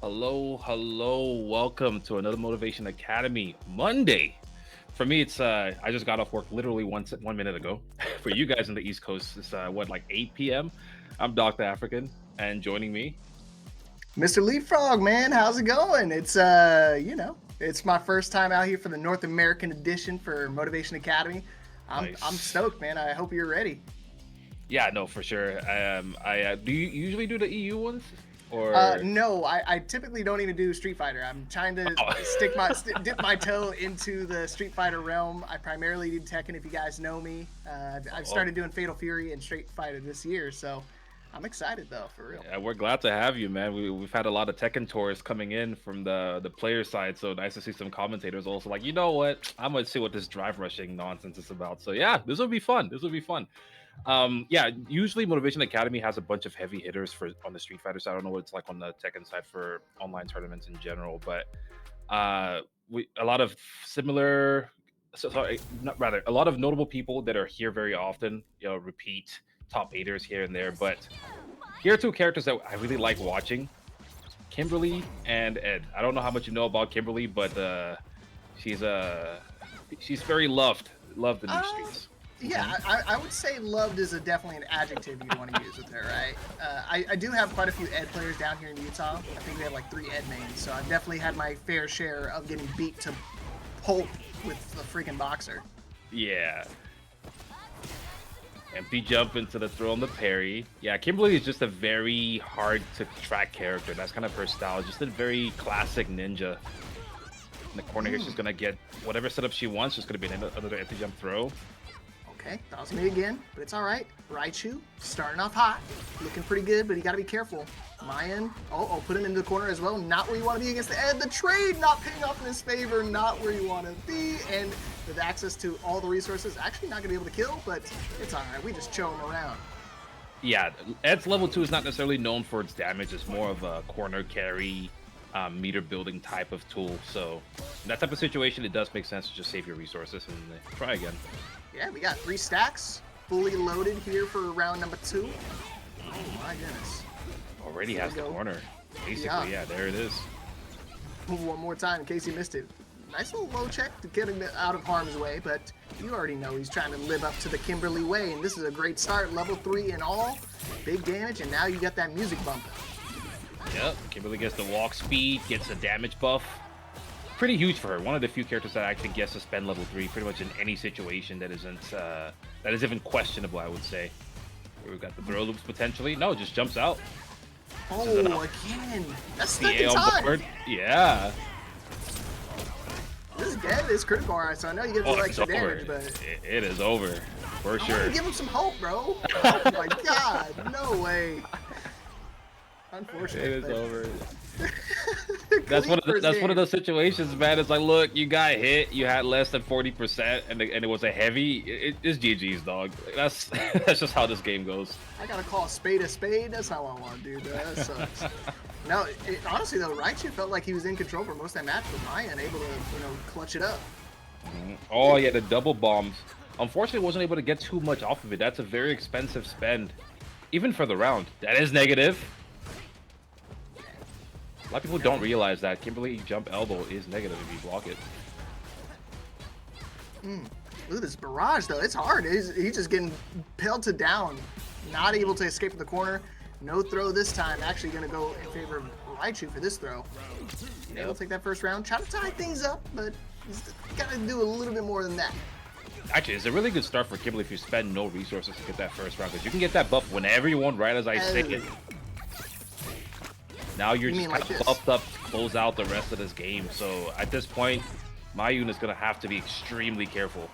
Hello. Welcome to another Motivation Academy Monday. For me, it's I just got off work literally 1 minute ago. For you guys in the East Coast, it's like 8 p.m. I'm Dr. African, and joining me, Mr. Leapfrog, man, how's it going? It's it's my first time out here for the North American edition for Motivation Academy. I'm nice. stoked, man. I hope you're ready. Yeah, no, for sure. I do you usually do the EU ones or? No, I typically don't even do Street Fighter. I'm trying to Oh. dip my toe into the Street Fighter realm. I primarily do Tekken, if you guys know me. I've Oh, started doing Fatal Fury and Street Fighter this year, so I'm excited though, for real. yeah, we're glad to have you, man. We've had a lot of Tekken tours coming in from the player side, so nice to see some commentators also like, you know what? I'm gonna see what this drive rushing nonsense is about. So yeah, this will be fun. This will be fun. Yeah, usually Motivation Academy has a bunch of heavy hitters for on the Street Fighter side. I don't know what it's like on the Tekken side for online tournaments in general, but we a lot of similar. So, sorry, not rather a lot of notable people that are here very often. Repeat top eighters here and there, but here are two characters that I really like watching: Kimberly and Ed. I don't know how much you know about Kimberly, but she's she's very loved in these Uh, streets. yeah, I would say loved is definitely an adjective you'd want to use with her, right? I do have quite a few Ed players down here in Utah. I think we have like 3 Ed mains, so I've definitely had my fair share of getting beat to pulp with the freaking boxer. Yeah. Empty jump into the throw on the parry. Yeah, Kimberly is just a very hard to track character. That's kind of her style. Just a very classic ninja. In the corner here, she's gonna get whatever setup she wants. Just gonna be another empty jump throw. Okay, that was me again, but it's all right. Raichu starting off hot, looking pretty good, but you got to be careful. Mayan, put him into the corner as well. Not where you want to be against the Ed. The trade not paying off in his favor. Not where you want to be, and with access to all the resources, actually not gonna be able to kill, but it's all right. We just chill him around. Yeah, Ed's level 2 is not necessarily known for its damage. It's more of a corner carry, meter building type of tool. So in that type of situation, it does make sense to just save your resources and try again. Yeah, we got 3 stacks fully loaded here for round number 2. Oh my goodness. Already There has we the go. corner. Basically, Yeah. yeah, there it is. One more time in case you missed it. Nice little low check to get him out of harm's way, but you already know he's trying to live up to the Kimberly way, and this is a great start. Level 3 in all, big damage, and now you got that music bump. Yep, Kimberly gets the walk speed, gets a damage buff. Pretty huge for her. One of the few characters that actually gets to spend level 3 pretty much in any situation that is even questionable, I would say. Here we've got the throw loops potentially. No, just jumps out. Oh, again. That's stuck CA in on time. board. Yeah. This is dead. It's critical, alright, so I know you get a Oh, little it's extra over. damage, but It is over for I want sure. to give him some hope, bro. Oh my god, no way. Unfortunate. It is but- over. Delete first That's one of game. those situations, man. It's like, look, you got hit, you had less than 40%, and it was a heavy. It's GG's, dog. That's that's just how this game goes. I gotta call a spade a spade. That's not what I want to do, dude. That sucks. No, honestly though, Raichu felt like he was in control for most of that match, but Mayan able to, clutch it up. Oh yeah, the double bombs. Unfortunately, wasn't able to get too much off of it. That's a very expensive spend, even for the round. That is negative. A lot of people don't realize that Kimberly jump elbow is negative if you block it. Look at this barrage though. It's hard. He's just getting pelted down, not able to escape from the corner. No throw this time. Actually gonna go in favor of Raichu for this throw. Able to take that first round. Try to tie things up, but he's gotta do a little bit more than that. Actually, it's a really good start for Kimberly if you spend no resources to get that first round, because you can get that buff whenever you want, right as I say it. Now you're You just mean kind like of this? buffed up to close out the rest of this game. So at this point, Mayun is going to have to be extremely careful.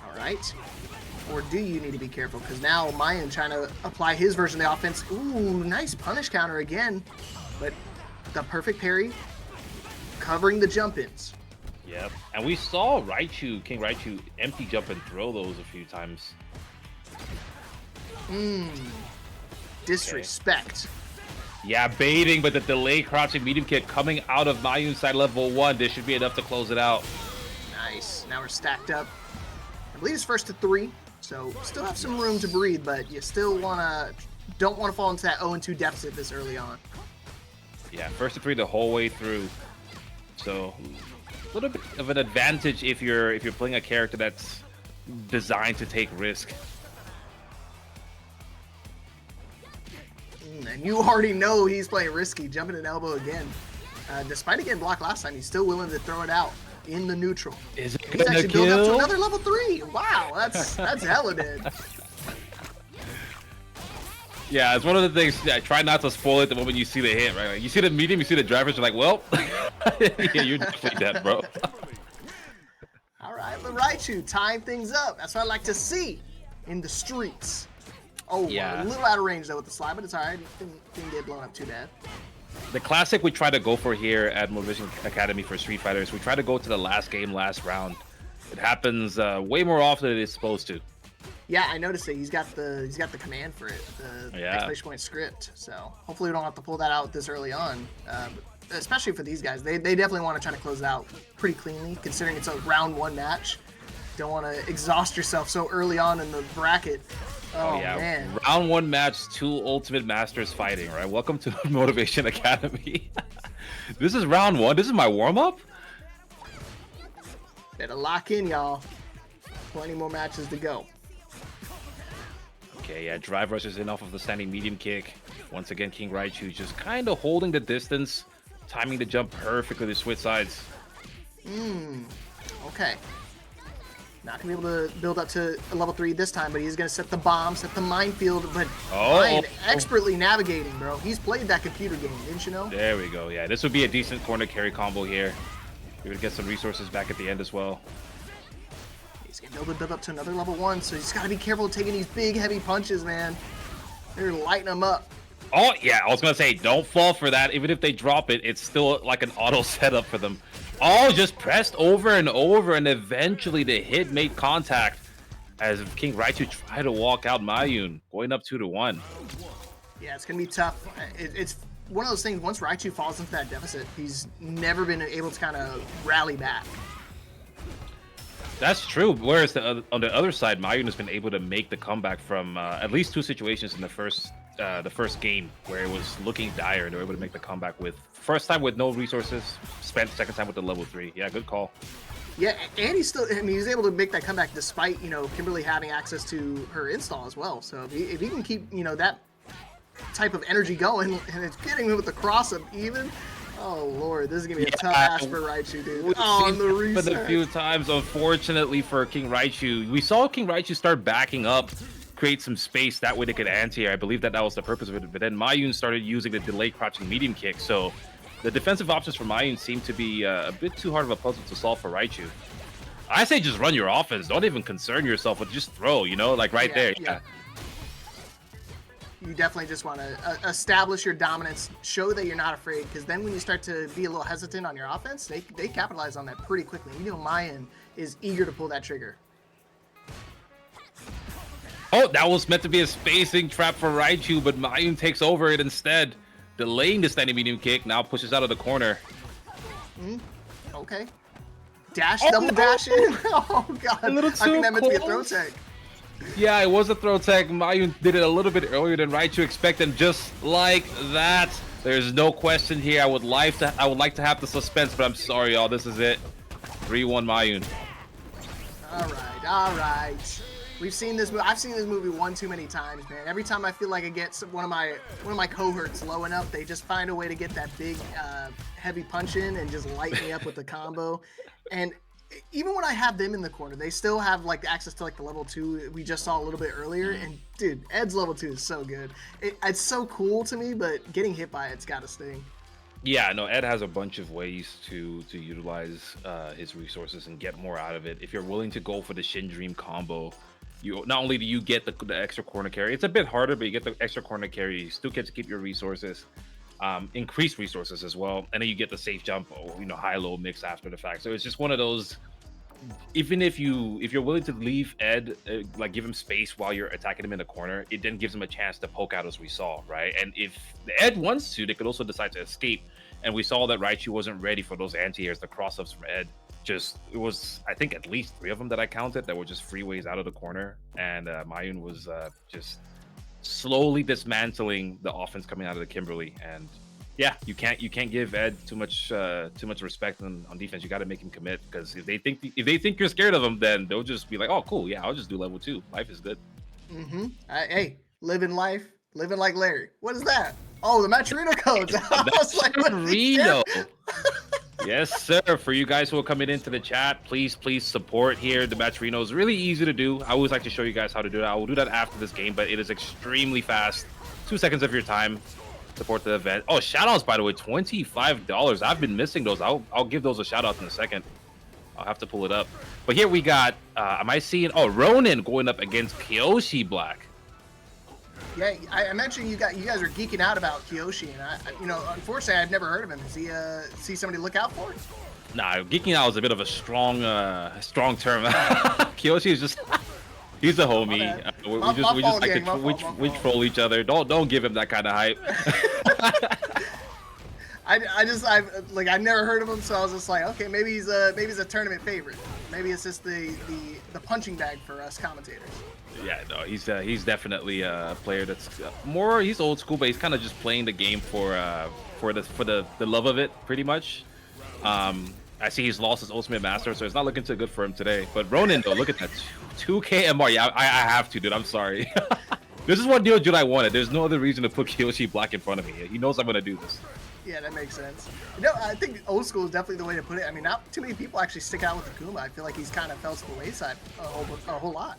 All right. Or do you need to be careful? Because now Mayan trying to apply his version of the offense. Ooh, nice punish counter again. But the perfect parry, covering the jump-ins. Yep. And we saw King Raichu, empty jump and throw those a few times. Disrespect. Yeah, baiting, but the delay crouching medium kick coming out of Mayun's side level 1. This should be enough to close it out. Nice. Now we're stacked up. I believe it's first to 3, so still have some room to breathe, but you still don't want to fall into that 0-2 deficit this early on. Yeah, first to 3 the whole way through. So a little bit of an advantage if you're playing a character that's designed to take risk. And you already know he's playing risky, jumping an elbow again. Despite it getting blocked last time, he's still willing to throw it out in the neutral. Is it and he's actually kill? built up to another level 3. Wow, that's hella dead. Yeah, it's one of the things. Yeah, try not to spoil it the moment you see the hit, right? Like, you see the medium, you see the drivers, you're like, well, yeah, you're definitely dead, bro. All right, but Raichu tying things up. That's what I like to see in the streets. Oh, yeah. A little out of range though with the slide, but it's all right. Didn't get blown up too bad. The classic we try to go for here at Motivation Academy for Street Fighters, we try to go to the last game, last round. It happens way more often than it's supposed to. Yeah, I noticed it. He's got the command for it, the exclamation point script. So hopefully we don't have to pull that out this early on. Especially for these guys, they definitely want to try to close it out pretty cleanly, considering it's a round 1 match. Don't want to exhaust yourself so early on in the bracket. Oh yeah, man. Round 1 match, 2 Ultimate Masters fighting, right? Welcome to Motivation Academy. This is round 1. This is my warm-up. Better lock in, y'all. Plenty more matches to go. Okay, yeah, drive rushes in off of the standing medium kick. Once again, King Raichu just kind of holding the distance, timing the jump perfectly to switch sides. Okay. Not gonna be able to build up to a level 3 this time, but he's gonna set the bomb, set the minefield, but Ryan expertly navigating, bro. He's played that computer game, didn't you know? There we go. Yeah, this would be a decent corner carry combo here. We would get some resources back at the end as well. He's gonna be able to build up to another level 1, so he's gotta be careful taking these big, heavy punches, man. They're lighting him up. Oh, yeah, I was gonna say, don't fall for that. Even if they drop it, it's still like an auto setup for them. Oh, just pressed over and over, and eventually the hit made contact as King Raichu tried to walk out Mayun, going up 2-1. Yeah, it's gonna be tough. It's one of those things, once Raichu falls into that deficit, he's never been able to kind of rally back. That's true. Whereas on the other side, Mayun has been able to make the comeback from at least 2 situations in the first game where it was looking dire, and they were able to make the comeback with first time with no resources spent, second time with the level 3. Yeah, good call. Yeah, and he's still, I mean, he's able to make that comeback despite, you know, Kimberly having access to her install as well. So if he can keep, you know, that type of energy going, and it's getting him with the cross up even. Oh lord, this is gonna be a tough ask for Raichu, dude. Oh, on the reset. But a few times, unfortunately for King Raichu, we saw King Raichu start backing up, create some space, that way they could anti-air. I believe that was the purpose of it, but then Mayun started using the delay crouching medium kick, so the defensive options for Mayun seem to be a bit too hard of a puzzle to solve for Raichu. I say just run your offense, don't even concern yourself with just throw, you know, like right there. Yeah. You definitely just want to establish your dominance, show that you're not afraid, because then when you start to be a little hesitant on your offense, they capitalize on that pretty quickly. You know, Mayan is eager to pull that trigger. Oh, that was meant to be a spacing trap for Raichu, but Mayun takes over it instead, delaying the standing medium kick, now pushes out of the corner. Okay. Dash, double dash in. Oh, God. I think that meant to be a throw tech. Yeah, it was a throw tech. Mayun did it a little bit earlier than Raichu expected, and just like that, there's no question here. I would like to have the suspense, but I'm sorry, y'all. This is it. 3-1 Mayun. All right. We've seen this movie. I've seen this movie one too many times, man. Every time I feel like I get one of my cohorts low enough, they just find a way to get that big, heavy punch in and just light me up with the combo. And even when I have them in the corner, they still have like access to like the level 2 we just saw a little bit earlier. And dude, Ed's level 2 is so good. It's so cool to me, but getting hit by it's gotta sting. Yeah, no, Ed has a bunch of ways to utilize his resources and get more out of it. If you're willing to go for the Shin Dream combo, you not only do you get the extra corner carry, it's a bit harder, but you get the extra corner carry, you still get to keep your resources. Increased resources as well, and then you get the safe jump, or you know, high-low mix after the fact. So it's just one of those. Even if you're willing to leave Ed, like give him space while you're attacking him in the corner, it then gives him a chance to poke out, as we saw, right? And if Ed wants to, they could also decide to escape. And we saw that Raichu wasn't ready for those anti-airs, the cross-ups from Ed. It was, I think, at least 3 of them that I counted that were just freeways out of the corner, and Mayun was just slowly dismantling the offense coming out of the Kimberly, and Yeah, you can't give Ed too much respect on defense. You got to make him commit, because if they think you're scared of them, then they'll just be like, oh cool, yeah, I'll just do level 2. Life is good. Hey, living life, living like Larry. What is that? Oh, the Maturino codes. I was like, what is Reno. Yes, sir. For you guys who are coming into the chat, please support here. The match Reno is really easy to do. I always like to show you guys how to do it. I will do that after this game, but it is extremely fast. 2 seconds of your time. Support the event. Oh, shout outs, by the way, $25. I've been missing those. I'll give those a shout out in a second. I'll have to pull it up. But here we got, am I seeing, oh, Ronin going up against Kyoshi Black. Yeah, I mentioned you guys are geeking out about Kyoshi, and you know, unfortunately, I've never heard of him. Is he somebody to look out for? Nah, geeking out is a bit of a strong term. Kyoshi is just, he's a homie. We just like to troll each other. Don't give him that kind of hype. I never heard of him, so I was just like, okay, maybe he's a tournament favorite. Maybe it's just the punching bag for us commentators. Yeah, no, he's definitely a player that's he's old school, but he's kind of just playing the game for the love of it, pretty much. I see he's lost his Ultimate Master, so it's not looking too good for him today. But Ronin, though, look at that 2K MR. Yeah, I have to, dude. I'm sorry. This is what Neo Jedi wanted. There's no other reason to put Kyoshi Black in front of me. He knows I'm gonna do this. Yeah, that makes sense. You know, I think old school is definitely the way to put it. I mean, not too many people actually stick out with Akuma. I feel like he's kind of fell to the wayside a whole lot.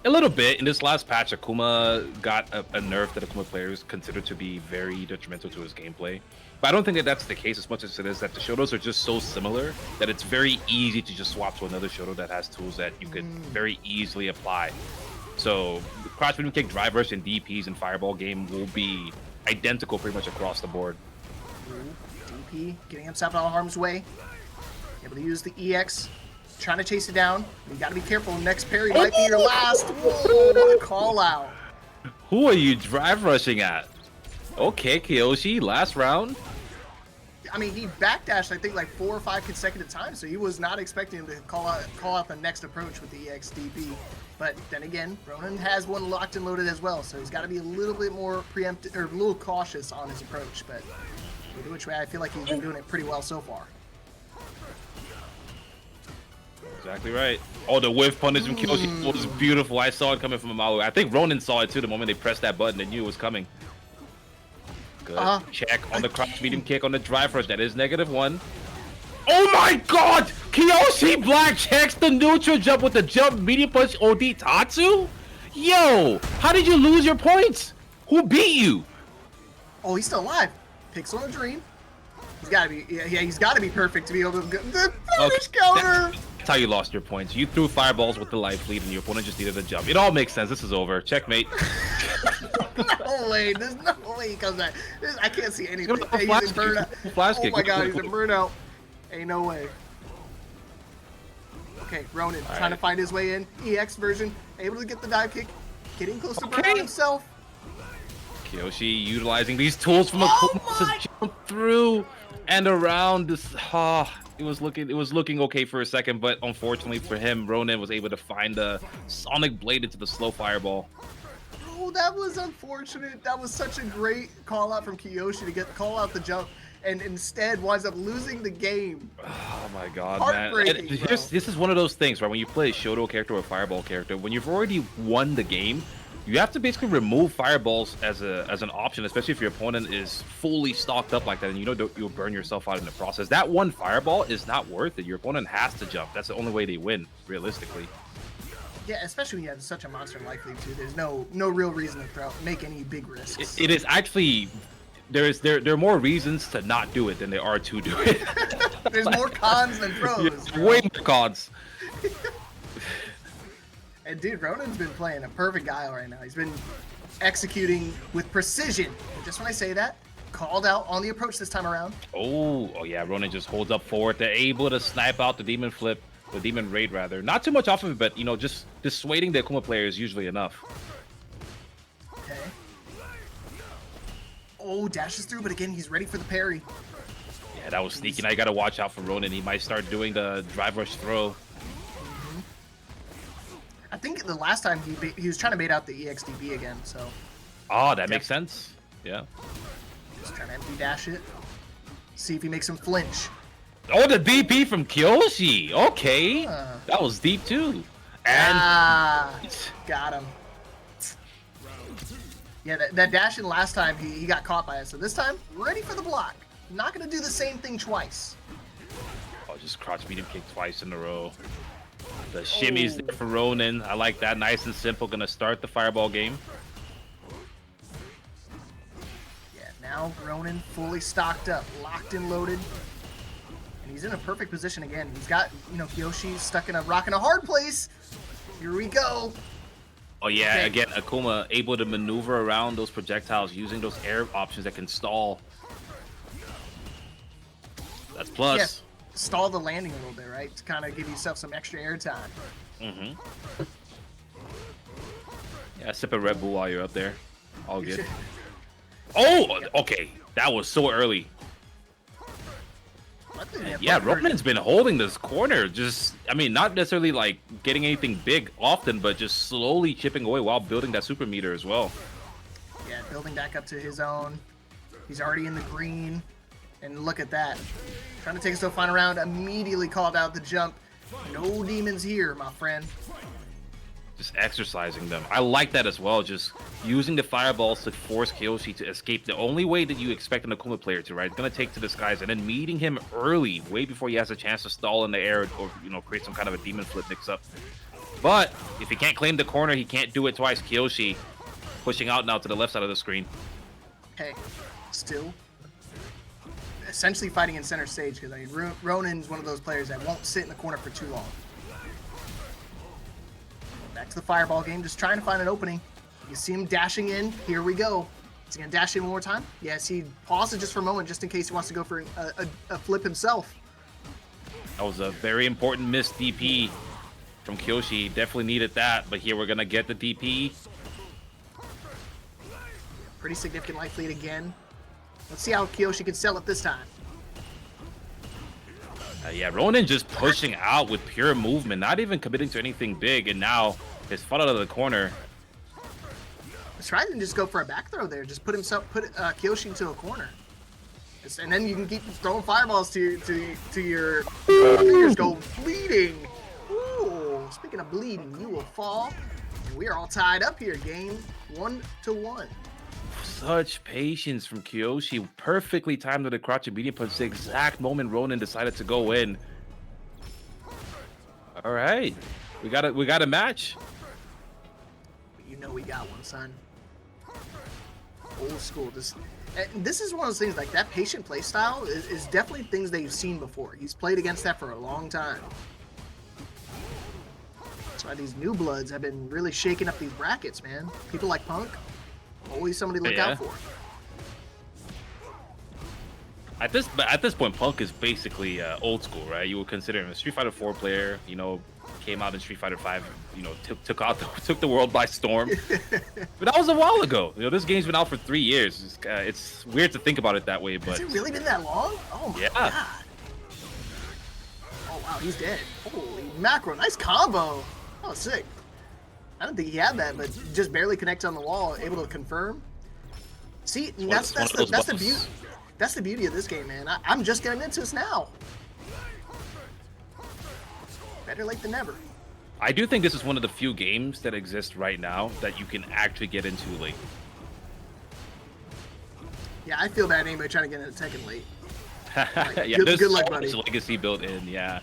A little bit. In this last patch, Akuma got a nerf that Akuma players consider to be very detrimental to his gameplay. But I don't think that that's the case as much as it is that the Shotos are just so similar that it's very easy to just swap to another Shoto that has tools that you could very easily apply. So the crouch medium kick, drive rush, and DPs and fireball game will be identical pretty much across the board. DP getting himself out of harm's way. Able to use the EX. Trying to chase it down. You got to be careful. Next parry might be your last. Whoa, what a call out. Who are you drive rushing at? Okay, Kyoshi, last round. I mean, he backdashed, I think, like 4 or 5 consecutive times, so he was not expecting him to call out the next approach with the EX DP. But then again, Ronin has one locked and loaded as well, so he's got to be a little bit more preemptive, or a little cautious on his approach. But either which way, I feel like he's been doing it pretty well so far. Exactly right. Oh, the whiff punish from Kyoshi was beautiful. I saw it coming from a mile away. I think Ronin saw it too the moment they pressed that button. They knew it was coming. Good. Check on the crouch medium kick on the drive rush. That is -1. Oh my god! Kyoshi Black checks the neutral jump with the jump medium punch OD Tatsu? Yo! How did you lose your points? Who beat you? Oh, he's still alive. Pixel and Dream. He's got to be, yeah, he's got to be perfect to be able to get the punish counter. That's how you lost your points. You threw fireballs with the life lead and your opponent just needed a jump. It all makes sense. This is over. Checkmate. No way. There's no way he comes back. I can't see anything. Hey, he's in burnout. Oh my god, he's in burnout. Ain't no way. Okay, Ronin trying to find his way in. EX version. Able to get the dive kick. Getting close to burnout himself. Kyoshi utilizing these tools from Akuma to jump through and around this. It was looking okay for a second, but unfortunately for him, Ronin was able to find the Sonic Blade into the slow fireball. Oh, that was unfortunate. That was such a great call out from Kyoshi to call out the jump, and instead winds up losing the game. Oh my god, man. This is one of those things, right? When you play a Shoto character or a Fireball character, when you've already won the game, you have to basically remove fireballs as an option, especially if your opponent is fully stocked up like that, and you know you'll burn yourself out in the process. That one fireball is not worth it. Your opponent has to jump. That's the only way they win, realistically. Yeah, especially when you have such a monster life lead too. There's no real reason to make any big risks. It is actually there are more reasons to not do it than there are to do it. There's more cons than pros. Yeah, way more cons. And dude, Ronin's been playing a perfect guile right now. He's been executing with precision. And just when I say that, called out on the approach this time around. Oh yeah, Ronin just holds up forward. They're able to snipe out the demon flip, the demon raid rather. Not too much off of it, but you know, just dissuading the Akuma player is usually enough. Okay. Oh, dashes through, but again, he's ready for the parry. Yeah, that was sneaky. Now you gotta watch out for Ronin. He might start doing the drive rush throw. I think the last time he was trying to bait out the EXDB again, so. Oh, that makes sense. Yeah. Just trying to empty dash it. See if he makes him flinch. Oh, the DP from Kyoshi. Okay. That was deep too. And got him. Yeah, that dash in last time, he got caught by it. So this time, ready for the block. Not going to do the same thing twice. Oh, just crouch medium kick twice in a row. The shimmy's there for Ronin. I like that. Nice and simple. Going to start the fireball game. Yeah, now Ronin fully stocked up, locked and loaded. And he's in a perfect position again. He's got, you know, Kyoshi stuck in a rock and a hard place. Here we go. Oh, yeah. Okay. Again, Akuma able to maneuver around those projectiles using those air options that can stall. That's plus. Yeah, stall the landing a little bit, right? To kind of give yourself some extra air time. Yeah, sip a Red Bull while you're up there. All good. Oh, okay. That was so early. Yeah, Ronin's been holding this corner. Just, I mean, not necessarily like getting anything big often, but just slowly chipping away while building that super meter as well. Yeah, building back up to his own. He's already in the green. And look at that. Trying to take us to a final round. Immediately called out the jump. No demons here, my friend. Just exercising them. I like that as well. Just using the fireballs to force Kyoshi to escape. The only way that you expect an Akuma player to, right? It's going to take to the skies and then meeting him early, way before he has a chance to stall in the air or, you know, create some kind of a demon flip mix-up. But if he can't claim the corner, he can't do it twice. Kyoshi pushing out now to the left side of the screen. Hey, still essentially fighting in center stage because I mean, Ronin's one of those players that won't sit in the corner for too long. Back to the fireball game, just trying to find an opening. You see him dashing in. Here we go. Is he going to dash in one more time? Yes, he pauses just for a moment just in case he wants to go for a flip himself. That was a very important missed DP from Kyoshi. Definitely needed that, but here we're going to get the DP. Pretty significant life lead again. Let's see how Kyoshi can sell it this time. Yeah, Ronin just pushing out with pure movement, not even committing to anything big, and now his fall out of the corner. Let's try and just go for a back throw there. Just put Kyoshi into a corner, and then you can keep throwing fireballs to your fingers go bleeding. Ooh, speaking of bleeding, you will fall. And we are all tied up here. Game 1-1. Such patience from Kyoshi. Perfectly timed to the crouch and medium punch. The exact moment Ronin decided to go in. All right, we got a match. You know we got one, son. Old school. This is one of those things, like that patient play style is definitely things that you've seen before. He's played against that for a long time. That's why these new bloods have been really shaking up these brackets, man. People like Punk. Always somebody to look out for. At this point, Punk is basically old school, right? You would consider him a Street Fighter 4 player. You know, came out in Street Fighter 5. You know, took the world by storm. But that was a while ago. You know, this game's been out for 3 years. It's weird to think about it that way, but has it really been that long? Oh my god! Oh wow, he's dead. Holy mackerel! Nice combo. Oh, sick. I don't think he had that, but just barely connect on the wall, able to confirm. See, that's the beauty. That's the beauty of this game, man. I'm just getting into this now. Better late than never. I do think this is one of the few games that exist right now that you can actually get into late. Yeah, I feel bad anybody trying to get into Tekken late. Like, yeah, good luck, buddy. There's legacy built in, yeah.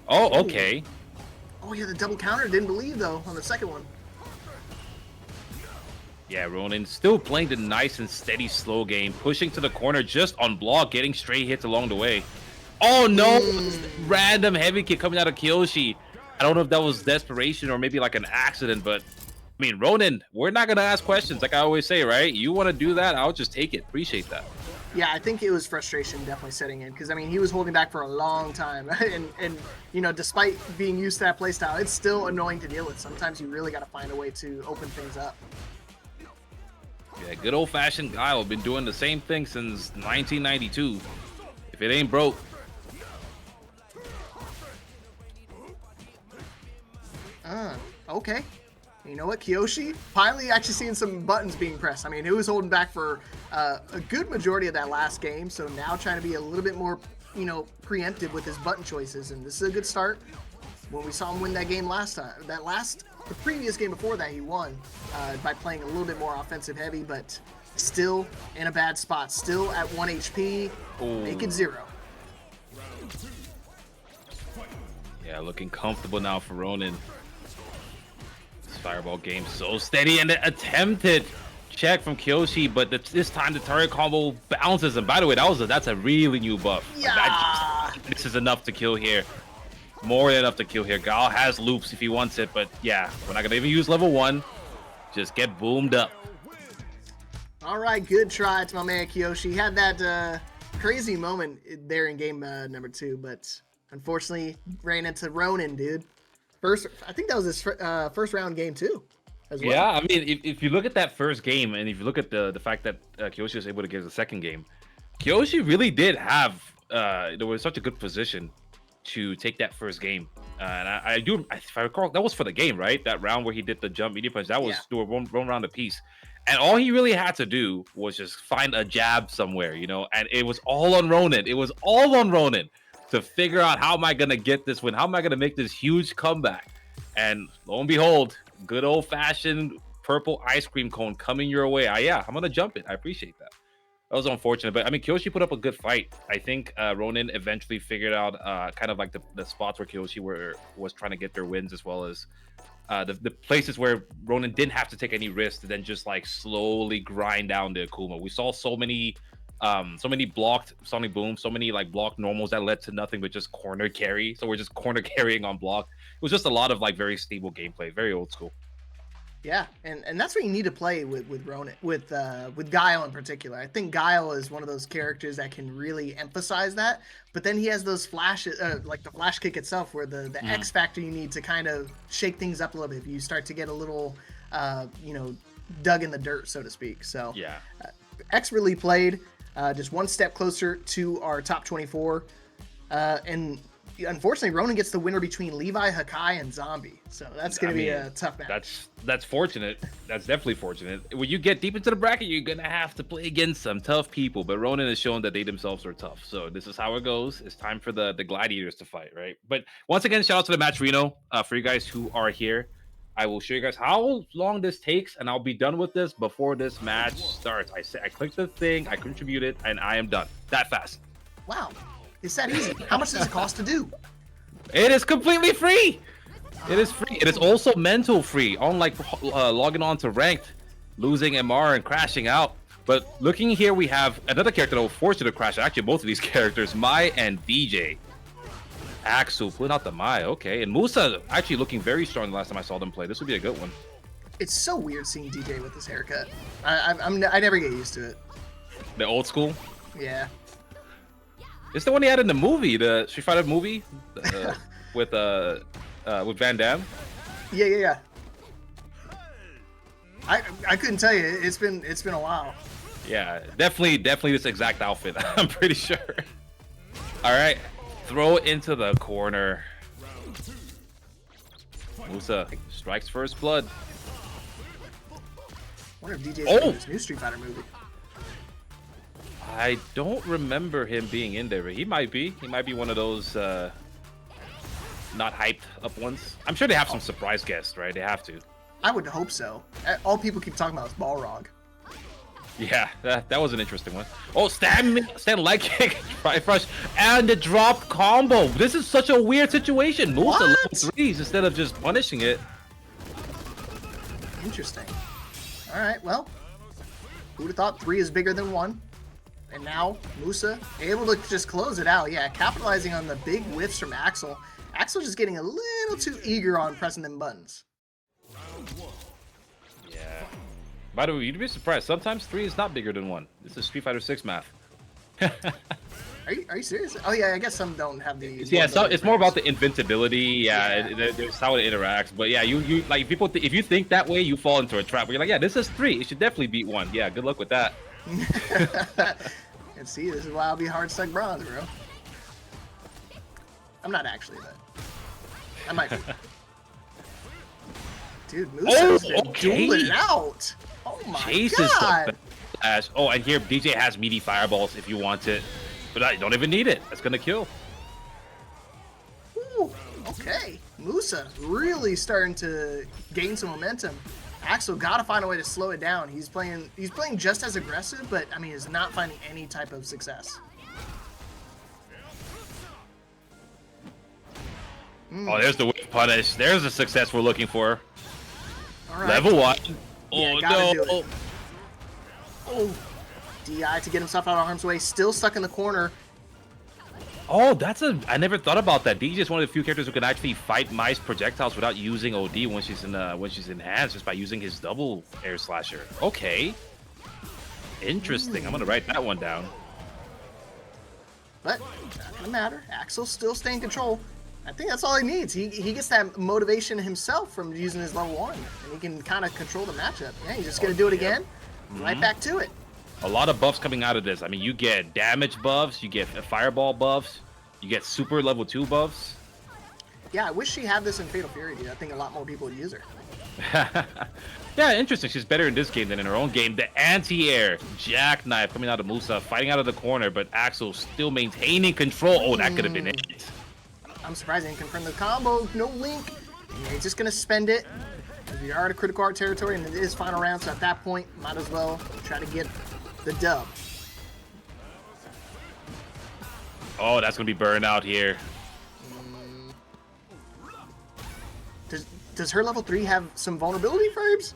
Oh, okay. Oh yeah, the double counter. Didn't believe though on the second one. Yeah, Ronin still playing the nice and steady slow game, pushing to the corner just on block, getting straight hits along the way. Oh no! Random heavy kick coming out of Kyoshi. I don't know if that was desperation or maybe like an accident, but I mean, Ronin, we're not gonna ask questions like I always say, right? You want to do that? I'll just take it. Appreciate that. Yeah, I think it was frustration definitely setting in because I mean he was holding back for a long time, and you know, despite being used to that playstyle, it's still annoying to deal with. Sometimes you really got to find a way to open things up. Yeah, good old-fashioned Guile. Been doing the same thing since 1992. If it ain't broke. Okay. You know what, Kiyoshi? Finally actually seeing some buttons being pressed. I mean, he was holding back for a good majority of that last game, so now trying to be a little bit more, you know, preemptive with his button choices, and this is a good start. When we saw him win that game last time, the previous game before that, he won by playing a little bit more offensive heavy, but still in a bad spot, still at 1 HP, make it 0. Yeah, looking comfortable now for Ronin. This fireball game so steady, and the attempted check from Kiyoshi, but this time the turret combo bounces. And by the way, that's a really new buff. Yeah. This is enough to kill here. More than enough to kill here. Gal has loops if he wants it, but yeah, we're not gonna even use level 1. Just get boomed up. All right, good try to my man Kiyoshi. He had that crazy moment there in game number 2, but unfortunately ran into Ronin, dude. I think that was his first round game too, as well. Yeah, I mean, if you look at that first game, and if you look at the fact that Kiyoshi was able to get the second game, Kiyoshi really did have there was such a good position to take that first game. And if I recall, that was for the game, right? That round where he did the jump media punch, that was one round apiece. And all he really had to do was just find a jab somewhere, you know, and it was all on Ronin. It was all on Ronin to figure out, how am I going to get this win? How am I going to make this huge comeback? And lo and behold, good old-fashioned purple ice cream cone coming your way. I'm going to jump it. I appreciate that. That was unfortunate, but I mean, Kiyoshi put up a good fight. I think Ronin eventually figured out kind of like the spots where Kiyoshi was trying to get their wins, as well as the places where Ronin didn't have to take any risks to then just like slowly grind down the Akuma. We saw so many blocked Sonic Boom, so many like blocked normals that led to nothing but just corner carry. So we're just corner carrying on block. It was just a lot of like very stable gameplay, very old school. Yeah, and that's what you need to play with Ronin, with Guile in particular. I think Guile is one of those characters that can really emphasize that. But then he has those flashes, like the flash kick itself, where the X factor you need to kind of shake things up a little bit if you start to get a little, you know, dug in the dirt, so to speak. So yeah, X really played just one step closer to our top 24, and unfortunately, Ronin gets the winner between Levi, Hakai, and Zombie. So that's going to be a tough match. That's fortunate. That's definitely fortunate. When you get deep into the bracket, you're going to have to play against some tough people. But Ronin has shown that they themselves are tough. So this is how it goes. It's time for the Gladiators to fight, right? But once again, shout out to the Match Reno. For you guys who are here, I will show you guys how long this takes, and I'll be done with this before this match starts. I clicked the thing, I contributed, and I am done. That fast. Wow. It's that easy. How much does it cost to do? It is completely free. It is free. It is also mental free, unlike logging on to ranked, losing MR and crashing out. But looking here, we have another character that will force you to crash. Actually, both of these characters, Mai and DJ. Axel pulling out the Mai, okay. And Musa actually looking very strong the last time I saw them play. This would be a good one. It's so weird seeing DJ with this haircut. I never get used to it. The old school? Yeah. It's the one he had in the movie, the Street Fighter movie, with Van Damme. Yeah. I couldn't tell you. It's been a while. Yeah, definitely this exact outfit. I'm pretty sure. All right, throw it into the corner. Musa strikes first blood. I wonder if DJ's in this new Street Fighter movie. I don't remember him being in there, but he might be. He might be one of those not hyped up ones. I'm sure they have some surprise guests, right? They have to. I would hope so. All people keep talking about is Balrog. Yeah, that was an interesting one. Oh, stand leg kick, try fresh, and the drop combo. This is such a weird situation. Moves to level 3s instead of just punishing it. Interesting. All right, well, who would have thought 3 is bigger than 1? And now Musa able to just close it out. Yeah, capitalizing on the big whiffs from Axel. Axel just getting a little too eager on pressing them buttons. Yeah. By the way, you'd be surprised. Sometimes 3 is not bigger than 1. This is Street Fighter 6 math. Are you serious? Oh yeah, I guess some don't have the. Yeah, so it's more about the invincibility. Yeah, it's how it interacts. But yeah, you like people. If you think that way, you fall into a trap where you're like, yeah, this is 3. It should definitely beat 1. Yeah, good luck with that. And see, this is why I'll be hard stuck bronze, bro. I'm not actually, but I might be. Dude, Musa's been okay. dueling it out. Oh my Chases god. the flash. Oh, and here DJ has meaty fireballs if you want it, but I don't even need it. That's gonna kill. Ooh, okay. Musa really starting to gain some momentum. Axel gotta find a way to slow it down. He's playing just as aggressive, but I mean, is not finding any type of success. Oh, there's the whip punish. There's the success we're looking for. All right. Level 1. Yeah, Oh gotta do no. it. Oh, DI to get himself out of harm's way. Still stuck in the corner. Oh, I never thought about that. DJ is one of the few characters who can actually fight Mai's projectiles without using OD when she's in hands, just by using his double air slasher. Okay. Interesting. I'm gonna write that one down. But not gonna matter. Axel's still staying in control. I think that's all he needs. He gets that motivation himself from using his level 1, and he can kind of control the matchup. Yeah, he's just gonna do it again. Right back to it. A lot of buffs coming out of this. I mean, you get damage buffs, you get fireball buffs, you get super level 2 buffs. Yeah, I wish she had this in Fatal Fury, dude. I think a lot more people would use her. Yeah, interesting. She's better in this game than in her own game. The anti-air jackknife coming out of Musa, fighting out of the corner, but Axel still maintaining control. Oh, that could have been it. I'm surprised he didn't confirm the combo. No link. Yeah, he's just gonna spend it. We are at a critical art territory, and it is final round, so at that point, might as well try to get the dub. Oh, that's gonna be burnout here. Does her level 3 have some vulnerability frames?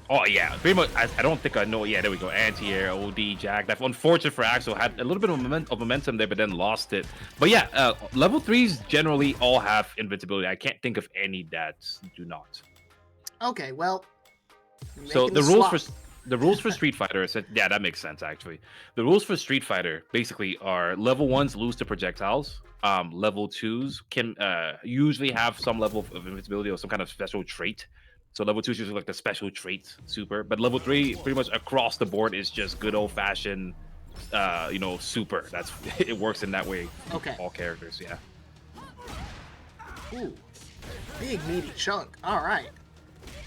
Oh yeah, pretty much. I don't think I know. Yeah, there we go. Anti-air, OD, jackknife. Unfortunate for Axel, had a little bit of momentum there, but then lost it. But yeah, level 3s generally all have invincibility. I can't think of any that do not. Okay, well. So the rules for Street Fighter, yeah, that makes sense actually. The rules for Street Fighter basically are level 1s lose to projectiles. Level 2s can usually have some level of invincibility or some kind of special trait. So level 2 is usually like the special trait super, but level 3 pretty much across the board is just good old fashioned, super. That's it works in that way. Okay. All characters, yeah. Ooh, big meaty chunk. All right.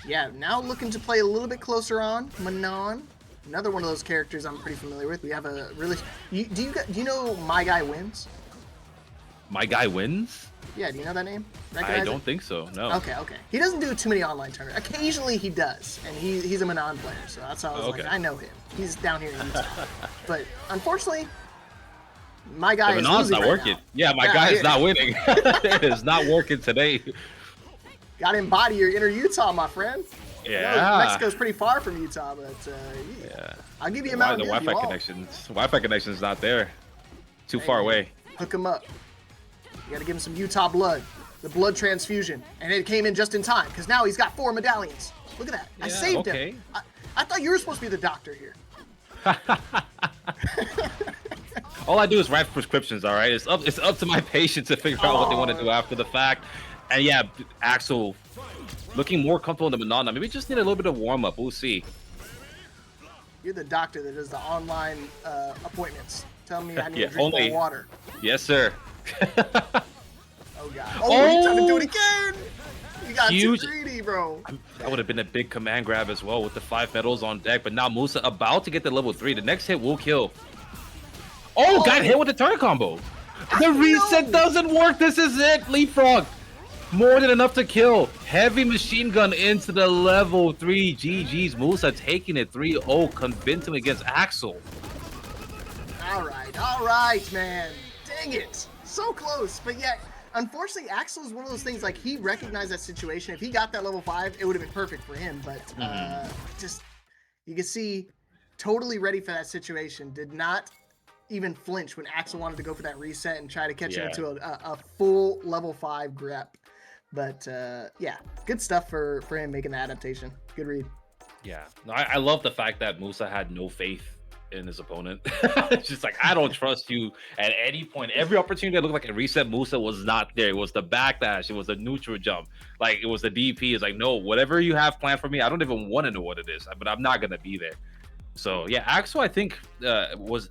Yeah, now looking to play a little bit closer on Manon. Another one of those characters I'm pretty familiar with. We have a really. Do you know My Guy Wins? My Guy Wins? Yeah, do you know that name? I don't think so. No. Okay. He doesn't do too many online tournaments. Occasionally he does, and he's a Manon player, so that's how I was like, I know him. He's down here in Utah. But unfortunately, My Guy is Manon's losing not working. now. Yeah, my guy is not winning. It is not working today. Got to embody your inner Utah, my friend. Yeah. You know, Mexico's pretty far from Utah, but yeah. I'll give you a Mountain Dew. The Wi-Fi connection's not there. Too far away. Hook him up. You got to give him some Utah blood, the blood transfusion, and it came in just in time because now he's got 4 medallions. Look at that! I saved him. I thought you were supposed to be the doctor here. All I do is write prescriptions. All right, it's up to my patient to figure out what they want to do after the fact. And yeah, Axel looking more comfortable in the Manon. I mean, we just need a little bit of warm up. We'll see. You're the doctor that does the online appointments. Tell me I need to drink more water. Yes, sir. Oh god. Oh, he's trying to do it again. You got too greedy, bro. That would have been a big command grab as well with the 5 medals on deck. But now Musa about to get the level 3. The next hit will kill. Oh, got hit with the turn combo. The reset doesn't work. This is it. Leapfrog. More than enough to kill. Heavy machine gun into the level 3. GG's. Musa taking it 3-0 convincingly against Axel. All right, man. Dang it. So close. But yet, unfortunately, Axel is one of those things, like, he recognized that situation. If he got that level 5, it would have been perfect for him. But just, you can see, totally ready for that situation. Did not even flinch when Axel wanted to go for that reset and try to catch him into a full level 5 grep. But yeah, good stuff for him making the adaptation. Good read. Yeah, no, I love the fact that Musa had no faith in his opponent. It's just like, I don't trust you at any point. Every opportunity that looked like a reset, Musa was not there. It was the backdash, it was the neutral jump, like it was the DP. It's like, no, whatever you have planned for me, I don't even want to know what it is, but I'm not gonna be there. So yeah, Axel, I think was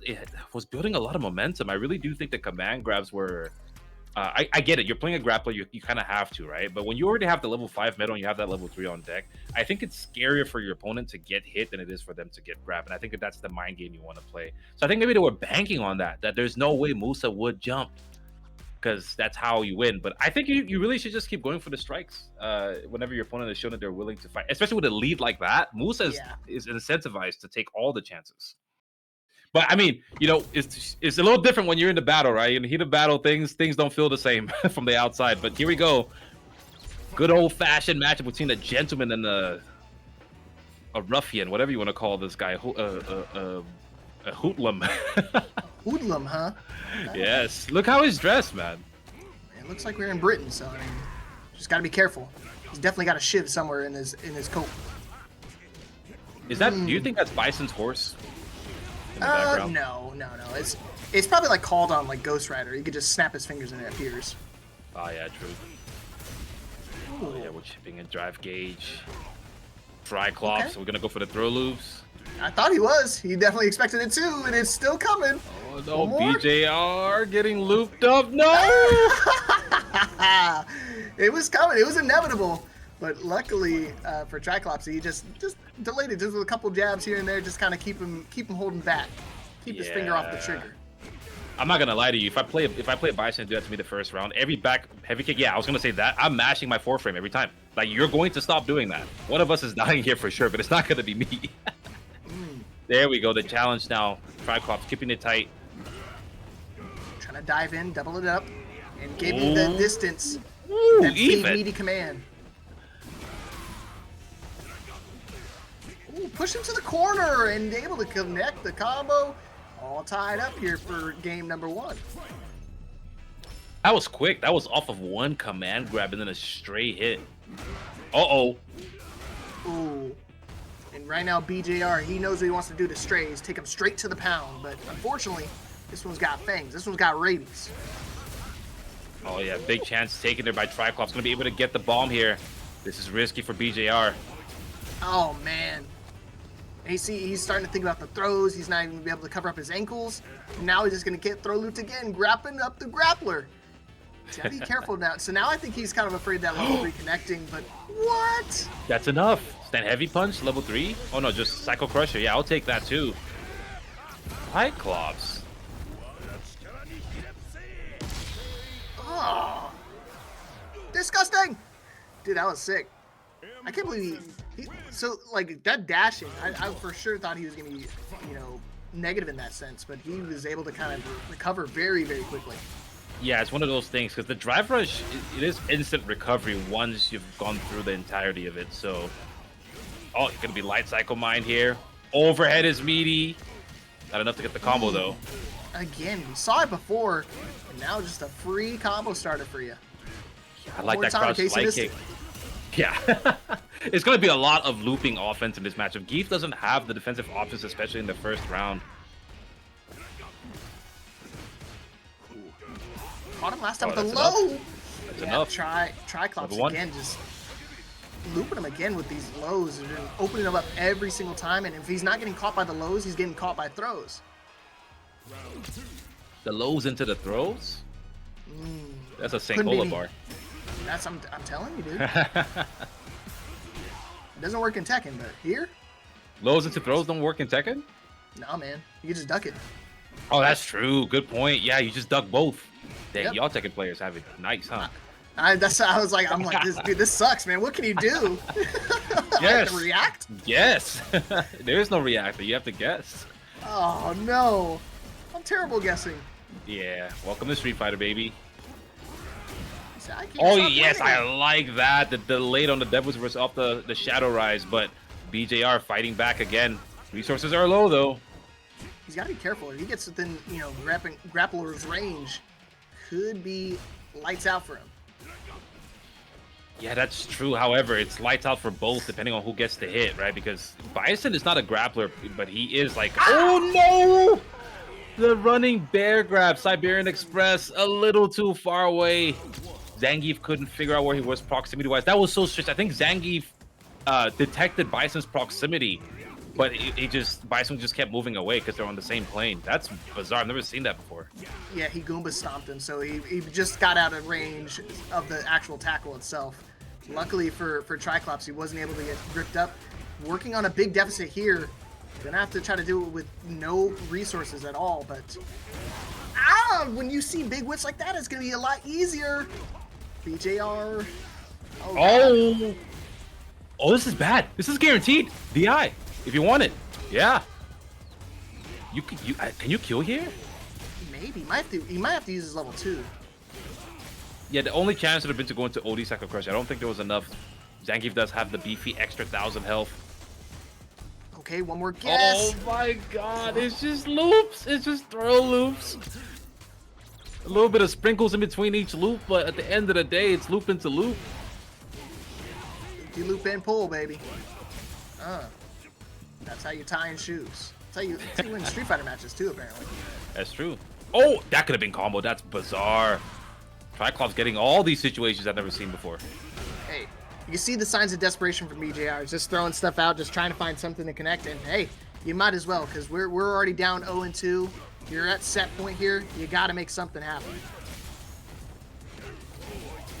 building a lot of momentum. I really do think the command grabs were I get it. You're playing a grappler. You kind of have to, right? But when you already have the level 5 metal and you have that level 3 on deck, I think it's scarier for your opponent to get hit than it is for them to get grabbed. And I think that's the mind game you want to play. So I think maybe they were banking on that there's no way Musa would jump because that's how you win. But I think you really should just keep going for the strikes whenever your opponent has shown that they're willing to fight, especially with a lead like that. Musa is incentivized to take all the chances. But I mean, you know, it's a little different when you're in the battle, right? In the heat of battle, things don't feel the same from the outside. But here we go, good old-fashioned matchup between a gentleman and a ruffian, whatever you want to call this guy, a hoodlum. Hoodlum, huh? Yes. Look how he's dressed, man. It looks like we're in Britain, so I mean, just gotta be careful. He's definitely got a shiv somewhere in his coat. Is that? Do you think that's Bison's horse? No. It's probably like called on like Ghost Rider. You could just snap his fingers and it appears. Oh yeah, true. Oh yeah, we're chipping a drive gauge. Triclops. Okay. We're gonna go for the throw loops. I thought he was. He definitely expected it too, and it's still coming. Oh no, BJR getting looped up. No! It was coming. It was inevitable. But luckily for Triclops, he just delayed it just with a couple jabs here and there, just kind of keep him holding back, keep his finger off the trigger. I'm not gonna lie to you. If I play Bison and do that to me the first round, every back heavy kick, I was gonna say that I'm mashing my 4-frame every time. Like you're going to stop doing that. One of us is dying here for sure, but it's not gonna be me. There we go. The challenge now. Triclops keeping it tight. Trying to dive in, double it up, and give me the distance. Ooh, that even. meaty command. Push him to the corner and able to connect the combo. All tied up here for game number 1. That was quick. That was off of one command grab and then a straight hit. Uh-oh. Ooh. And right now, BJR, he knows what he wants to do to strays. Take him straight to the pound. But unfortunately, this one's got fangs. This one's got rabies. Oh, yeah. Big chance taken there by Triclops. Going to be able to get the bomb here. This is risky for BJR. Oh, man. And he's starting to think about the throws. He's not even going to be able to cover up his ankles. And now he's just going to get throw looped again, grappling up the grappler. He's got to be careful now. So now I think he's kind of afraid that level 3 connecting, but what? That's enough. Stand heavy punch, level 3? Oh, no, just Psycho Crusher. Yeah, I'll take that too. Cyclops. Oh, disgusting. Dude, that was sick. I can't believe he so like that dashing. I for sure thought he was gonna be, you know, negative in that sense, but he was able to kind of recover very, very quickly. Yeah, it's one of those things because the drive rush, it is instant recovery once you've gone through the entirety of it. So, oh, it's gonna be light cycle mine here. Overhead is meaty. Not enough to get the combo though. Again, we saw it before, and now just a free combo starter for you. I like that crouch light kick. Yeah, it's going to be a lot of looping offense in this matchup. Geef doesn't have the defensive options, especially in the first round. Caught him last time with a low. That's enough. Triclops again, just looping him again with these lows and opening him up every single time. And if he's not getting caught by the lows, he's getting caught by throws. The lows into the throws? That's a Sankola bar. That's I'm telling you, dude. It doesn't work in Tekken, but here? Lows into throws don't work in Tekken? No, man. You can just duck it. Oh, that's true. Good point. Yeah, you just duck both. Dang, y'all Tekken players have it nice, huh? I'm like, this sucks, man. What can you do? Yes. I have to react? Yes. There is no reactor. You have to guess. Oh, no. I'm terrible guessing. Yeah. Welcome to Street Fighter, baby. Oh, yes. I like that. The delayed on the Devils versus off the Shadow Rise, but BJR fighting back again. Resources are low, though. He's got to be careful. If he gets within, you know, grappler's range, could be lights out for him. Yeah, that's true. However, it's lights out for both, depending on who gets the hit, right? Because Bison is not a grappler, but he is like, oh no! The running bear grab, Siberian Express, a little too far away. Zangief couldn't figure out where he was proximity-wise. That was so strange. I think Zangief detected Bison's proximity but Bison just kept moving away because they're on the same plane. That's bizarre. I've never seen that before. Yeah, he Goomba stomped him, so he just got out of range of the actual tackle itself. Luckily for Triclops, he wasn't able to get gripped up. Working on a big deficit here. Gonna have to try to do it with no resources at all, but when you see big wits like that, it's gonna be a lot easier. BJR. Oh, this is bad. This is guaranteed. DI, if you want it. Yeah. Can you kill here? Maybe. He might have to use his level 2. Yeah, the only chance would have been to go into OD Sacker Crush. I don't think there was enough. Zangief does have the beefy extra 1,000 health. Okay, one more guess. Oh my god, it's just loops. It's just throw loops. A little bit of sprinkles in between each loop, but at the end of the day, it's loop into loop. You loop and pull, baby. That's how you tie in shoes. That's how you win Street Fighter matches too, apparently. That's true. Oh, that could have been combo. That's bizarre. Triclops getting all these situations I've never seen before. Hey, you can see the signs of desperation from BJR. He's just throwing stuff out, just trying to find something to connect. And hey, you might as well, because we're already down 0-2. You're at set point here. You got to make something happen.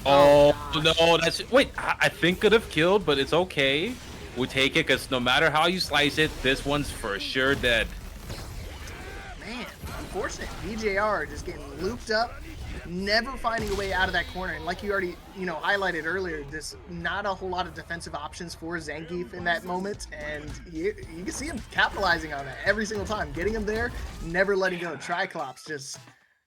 Oh no, wait. I think could have killed, but it's okay. We take it because no matter how you slice it, this one's for sure dead. Man, unfortunate. BJR just getting looped up. Never finding a way out of that corner, and like you already highlighted earlier, there's not a whole lot of defensive options for Zangief in that moment, and you can see him capitalizing on that every single time, getting him there, never letting go. Triclops just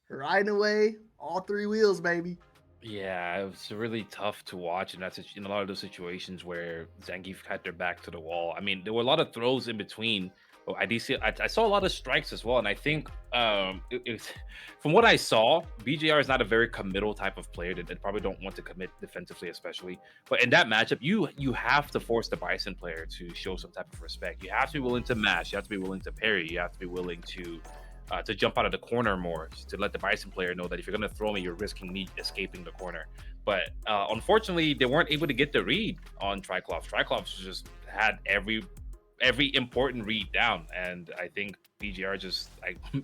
riding away, all 3 wheels, baby. Yeah, it was really tough to watch, and that's in a lot of those situations where Zangief had their back to the wall. I mean, there were a lot of throws in between. I saw a lot of strikes as well, and I think from what I saw, BJR is not a very committal type of player that probably don't want to commit defensively, especially. But in that matchup, you have to force the Bison player to show some type of respect. You have to be willing to mash. You have to be willing to parry. You have to be willing to jump out of the corner more, to let the Bison player know that if you're going to throw me, you're risking me escaping the corner. But unfortunately, they weren't able to get the read on Triclops. Triclops just had every important read down, and I think BGR just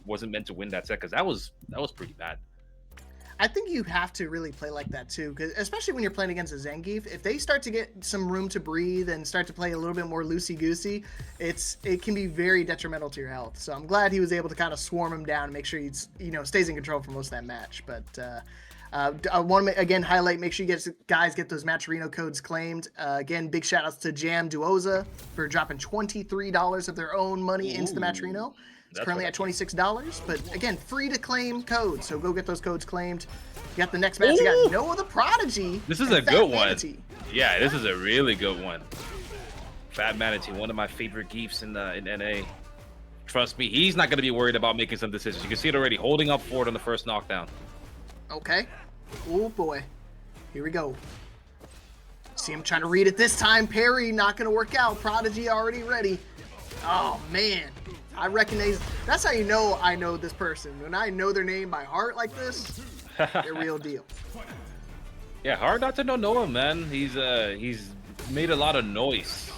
wasn't meant to win that set, because that was pretty bad. I think you have to really play like that too, because especially when you're playing against a Zangief, if they start to get some room to breathe and start to play a little bit more loosey-goosey, it can be very detrimental to your health. So I'm glad he was able to kind of swarm him down and make sure he's stays in control for most of that match. But I want to again highlight, make sure you guys get those Matcherino codes claimed. Again, big shout outs to Jam Duoza for dropping $23 of their own money into the Matcherino. It's currently at $26, but again, free to claim codes, so go get those codes claimed. You got the next match. You got NOAHTHEPRODIGY. This is a good one. Yeah, this is a really good one. Fat Manatee, one of my favorite geefs in NA. Trust me, he's not going to be worried about making some decisions. You can see it already, holding up forward on the first knockdown. Okay. Oh boy. Here we go. See him trying to read it this time. Parry, not going to work out. Prodigy already ready. Oh man. I recognize. That's how you know I know this person. When I know their name by heart like this, they're real deal. Yeah, hard not to know Noah, man. He's made a lot of noise.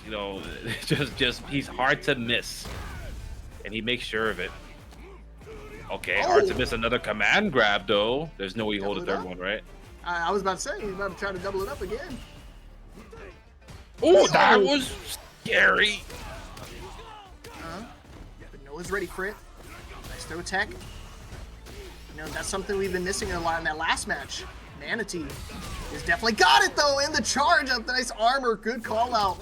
Just he's hard to miss, and he makes sure of it. Okay, hard to miss another command grab though. There's no way you hold a third one, right? I was about to say he's about to try to double it up again. Oh, that was scary. Was ready for it. Nice throw tech. That's something we've been missing a lot in that last match. Manatee has definitely got it though in the charge up. Nice armor, good call out.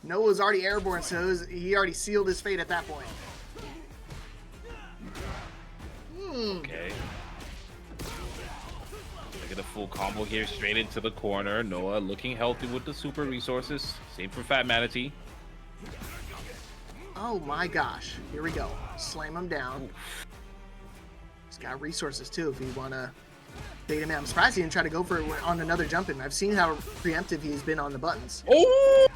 Noah's already airborne, so he already sealed his fate at that point. Okay. Look at the full combo here, straight into the corner. Noah looking healthy with the super resources. Same for Fat Manatee. Oh my gosh. Here we go. Slam him down. He's got resources too if you want to bait him out. I'm surprised he didn't try to go for it on another jump in. I've seen how preemptive he's been on the buttons. Oh!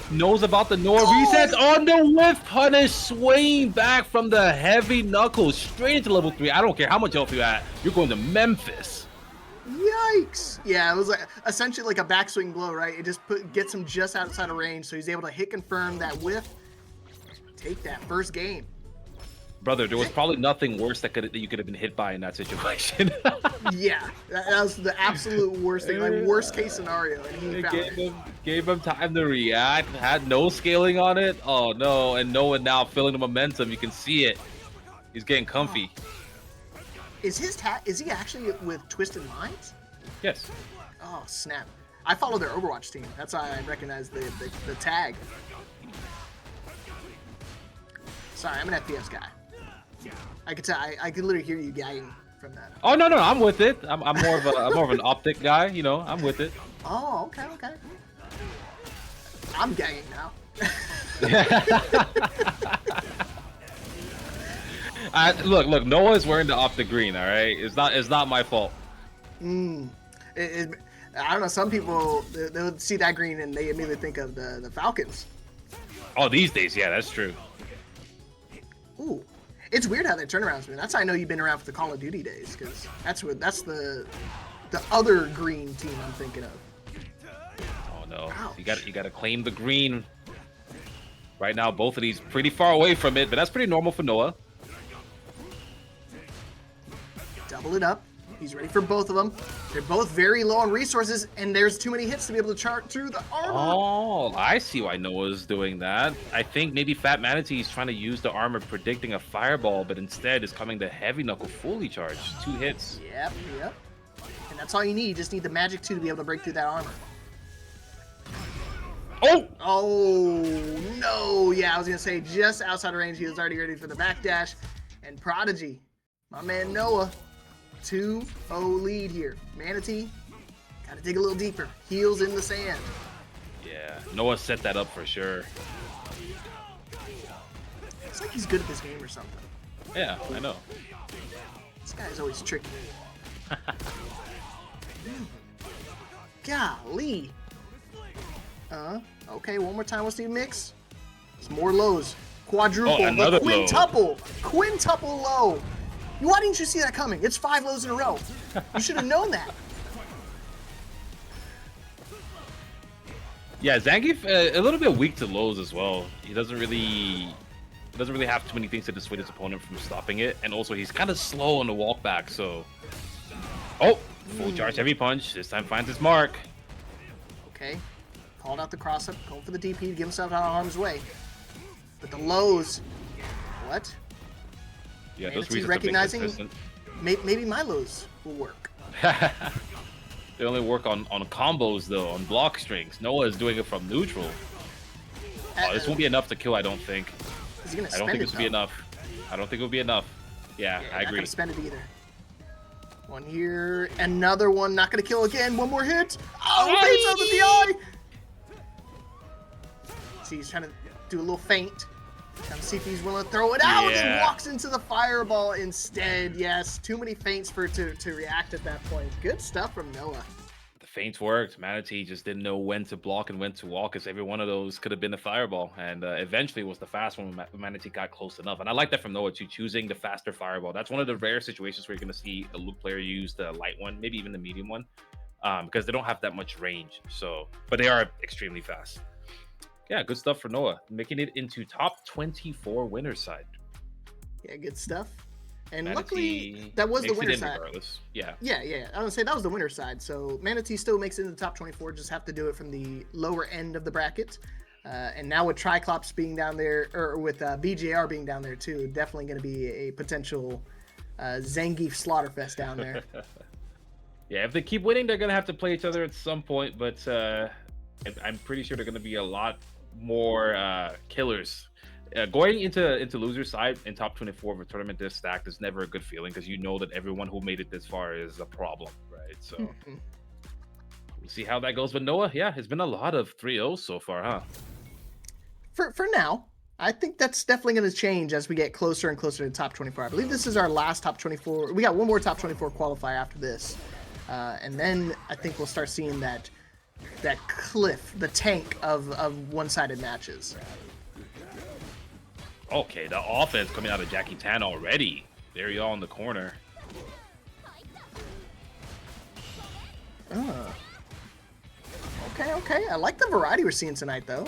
Knows about the Noah resets on the whiff punish, swing back from the heavy knuckles straight into level 3. I don't care how much health you had. You're going to Memphis. Yikes! Yeah, it was like essentially like a backswing blow, right? It just gets him just outside of range, so he's able to hit confirm that whiff. take that first game. Brother, there was probably nothing worse that you could have been hit by in that situation. Yeah, that was the absolute worst thing, like worst case scenario, and he found it. Gave him time to react, had no scaling on it. Oh no, and Noah now feeling the momentum. You can see it. He's getting comfy. Is he actually with Twisted Minds? Yes. Oh snap! I follow their Overwatch team. That's why I recognize the tag. Sorry, I'm an FPS guy. I could tell. I could literally hear you gagging from that. Oh no, I'm with it. I'm more of an optic guy. You know, I'm with it. Oh, okay. I'm gagging now. Look. Noah's wearing the optic green. All right, it's not my fault. I don't know. Some people they'll see that green and they immediately think of the Falcons. Oh, these days, yeah, that's true. Ooh, it's weird how they turnarounds been. That's how I know you've been around for the Call of Duty days, because that's the other green team I'm thinking of. Oh no, Ouch. you got to claim the green. Right now, both of these pretty far away from it, but that's pretty normal for Noah. Double it up. He's ready for both of them. They're both very low on resources, and there's too many hits to be able to chart through the armor. Oh, I see why Noah's doing that. I think maybe Fat Manatee is trying to use the armor predicting a fireball, but instead is coming to Heavy Knuckle fully charged. 2 hits. Yep. And that's all you need. You just need the Magic 2 to be able to break through that armor. Oh, no. Yeah, I was going to say just outside of range. He was already ready for the backdash. And Prodigy, my man Noah, 2-0 lead here. Manatee, got to dig a little deeper. Heels in the sand. Yeah, Noah set that up for sure. It's like he's good at this game or something. Yeah, I know. This guy's always tricky. Golly. Okay, one more time. What's the mix? It's more lows. Quadruple. Another quintuple. Quintuple low. Why didn't you see that coming? It's 5 lows in a row. You should have known that. Yeah, Zangief a little bit weak to lows as well. He doesn't really have too many things to dissuade his opponent from stopping it, and also he's kind of slow on the walk back. So, full charge heavy punch. This time finds his mark. Okay, called out the cross up, going for the DP to get himself out of harm's way. But the lows, what? Yeah, Manatee's those reasons recognizing maybe my lows will work. They only work on combos though, on block strings. Noah is doing it from neutral. This won't be enough to kill, I don't think. Is he gonna I don't think this will be though? enough. I don't think it will be enough. Yeah, I agree. Not gonna spend it either. One here, another one. Not gonna kill again. One more hit. Oh, baits out of the eye. See, he's trying to do a little feint. Trying to see if he's willing to throw it out, and walks into the fireball instead. Yes, too many feints for it to react at that point. Good stuff from Noah. The feints worked. Manatee just didn't know when to block and when to walk, because every one of those could have been a fireball. And eventually it was the fast one when Manatee got close enough. And I like that from Noah too, choosing the faster fireball. That's one of the rare situations where you're going to see a Luke player use the light one, maybe even the medium one, because they don't have that much range. So, but they are extremely fast. Yeah, good stuff for Noah, making it into top 24 winner side. Yeah, good stuff. And Manatee luckily, that was the winner side. Regardless. Yeah. I would say that was the winner side. So Manatee still makes it into the top 24. Just have to do it from the lower end of the bracket. And now with Triclops being down there, or with BJR being down there too, definitely going to be a potential Zangief slaughterfest down there. Yeah, if they keep winning, they're going to have to play each other at some point. But I'm pretty sure they're going to be a lot more killers. Going into loser side in top 24 of a tournament this stacked is never a good feeling, because you know that everyone who made it this far is a problem, right? So we'll see how that goes. But Noah, yeah, it's been a lot of 3-0s so far, huh? For now, I think that's definitely going to change as we get closer and closer to the top 24. I believe this is our last top 24. We got one more top 24 qualifier after this, and then I think we'll start seeing that cliff, the tank of one-sided matches. Okay, the offense coming out of Jackie Tan already. There you are in the corner. Okay. I like the variety we're seeing tonight, though.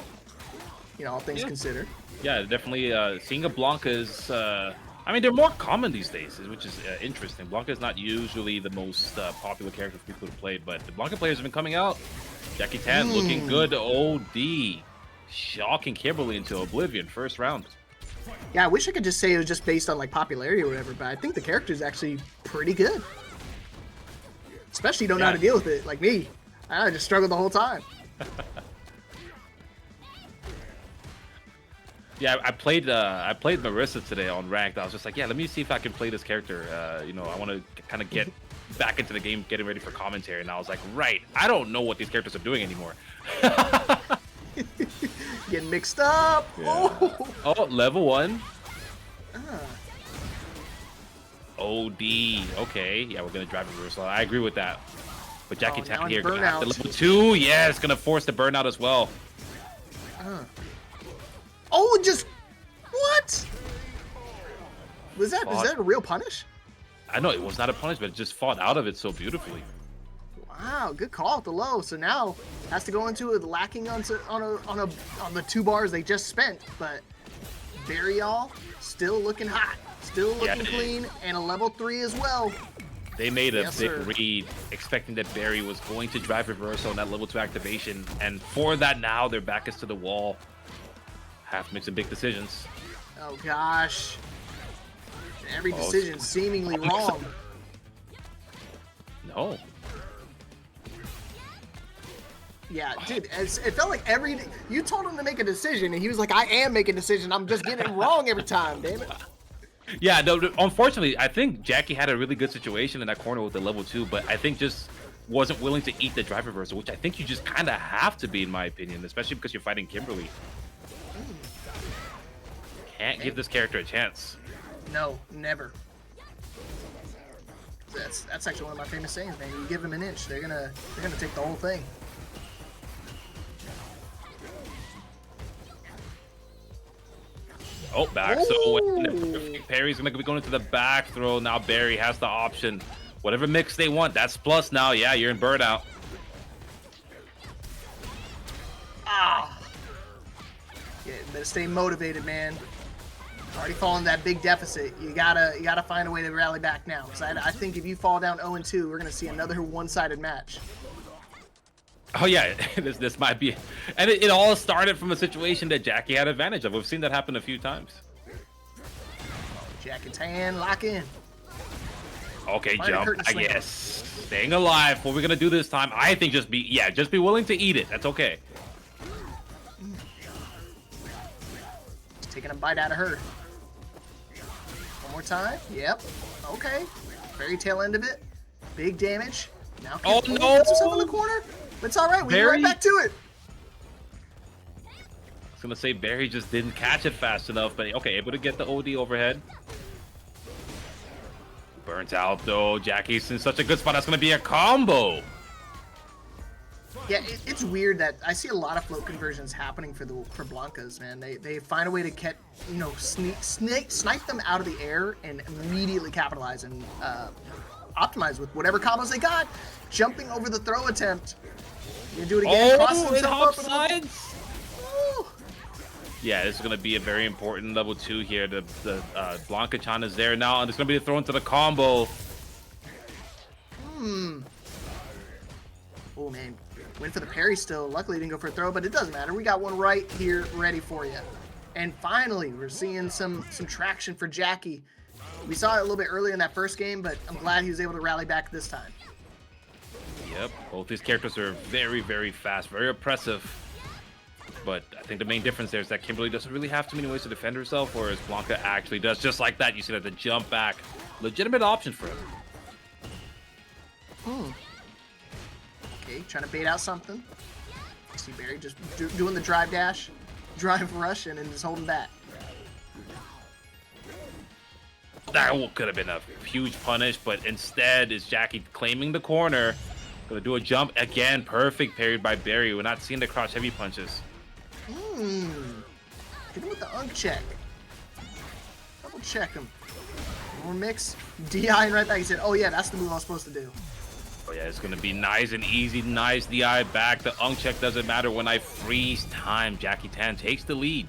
You know, all things considered. Yeah, definitely. Seeing a Blanca is. I mean, they're more common these days, which is interesting. Blanca is not usually the most popular character for people to play, but the Blanca players have been coming out. Jackie Tan looking good. OD. Shocking Kimberly into oblivion. First round. Yeah, I wish I could just say it was just based on like popularity or whatever, but I think the character is actually pretty good. Especially you don't know how to deal with it, like me. I just struggled the whole time. Yeah, I played Marissa today on ranked. I was just like, yeah, let me see if I can play this character. You know, I want to kind of get back into the game, getting ready for commentary. And I was like, right, I don't know what these characters are doing anymore. Getting mixed up. Yeah. Oh, level 1. Ah. OD. Okay, yeah, we're gonna drive reversal. I agree with that. But Jackie Tan here gonna have the level 2. Yeah, it's gonna force the burnout as well. Oh, just what? Was that a real punish? I know it was not a punish, but it just fought out of it so beautifully. Wow, good call at the low. So now has to go into it lacking on the 2 bars they just spent, but Barry y'all still looking hot, still looking clean, and a level 3 as well. They made a big read, expecting that Barry was going to drive reversal on that level 2 activation, and for that now their back is to the wall. Have to make some big decisions. Oh gosh. Every decision seemingly wrong. No. Yeah, dude, it felt like you told him to make a decision, and he was like, I am making a decision. I'm just getting it wrong every time, damn it. Yeah, no, unfortunately, I think Jackie had a really good situation in that corner with the level 2, but I think just wasn't willing to eat the drive reversal, which I think you just kind of have to be, in my opinion, especially because you're fighting Kimberly. Can't give this character a chance. No, never. That's actually one of my famous sayings, man. You give them an inch, they're gonna take the whole thing. Oh, back. So Perry's gonna be going into the back throw. Now Barry has the option. Whatever mix they want, that's plus now. Yeah, you're in burnout. Ah. Yeah, better stay motivated, man. Already falling that big deficit. You gotta find a way to rally back now. Because I think if you fall down 0-2, we're gonna see another one-sided match. Oh yeah, this might be, and it all started from a situation that Jackie had advantage of. We've seen that happen a few times. Jackie Tan, lock in. Okay, jump. I guess staying alive. What we're gonna do this time? I think just be willing to eat it. That's okay. Just taking a bite out of her. One more time. Yep. Okay. Very tail end of it. Big damage. Now no! Gets herself in the corner. It's all right. We get right back to it. I was gonna say Barry just didn't catch it fast enough, but okay, able to get the OD overhead. Burns out though. Jackie's in such a good spot. That's gonna be a combo. Yeah, it's weird that I see a lot of float conversions happening for Blancas, man. They find a way to get, you know, snipe them out of the air and immediately capitalize and optimize with whatever combos they got. Jumping over the throw attempt. You do it again. Oh, it hop sides. Yeah, this is going to be a very important level 2 here. The Blanca-chan is there now, and it's going to be thrown to the combo. Oh, man. Went for the parry still. Luckily, didn't go for a throw, but it doesn't matter. We got one right here ready for you. And finally, we're seeing some traction for Jackie. We saw it a little bit earlier in that first game, but I'm glad he was able to rally back this time. Yep, both these characters are very, very fast, very oppressive. But I think the main difference there is that Kimberly doesn't really have too many ways to defend herself, whereas Blanca actually does. Just like that, you see that the jump back. Legitimate option for him. Okay, trying to bait out something. See Barry just doing the drive dash, drive rush, and then just holding back. That could have been a huge punish, but instead is Jackie claiming the corner. Gonna do a jump again. Perfect parried by Barry. We're not seeing the crouch heavy punches. Hit him with the unk check. Double check him. More mix. DI and right back. He said, oh yeah, that's the move I was supposed to do. yeah, it's gonna be nice and easy. Nice DI back. The unk check doesn't matter when I freeze time. Jackie Tan takes the lead.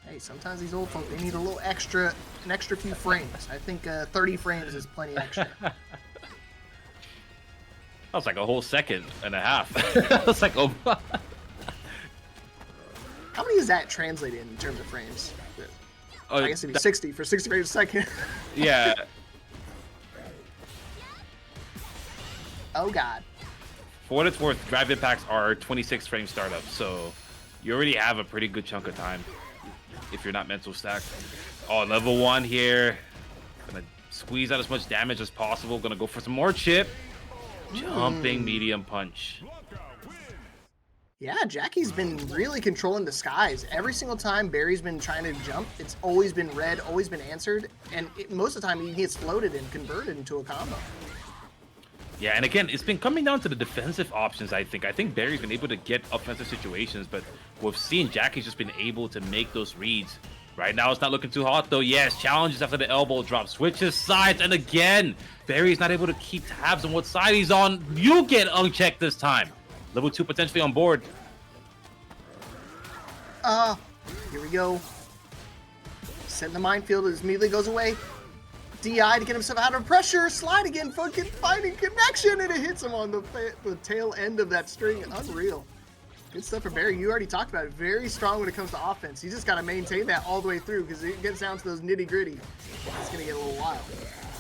Hey, sometimes these old folk, they need a little extra, an extra few frames. I think 30 frames is plenty extra. That was like a whole second and a half. That was like, oh. How many is that translated in terms of frames? I guess it'd be 60 for 60 frames a second. Yeah. Oh, God. For what it's worth, drive impacts are 26 frame startup, so you already have a pretty good chunk of time if you're not mental stacked. Oh, level 1 here. Gonna squeeze out as much damage as possible. Gonna go for some more chip. Jumping medium punch. Yeah, Jackie's been really controlling the skies. Every single time Barry's been trying to jump, it's always been read, always been answered, and most of the time he gets floated and converted into a combo. Yeah, and again, it's been coming down to the defensive options, I think. I think Barry's been able to get offensive situations, but we've seen Jackie's just been able to make those reads. Right now, it's not looking too hot, though. Yes, challenges after the elbow drop. Switches sides, and again, Barry's not able to keep tabs on what side he's on. You get unchecked this time. Level 2 potentially on board. Here we go. Setting the minefield as immediately goes away. DI to get himself out of pressure. Slide again, fucking finding connection, and it hits him on the tail end of that string. Unreal. Good stuff for Barry. You already talked about it. Very strong when it comes to offense. You just got to maintain that all the way through because it gets down to those nitty gritty. It's going to get a little wild.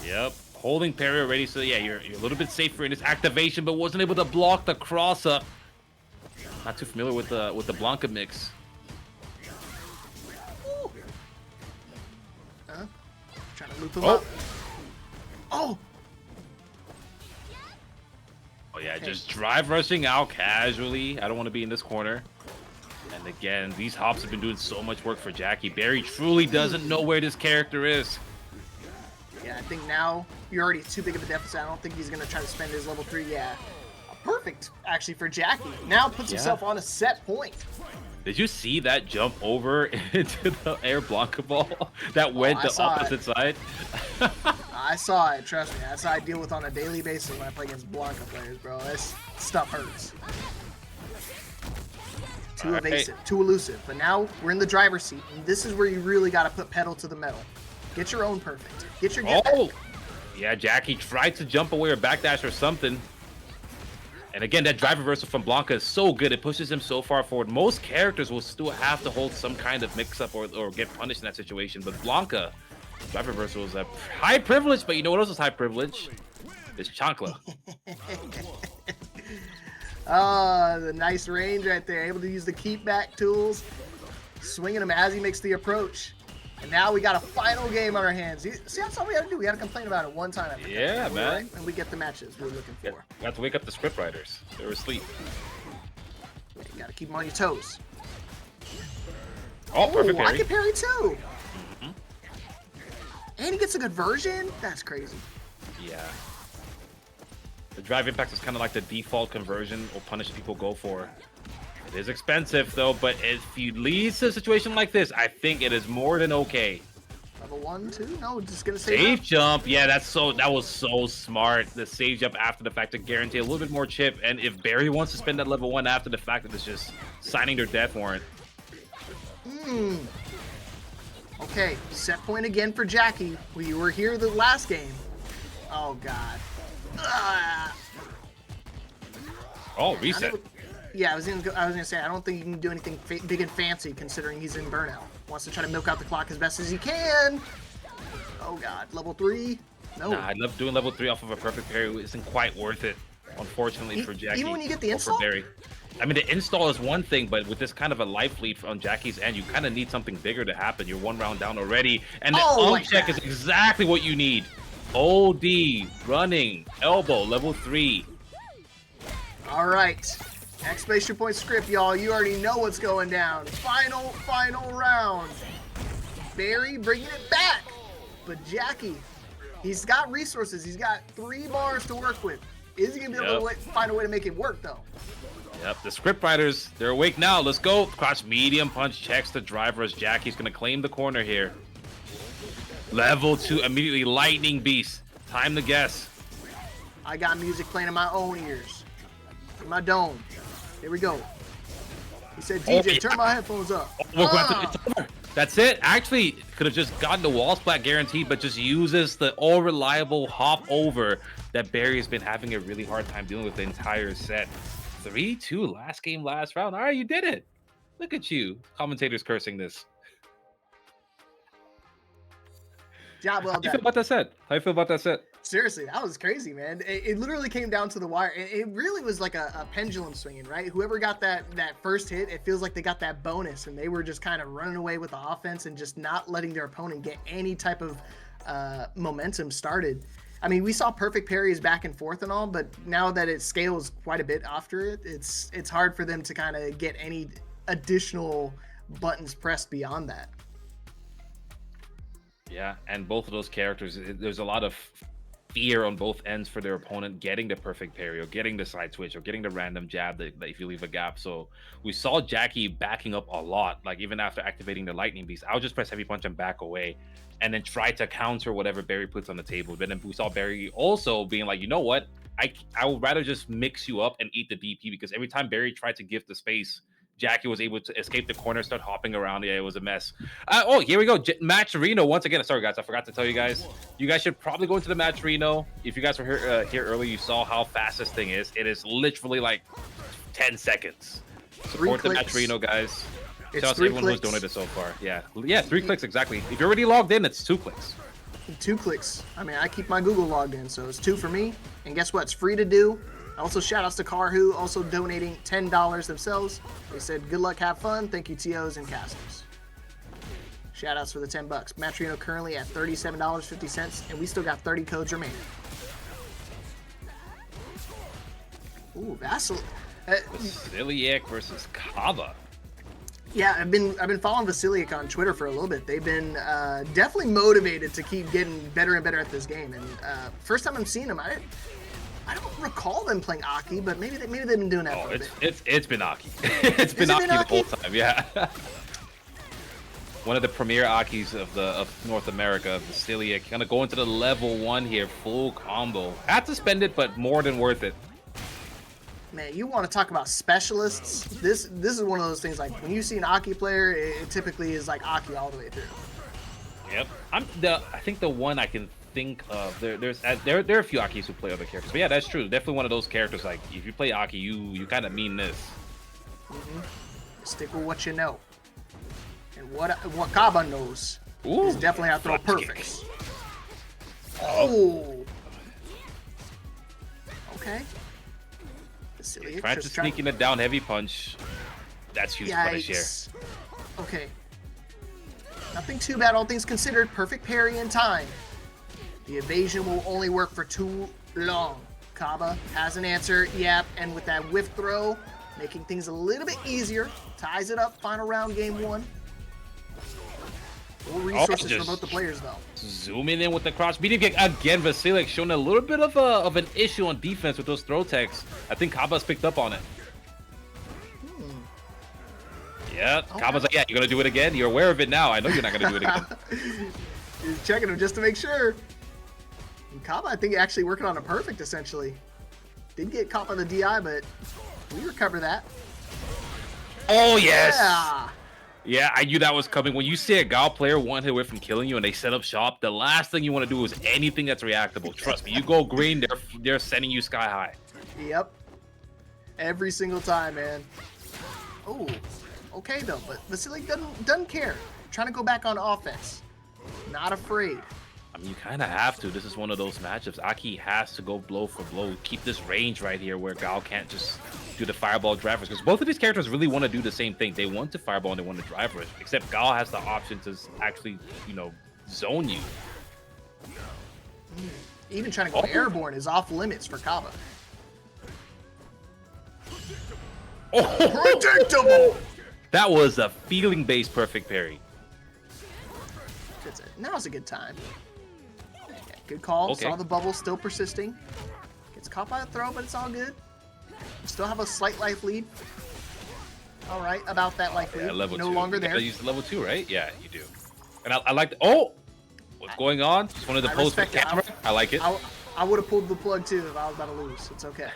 Yep. Holding parry already, so yeah, you're a little bit safer in this activation, but wasn't able to block the cross up. Not too familiar with the Blanca mix. Trying to loop him up. Oh! Oh yeah, just drive rushing out casually. I don't want to be in this corner. And again, these hops have been doing so much work for Jackie. Barry truly doesn't know where this character is. Yeah, I think now you're already too big of a deficit. I don't think he's going to try to spend his level 3. Yeah. Perfect, actually, for Jackie. Now puts himself on a set point. Did you see that jump over into the air Blanca ball that went the opposite side? I saw it, trust me. That's what I deal with on a daily basis when I play against Blanca players, bro. This stuff hurts. Too evasive, too elusive. But now we're in the driver's seat, and this is where you really got to put pedal to the metal. Get your own perfect. Get your get back. Yeah, Jackie tried to jump away or backdash or something. And again, that drive reversal from Blanca is so good. It pushes him so far forward. Most characters will still have to hold some kind of mix-up or get punished in that situation. But Blanca, drive reversal is a high privilege. But you know what else is high privilege? It's Chancla. The nice range right there. Able to use the keep back tools. Swinging him as he makes the approach. And now we got a final game on our hands. See, that's all we got to do. We got to complain about it one time. Yeah, man. Right? And we get the matches we're looking for. We have to wake up the script writers. They were asleep. Yeah, you got to keep them on your toes. Oh, perfect parry. I can parry too. And he gets a good version. That's crazy. Yeah. The drive impact is kind of like the default conversion or punish people go for. It is expensive though, but if you lead to a situation like this, I think it is more than okay. Level 1, 2? No, just gonna save Save jump. Yeah, that was so smart. The save jump after the fact to guarantee a little bit more chip. And if Barry wants to spend that level 1 after the fact, that it's just signing their death warrant. Okay, set point again for Jackie. We were here the last game. Oh god. Oh, reset. Yeah, I was gonna say I don't think he can do anything big and fancy considering he's in burnout. Wants to try to milk out the clock as best as he can. Oh god, level 3. No. Nah, I love doing level 3 off of a perfect parry. It isn't quite worth it, unfortunately, for Jackie. Even when you get the install? Barry. I mean, the install is one thing, but with this kind of a life lead on Jackie's end, you kind of need something bigger to happen. You're 1 round down already, and the uncheck is exactly what you need. OD, running, elbow, level 3. All right. Exclamation point script, y'all. You already know what's going down. Final round. Barry bringing it back. But Jackie, he's got resources. He's got 3 bars to work with. Is he going to be able to find a way to make it work, though? Yep, the script writers, they're awake now. Let's go. Cross medium punch checks the driver as Jackie's going to claim the corner here. Level 2, immediately lightning beast. Time to guess. I got music playing in my own ears. In my dome. Here we go. He said, DJ, turn my headphones up. It's over. That's it. Actually, could have just gotten the wall splat guaranteed, but just uses the all-reliable hop over that Barry has been having a really hard time dealing with the entire set. 3-2, last game, last round. All right, you did it. Look at you. Commentators cursing this. Job well done. How do you feel about that set? How do you feel about that set? Seriously, that was crazy, man. It literally came down to the wire. It really was like a pendulum swinging, right? Whoever got that first hit, it feels like they got that bonus, and they were just kind of running away with the offense and just not letting their opponent get any type of momentum started. I mean, we saw perfect parries back and forth and all, but now that it scales quite a bit after it, it's hard for them to kind of get any additional buttons pressed beyond that. Yeah, and both of those characters, there's a lot of fear on both ends for their opponent getting the perfect parry or getting the side switch or getting the random jab that if you leave a gap. So we saw Jackie backing up a lot, like even after activating the lightning beast. I'll just press heavy punch and back away and then try to counter whatever Barry puts on the table. But then we saw Barry also being like, you know what, I would rather just mix you up and eat the DP, because every time Barry tried to give the space, Jackie was able to escape the corner, start hopping around. Yeah, it was a mess. Oh, here we go. Match Reno once again. Sorry, guys. I forgot to tell you guys. You guys should probably go into the Match Reno. If you guys were here earlier, you saw how fast this thing is. It is literally like 10 seconds. Support the Match Reno, guys. Shout out to everyone who's donated so far. Yeah, 3 clicks exactly. If you're already logged in, it's 2 clicks. 2 clicks. I mean, I keep my Google logged in, so it's 2 for me. And guess what? It's free to do. Also, shout outs to Carhu, also donating $10 themselves. They said, good luck, have fun. Thank you, TOs and casters. Shout outs for the $10. Matrino currently at $37.50, and we still got 30 codes remaining. Ooh, Vasiliak versus Kaba. Yeah, I've been following Vasiliak on Twitter for a little bit. They've been definitely motivated to keep getting better and better at this game. And first time I'm seeing him, I don't recall them playing Aki, but maybe they've been doing that for a bit. It's been Aki. It's been Aki the whole time, yeah. One of the premier Akis of North America, Vasiliak, kind of going to the level 1 here, full combo. Had to spend it, but more than worth it. Man, you want to talk about specialists? This is one of those things, like when you see an Aki player, it typically is like Aki all the way through. Yep. I think the one I can think of, there are a few Akis who play other characters, but yeah, that's true. Definitely one of those characters, like if you play Aki, you kind of mean this. Stick with what you know, and what Kaba knows is definitely how to throw perfects. Oh, okay. Trying to sneak in a down heavy punch. That's huge punish here. Okay. Nothing too bad, all things considered. Perfect parry in time. The evasion will only work for too long. Kaba has an answer, yep, and with that whiff throw, making things a little bit easier. Ties it up, final round, game 1. Full resources for both the players, though. Zooming in with the cross medium kick again. Vasiliak showing a little bit of an issue on defense with those throw techs. I think Kaba's picked up on it. Yeah, okay. Kaba's like, yeah, you're gonna do it again. You're aware of it now. I know you're not gonna do it again. He's checking him just to make sure. And Kaba, I think, actually working on a perfect essentially. Did get caught by the DI, but we recover that. Oh yes. Yeah. Yeah, I knew that was coming. When you see a Gal player one hit away from killing you and they set up shop, the last thing you want to do is anything that's reactable. Trust me, you go green, they're sending you sky high. Yep. Every single time, man. Oh, okay though, but Vasiliak doesn't care. Trying to go back on offense. Not afraid. I mean, you kind of have to. This is one of those matchups. Aki has to go blow for blow. Keep this range right here where Gal can't just do the fireball drive rush, because both of these characters really want to do the same thing. They want to fireball and they want to drive rush, except Gal has the option to actually, zone you. Even trying to go airborne is off limits for Kaba. Oh, predictable! That was a feeling-based perfect parry. Now's a good time. Yeah, good call. Okay. Saw the bubble still persisting. Gets caught by a throw, but it's all good. Still have a slight life lead. All right, about that life lead. Level no 2. longer there. You use the level 2, right? Yeah, you do. And I like the... Oh! What's going on? Just wanted to pose for camera. I like it. I would have pulled the plug too if I was about to lose. It's okay.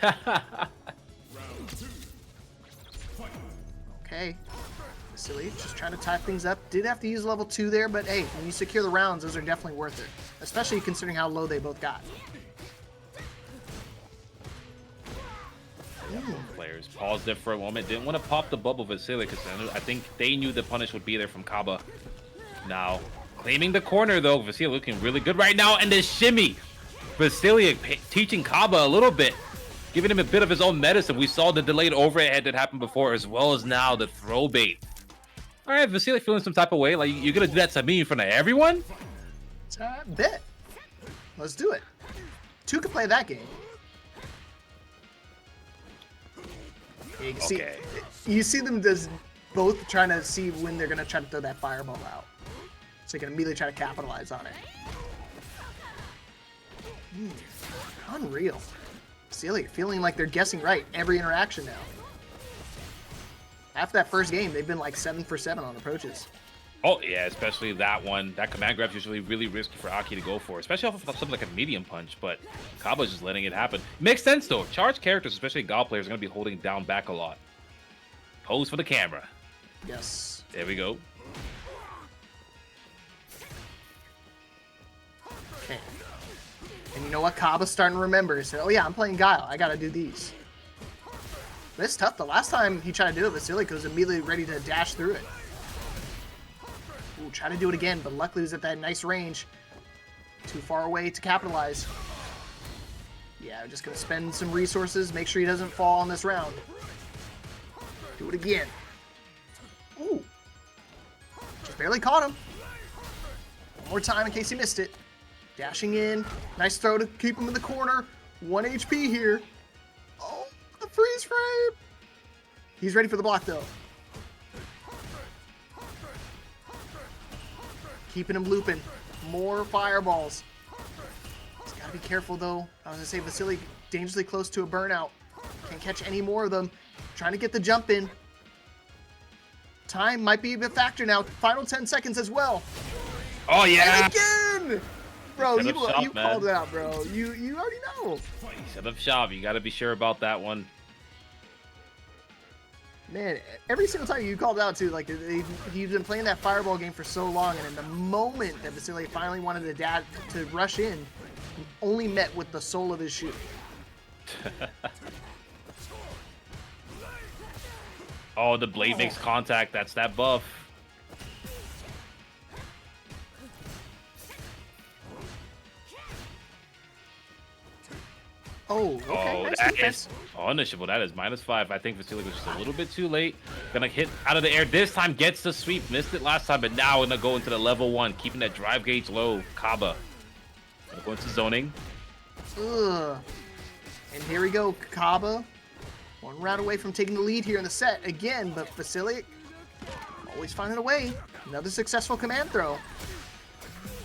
Okay. Silly, just trying to tie things up. Did have to use level 2 there, but hey, when you secure the rounds, those are definitely worth it. Especially considering how low they both got. Players paused there for a moment. Didn't want to pop the bubble Vasily because I think they knew the punish would be there from Kaba. Now, claiming the corner though. Vasily looking really good right now. And the shimmy. Vasily teaching Kaba a little bit. Giving him a bit of his own medicine. We saw the delayed overhead that happened before, as well as now the throw bait. All right, Vasily feeling some type of way. Like, you're going to do that to me in front of everyone? Bet. Let's do it. 2 can play that game. Yeah, you see them just both trying to see when they're going to try to throw that fireball out. So they can immediately try to capitalize on it. Unreal. Silly, feeling like they're guessing right every interaction now. After that first game, they've been like 7 for 7 on approaches. Oh, yeah, especially that one. That command grab's usually really risky for Aki to go for, especially off of something like a medium punch, but Kaba's just letting it happen. Makes sense, though. Charged characters, especially God players, are going to be holding down back a lot. Pose for the camera. Yes. There we go. Okay. And you know what? Kaba's starting to remember. He said, oh yeah, I'm playing Guile. I got to do these. But it's tough. The last time he tried to do it, Vasily was immediately ready to dash through it. Ooh, try to do it again, but luckily he was at that nice range. Too far away to capitalize. Yeah, just going to spend some resources, make sure he doesn't fall on this round. Do it again. Ooh. Just barely caught him. One more time in case he missed it. Dashing in. Nice throw to keep him in the corner. 1 HP here. Oh, the freeze frame. He's ready for the block, though. Keeping him looping. More fireballs. He's got to be careful, though. I was going to say, Vasily dangerously close to a burnout. Can't catch any more of them. Trying to get the jump in. Time might be a factor now. Final 10 seconds as well. Oh, yeah. And again! Bro, you shop, called it out, bro. You already know. Set up shop. You got to be sure about that one. Man, every single time you called out, too, like, he's been playing that fireball game for so long, and in the moment that Vasily finally wanted to rush in, he only met with the sole of his shoe. Oh, the blade makes contact. That's that buff. Oh, okay. Oh, Nice that defense. is punishable. That is -5. I think Vasily was just a little bit too late. Gonna hit out of the air. This time gets the sweep. Missed it last time, but now gonna go into the level 1, keeping that drive gauge low. Kaba. Gonna go into zoning. Ugh. And here we go, Kaba. 1 round away from taking the lead here in the set again, but Vasily always finding a way. Another successful command throw.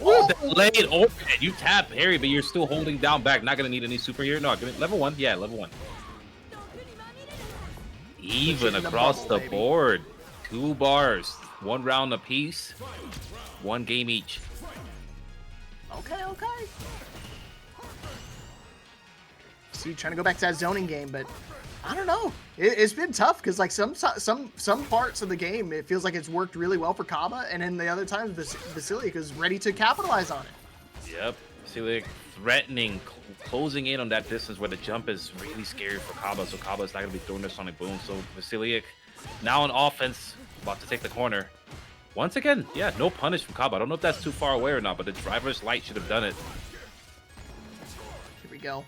Oh, delayed overhead. You tap parry, but you're still holding down back. Not gonna need any super here. No, give it level 1. Yeah, level 1. Even across the board. 2 bars. 1 round apiece. 1 game each. Okay. See, trying to go back to that zoning game, but I don't know. It's been tough because like some parts of the game, it feels like it's worked really well for Kaba, and then the other times Vasily is ready to capitalize on it. Yep, Vasily threatening, closing in on that distance where the jump is really scary for Kaba, so Kaba's not gonna be throwing the sonic boom. So Vasily now on offense, about to take the corner. Once again, yeah, no punish from Kaba. I don't know if that's too far away or not, but the driver's light should have done it. Here we go.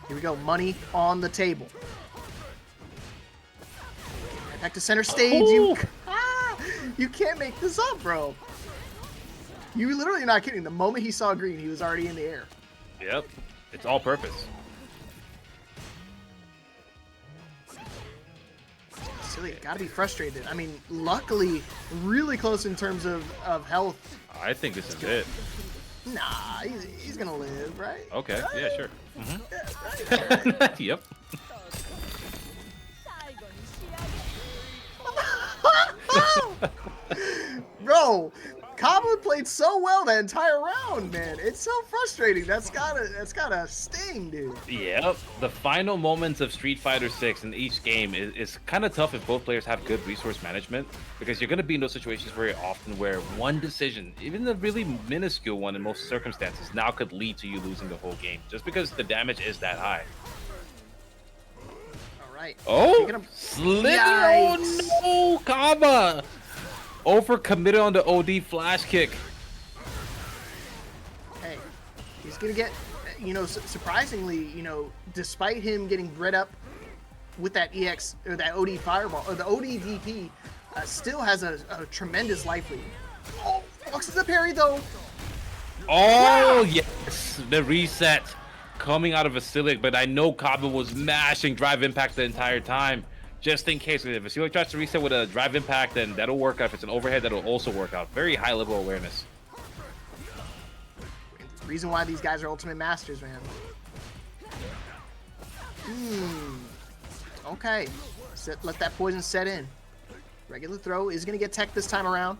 Here we go, money on the table. Back to center stage. You can't make this up, bro. You literally not kidding. The moment he saw green, he was already in the air. Yep, it's all purpose. Silly, gotta be frustrated. I mean, luckily, really close in terms of health. I think this is it. Nah, he's gonna live, right? Okay, right? yeah, sure. Yeah, right. Yep. Bro, Kaba played so well that entire round, man. It's so frustrating. That's gotta sting, dude. Yep. The final moments of Street Fighter 6 in each game is kind of tough if both players have good resource management, because you're going to be in those situations very often where one decision, even a really minuscule one in most circumstances, now could lead to you losing the whole game just because the damage is that high. All right. Oh, Slither! Oh no, Kaba! Over committed on the OD flash kick. Hey, he's gonna get, you know, surprisingly, you know, despite him getting bred up with that EX or that OD fireball or the OD DP, still has a tremendous life lead. Oh, focuses the parry though. Oh wow. Yes, the reset coming out of Vasilic, but I know Kaba was mashing drive impact the entire time. Just in case, if Vasilic tries to reset with a drive impact, then that'll work out. If it's an overhead, that'll also work out. Very high level awareness. Reason why these guys are ultimate masters, man. Okay. Let that poison set in. Regular throw is going to get tech this time around.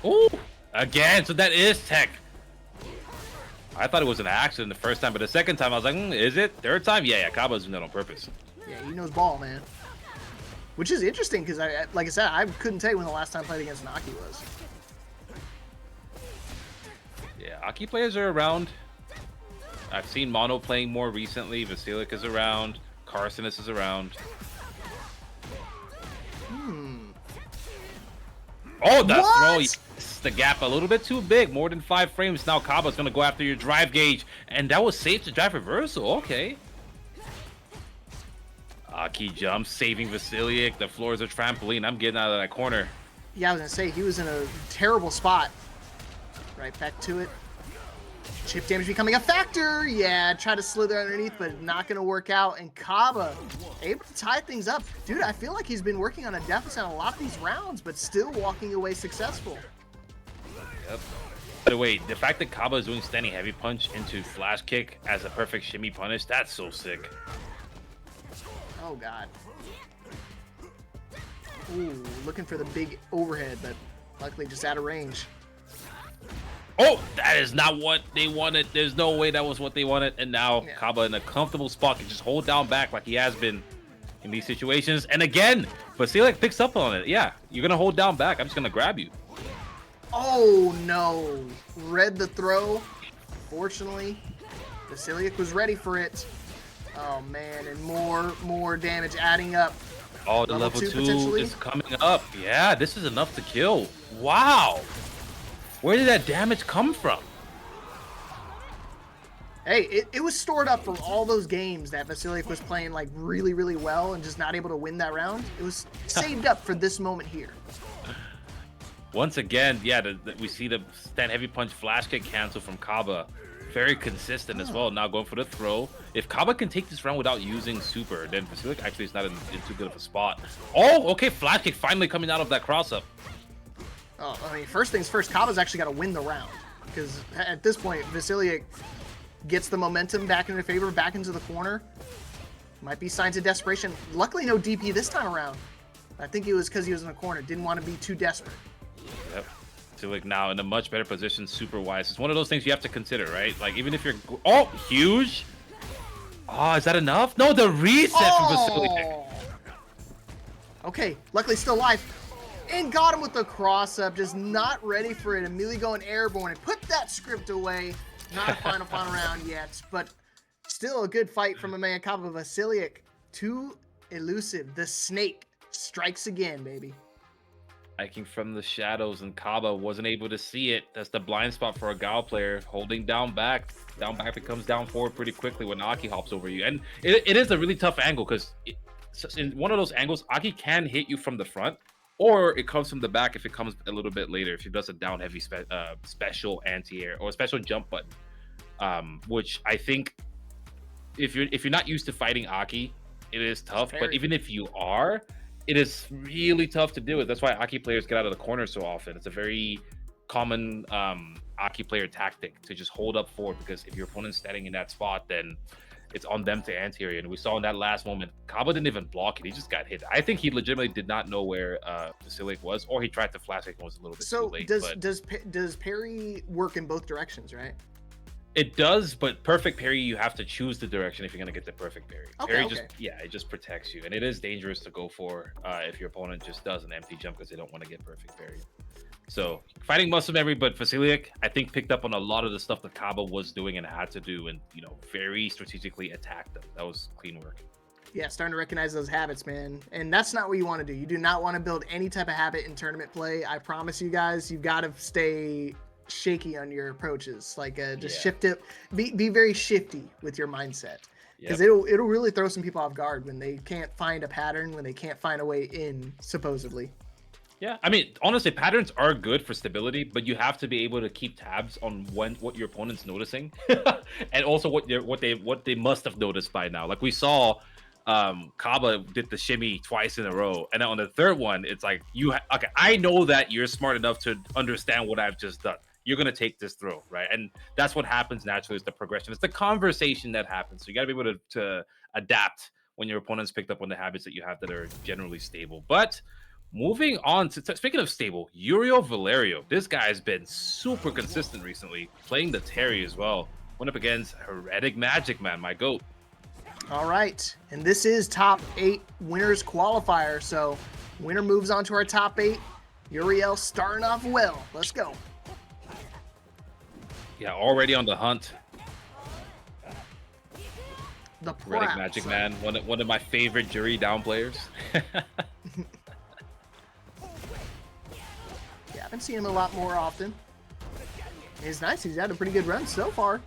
Ooh, again, so that is tech. I thought it was an accident the first time, but the second time I was like, is it? Third time? Yeah, Kaba's doing that on purpose. Yeah, he knows ball, man. Which is interesting because, like I said, I couldn't tell you when the last time I played against an Aki was. Yeah, Aki players are around. I've seen Mono playing more recently. Vasilic is around. Carcinus is around. Oh, that throw! Yes, the gap a little bit too big. More than 5 frames. Now Kaba's going to go after your drive gauge. And that was safe to drive reversal. Okay. Aki jumps, saving Vasilic. The floor is a trampoline. I'm getting out of that corner. Yeah, I was going to say, he was in a terrible spot. Right back to it. Chip damage becoming a factor. Yeah, try to slither underneath, but not going to work out. And Kaba able to tie things up. Dude, I feel like he's been working on a deficit on a lot of these rounds, but still walking away successful. Yep. By the way, the fact that Kaba is doing standing heavy punch into flash kick as a perfect shimmy punish, that's so sick. Oh, God. Ooh, looking for the big overhead, but luckily just out of range. Oh, that is not what they wanted. There's no way that was what they wanted. And now Kaba in a comfortable spot can just hold down back like he has been in these situations. And again, Vasilic picks up on it. Yeah, you're going to hold down back. I'm just going to grab you. Oh, no. Read the throw. Fortunately, Vasilic was ready for it. Oh, man. And more damage adding up. Oh, the level 2 is coming up. Yeah, this is enough to kill. Wow. Where did that damage come from? Hey, it was stored up from all those games that Vasilic was playing like really, really well and just not able to win that round. It was saved up for this moment here. Once again, yeah, we see the stand heavy punch flash kick cancel from Kaba. Very consistent as well. Now going for the throw. If Kaba can take this round without using super, then Vasilic actually is not in too good of a spot. Oh, okay, flash kick finally coming out of that cross up. Oh, I mean, first things first, Kaba's actually got to win the round. Because at this point, Vasilic gets the momentum back in their favor, back into the corner. Might be signs of desperation. Luckily, no DP this time around. I think it was because he was in the corner. Didn't want to be too desperate. Yep. Vasilic now in a much better position, super-wise. It's one of those things you have to consider, right? Like, even if you're... Oh, huge! Oh, is that enough? No, the reset from Vasilic. Okay, luckily still alive. And got him with the cross-up, just not ready for it. Immediately going airborne and put that script away. Not a final round yet, but still a good fight from a man. Kaba. Vasilic, too elusive. The snake strikes again, baby. Striking from the shadows, and Kaba wasn't able to see it. That's the blind spot for a Gao player. Holding down back. Down back becomes down forward pretty quickly when Aki hops over you. And it is a really tough angle because in one of those angles, Aki can hit you from the front. Or it comes from the back if it comes a little bit later, if he does a down heavy special anti-air or a special jump button, which I think if you're not used to fighting Aki, it is tough. But even if you are, it is really tough to do it. That's why Aki players get out of the corner so often. It's a very common Aki player tactic to just hold up forward, because if your opponent's standing in that spot, then it's on them to anti-air. And we saw in that last moment, Kaba didn't even block it. He just got hit. I think he legitimately did not know where Vasilic was, or he tried to flash it and was a little bit too late. Does parry work in both directions, right? It does, but perfect parry, you have to choose the direction if you're gonna get the perfect parry. Parry just, yeah, it just protects you, and it is dangerous to go for if your opponent just does an empty jump because they don't want to get perfect parry. So fighting muscle memory, but Vasilic, I think, picked up on a lot of the stuff that Kaba was doing and had to do, and very strategically attacked them. That was clean work. Yeah, starting to recognize those habits, man. And that's not what you want to do. You do not want to build any type of habit in tournament play. I promise you guys, you've got to stay shaky on your approaches. Like just shift it. Be very shifty with your mindset, because it'll really throw some people off guard when they can't find a pattern, when they can't find a way in, supposedly. Yeah, I mean, honestly, patterns are good for stability, but you have to be able to keep tabs on what your opponent's noticing, and also what they must have noticed by now. Like we saw, Kaba did the shimmy twice in a row, and then on the third one, it's like okay, I know that you're smart enough to understand what I've just done. You're gonna take this throw, right? And that's what happens naturally. It's the progression. It's the conversation that happens. So you got to be able to adapt when your opponent's picked up on the habits that you have that are generally stable. But moving on to speaking of stable, Uriel Valerio. This guy's been super consistent recently, playing the Terry as well. Went up against Heretic Magic Man, my goat. All right, and this is top 8 winners qualifier. So winner moves on to our top 8. Uriel starting off well. Let's go. Yeah, already on the hunt. The Heretic Magic Man, one of my favorite jury down players. Yeah, I've been seeing him a lot more often. He's nice. He's had a pretty good run so far.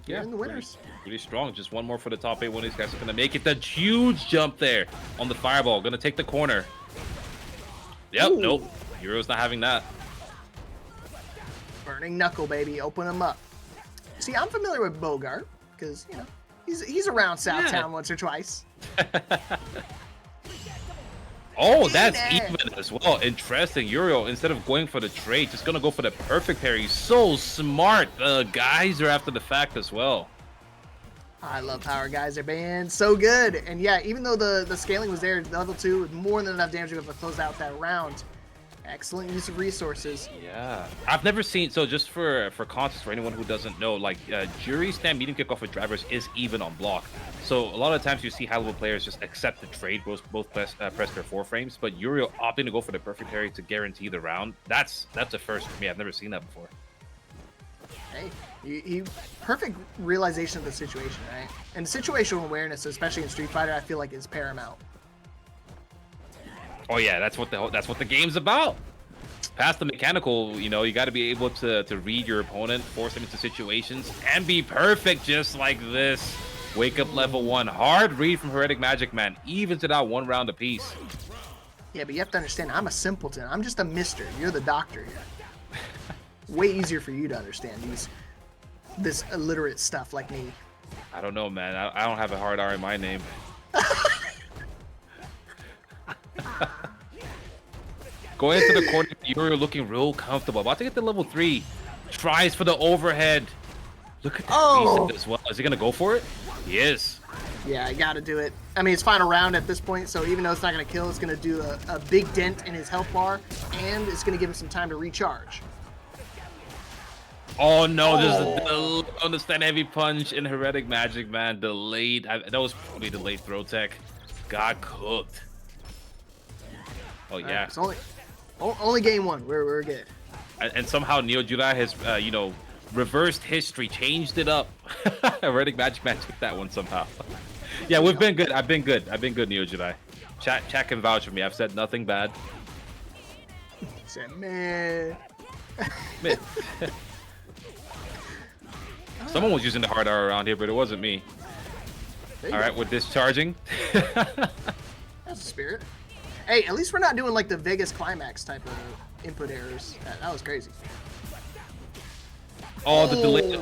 Yeah, in the winners. Pretty strong. Just one more for the top 8. One of these guys is going to make it. The huge jump there on the fireball. Going to take the corner. Yep, Ooh. Nope. Euro's not having that. Burning Knuckle, baby. Open him up. See, I'm familiar with Bogart because, he's around Southtown once or twice. Oh, that's even as well. Interesting. Uriel, instead of going for the trade, just going to go for the perfect parry. So smart. Guys are after the fact as well. I love how our guys are being so good. And yeah, even though the scaling was there, level 2 with more than enough damage to be able to close out that round. Excellent use of resources. Yeah, I've never seen, so just for context, for anyone who doesn't know, like jury stand medium kickoff with drivers is even on block. So a lot of times you see high level players just accept the trade, both press their 4 frames, but Uriel opting to go for the perfect parry to guarantee the round. That's a first for me. I've never seen that before. Hey, he perfect realization of the situation, right? And situational awareness, especially in Street Fighter, I feel like is paramount. Oh yeah, that's what the game's about. Past the mechanical, you got to be able to read your opponent, force them into situations, and be perfect just like this. Wake up level 1. Hard read from Heretic Magic Man, evens it out 1 round apiece. Yeah, but you have to understand, I'm a simpleton. I'm just a mister. You're the doctor here. Way easier for you to understand this illiterate stuff like me. I don't know, man. I don't have a hard R in my name. Going into the corner, Uriel looking real comfortable. About to get to level 3. Tries for the overhead. Look at that as well. Is he going to go for it? He is. Yeah, I got to do it. I mean, it's final round at this point, so even though it's not going to kill, it's going to do a big dent in his health bar, and it's going to give him some time to recharge. Oh no, there's a understand heavy punch in Heretic Magic Man. Delayed. That was probably delayed throw tech. Got cooked. Oh yeah. It's only game 1. We're good. And somehow Neo Judai has reversed history, changed it up. Heretic Magic Man took that one somehow. Yeah, we've been good. I've been good, Neo Judai. Chat can vouch for me. I've said nothing bad. Said man. Someone was using the hard R around here, but it wasn't me. All right, we're discharging. That's a spirit. Hey, at least we're not doing like the Vegas Climax type of input errors. That was crazy. Oh, the delay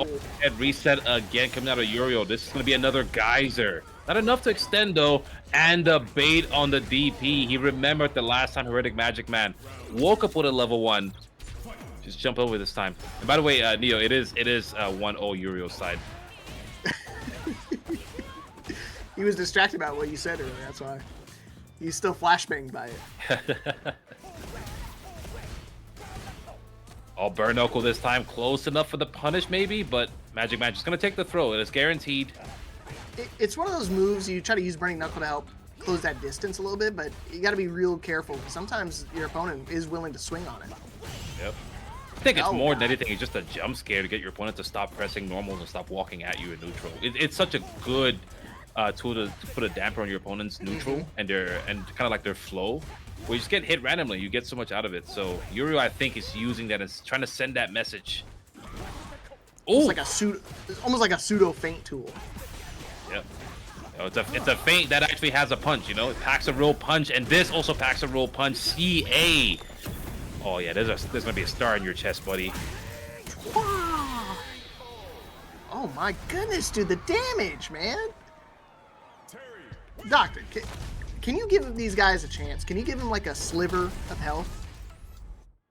and reset again coming out of Uriel. This is going to be another geyser. Not enough to extend, though. And the bait on the DP. He remembered the last time Heretic Magic Man woke up with a level 1. Just jump over this time. And by the way, Neo, it is 1-0 Uriel's side. He was distracted about what you said earlier. That's why. He's still flashbanged by it. I'll burn Knuckle this time. Close enough for the punish, maybe, but Magic Magic's gonna take the throw. It is guaranteed. It's one of those moves you try to use Burning Knuckle to help close that distance a little bit, but you got to be real careful because sometimes your opponent is willing to swing on it. Yep. I think it's more than anything, it's just a jump scare to get your opponent to stop pressing normals and stop walking at you in neutral. It's such a good tool to put a damper on your opponent's neutral and kind of like their flow. Where you just get hit randomly, you get so much out of it. So Uriel, I think, is using that as trying to send that message. Oh, it's almost like a pseudo feint tool. Yep. It's a feint that actually has a punch, you know? It packs a real punch, and this also packs a real punch. CA. Oh, yeah, there's going to be a star in your chest, buddy. Wow. Oh, my goodness, dude. The damage, man. Doctor, can you give these guys a chance? Can you give them, like, a sliver of health?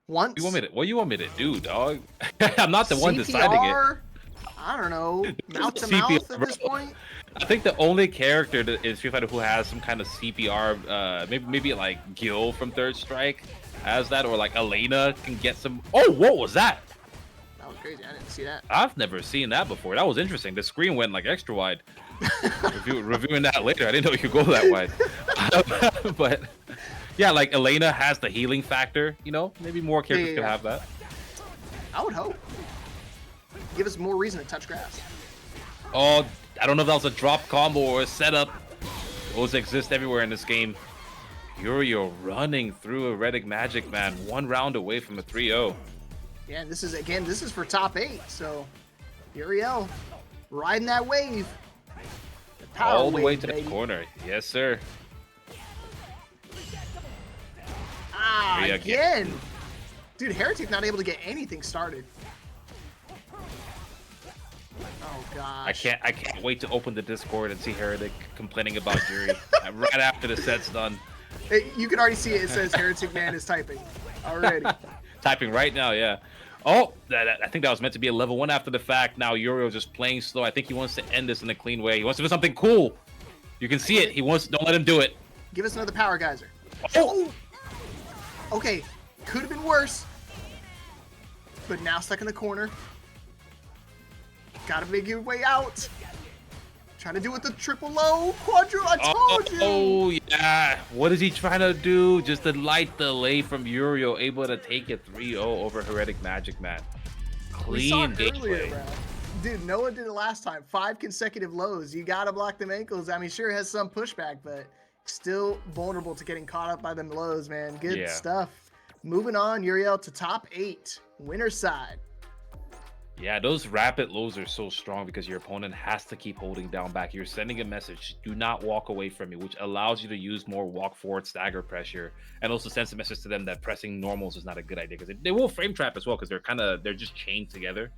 Once? What do you want me to do, dog? I'm not the one deciding it. I don't know. Mouth to mouth at this point? I think the only character in Street Fighter who has some kind of CPR, maybe like Gil from Third Strike has that, or like Elena can get some. Oh, what was that? That was crazy. I didn't see that. I've never seen that before. That was interesting. The screen went like extra wide. Reviewing that later. I didn't know you could go that wide. But yeah, like Elena has the healing factor. You know, maybe more characters could have that. I would hope. Give us more reason to touch grass. Oh, I don't know if that was a drop combo or a setup. Those exist everywhere in this game. Uriel running through a Heretic Magic, man. 1 round away from a 3-0. Yeah, and this is for top 8. So Uriel riding that wave. The power all the way wave, to baby. the corner. Yes, sir. Ah, again. Dude, Heretic not able to get anything started. Oh gosh. I can't wait to open the Discord and see Heretic complaining about Jury right after the set's done. You can already see it. It says Heretic Man is typing already. Typing right now, yeah. Oh, I think that was meant to be a level 1 after the fact. Now Uriel just playing slow. I think he wants to end this in a clean way. He wants to do something cool. You can see it. Don't let him do it. Give us another power geyser. Oh! Okay, could have been worse. But now stuck in the corner. Gotta make your way out. Trying to do with the triple low quadru. I told you. Oh yeah. What is he trying to do? Just a light delay from Uriel, able to take it 3-0 over Heretic Magic, man. Clean gameplay. Dude, Noah did it last time. 5 consecutive lows. You gotta block them ankles. I mean, sure, it has some pushback, but still vulnerable to getting caught up by them lows, man. Good stuff. Moving on, Uriel to top 8. Winner's side. Yeah, those rapid lows are so strong because your opponent has to keep holding down back. You're sending a message, do not walk away from me, which allows you to use more walk forward stagger pressure, and also sends a message to them that pressing normals is not a good idea because they will frame trap as well because they're just chained together.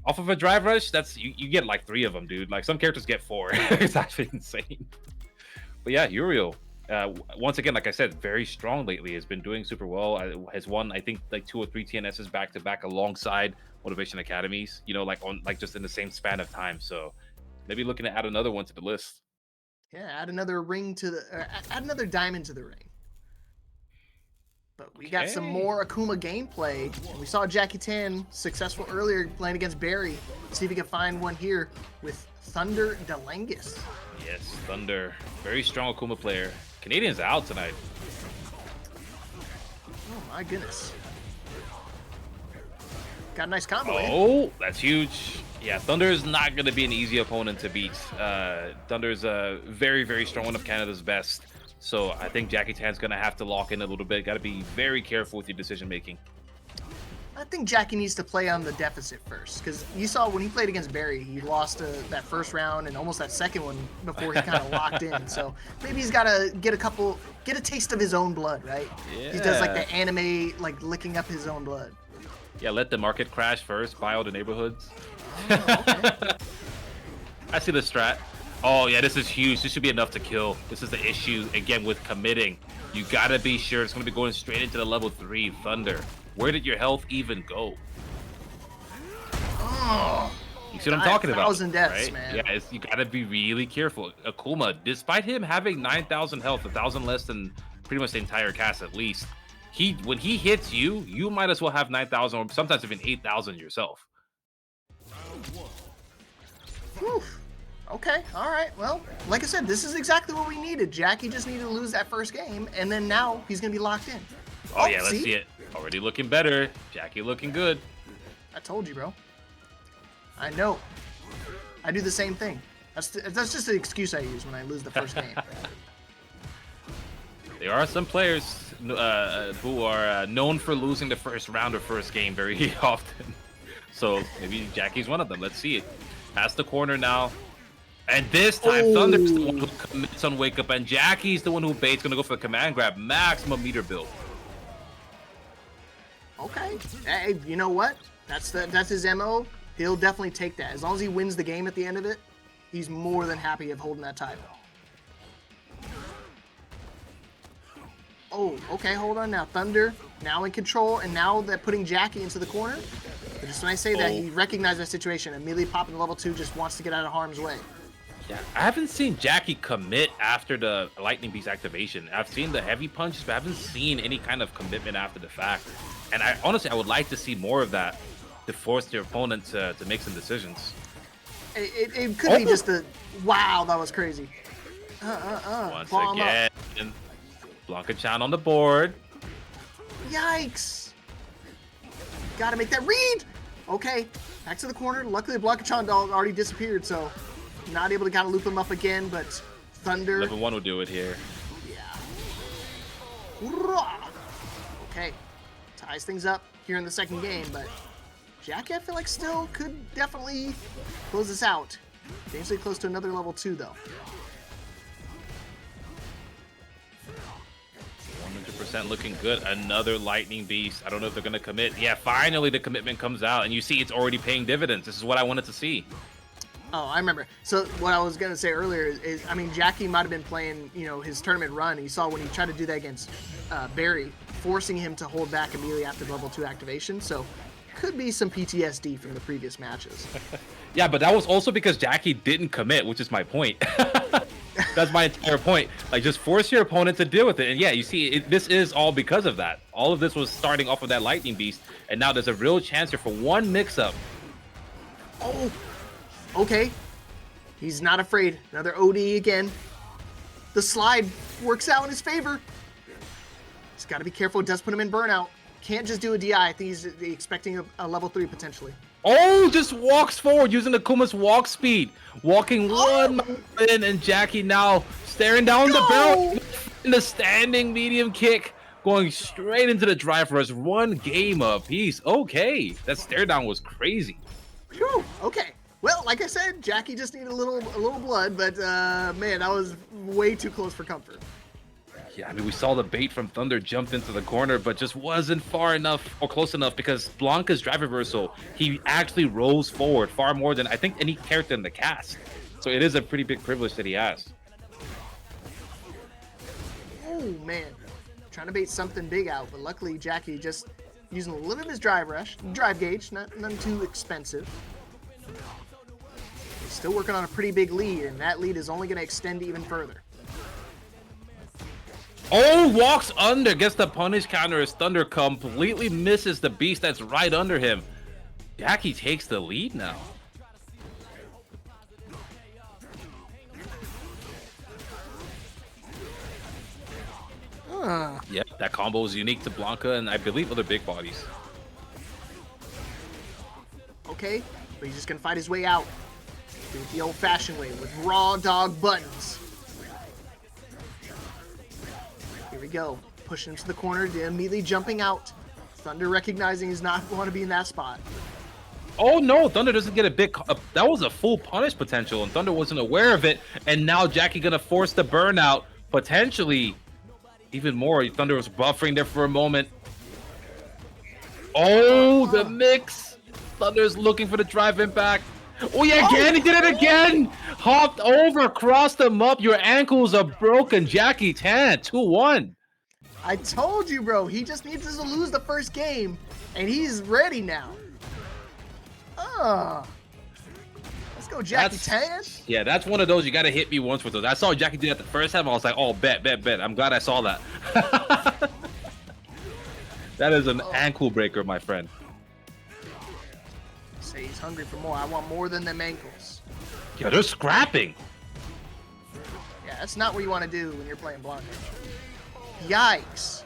Off of a drive rush, you get like 3 of them, dude. Like some characters get 4. It's actually insane. But yeah, Uriel, once again, like I said, very strong lately. Has been doing super well. Has won, I think, like 2 or 3 TNSs back to back alongside Motivation Academies, you know, like just in the same span of time. So maybe looking to add another one to the list. Yeah, add another ring to the add another diamond to the ring. But we got some more Akuma gameplay. And we saw Jackie Tan successful earlier playing against Barry. Let's see if we can find one here with Thunder Delangus. Yes, Thunder, very strong Akuma player. Canadians out tonight. Oh my goodness. Got a nice combo. Oh, that's huge. Yeah, Thunder is not going to be an easy opponent to beat. Thunder's a very, very strong, one of Canada's best. So I think Jackie Tan's going to have to lock in a little bit. Got to be very careful with your decision making. I think Jackie needs to play on the deficit first, because you saw when he played against Barry, he lost that first round and almost that second one before he kind of locked in. So maybe he's got to get a taste of his own blood, right? Yeah. He does like the anime, like licking up his own blood. Yeah, let the market crash first, buy all the neighborhoods. Oh, okay. I see the strat. Oh yeah, this is huge. This should be enough to kill. This is the issue again with committing. You gotta be sure it's gonna be going straight into the level 3 Thunder. Where did your health even go? Oh, You see what I'm talking about? 1,000 deaths, right? man. Yeah, you gotta be really careful. Akuma, despite him having 9,000 health, 1,000 less than pretty much the entire cast at least, when he hits you, you might as well have 9,000 or sometimes even 8,000 yourself. Whew. Okay, all right. Well, like I said, this is exactly what we needed. Jackie just needed to lose that first game, and then now he's going to be locked in. Oh, yeah, let's see it. Already looking better. Jackie looking good. I told you, bro. I know. I do the same thing. That's just an excuse I use when I lose the first game. There are some players who are known for losing the first round or first game very often. So maybe Jackie's one of them. Let's see it. Past the corner now. And this time, Thunder's the one who commits on Wake Up, and Jackie's the one who baits. Gonna go for the command grab. Maximum meter build. Okay. Hey, you know what? That's his MO. He'll definitely take that. As long as he wins the game at the end of it, he's more than happy of holding that title. Oh, okay, hold on now. Thunder now in control, and now they're putting Jackie into the corner. But just when I say that, he recognized that situation. Immediately popping to level 2, just wants to get out of harm's way. Yeah, I haven't seen Jackie commit after the Lightning Beast activation. I've seen the heavy punches, but I haven't seen any kind of commitment after the fact. And honestly, I would like to see more of that to force your opponent to make some decisions. It could be just a... Wow, that was crazy. Once again, Blanca-chan on the board. Yikes. Gotta make that read. Okay, back to the corner. Luckily, Blanca-chan already disappeared, so not able to kind of loop him up again, but Thunder... Level 1 will do it here. Yeah. Okay, ties things up here in the second game, but Jackie, I feel like still could definitely close this out. Dangerously close to another level 2, though. 100% looking good. Another Lightning Beast. I don't know if they're going to commit. Yeah, finally the commitment comes out, and you see it's already paying dividends. This is what I wanted to see. Oh, I remember. So what I was going to say earlier is, I mean, Jackie might have been playing, you know, his tournament run. You saw when he tried to do that against Barry, forcing him to hold back immediately after level 2 activation. So could be some PTSD from the previous matches. Yeah, but that was also because Jackie didn't commit, which is my point. That's my entire point. Like, just force your opponent to deal with it. And yeah, you see, this is all because of that. All of this was starting off of that Lightning Beast, and now there's a real chance here for one mix-up. Oh, okay. He's not afraid. Another OD again. The slide works out in his favor. He's got to be careful. It does put him in burnout. Can't just do a DI. I think he's expecting a level 3 potentially. Oh, just walks forward using Akuma's walk speed. Walking one mile in, and Jackie now staring down the barrel. In the standing medium kick. Going straight into the drive rush. One game apiece. Okay. That stare down was crazy. Whew, okay. Well, like I said, Jackie just needed a little blood, but man, that was way too close for comfort. Yeah, I mean, we saw the bait from Thunder jumped into the corner, but just wasn't far enough or close enough because Blanca's drive reversal, he actually rose forward far more than I think any character in the cast. So it is a pretty big privilege that he has. Oh, man. Trying to bait something big out, but luckily Jackie just using a little of his drive gauge, nothing too expensive. He's still working on a pretty big lead, and that lead is only going to extend even further. Oh, walks under, gets the punish counter as Thunder completely misses the beast that's right under him. Jackie takes the lead now. Yep, that combo is unique to Blanca and I believe other big bodies. Okay, but he's just going to fight his way out. Do it the old-fashioned way with raw dog buttons. Here we go. Pushing him to the corner, immediately jumping out. Thunder recognizing he's not want to be in that spot. Oh no, Thunder doesn't get a big... that was a full punish potential, and Thunder wasn't aware of it. And now Jackie gonna force the burnout, potentially even more. Thunder was buffering there for a moment. Oh, the mix. Thunder's looking for the drive impact. Oh yeah, again, he did it again. Hopped over, crossed him up. Your ankles are broken. Jackie Tan, 2-1. I told you, bro. He just needs to lose the first game, and he's ready now. go, Jackie Tan. Yeah, that's one of those you got to hit me once with those. I saw Jackie do that the first time. I was like, oh, bet. I'm glad I saw that. That is an ankle breaker, my friend. Say he's hungry for more. I want more than them ankles. Yeah, they're scrapping. Yeah, that's not what you want to do when you're playing Blanca. Yikes.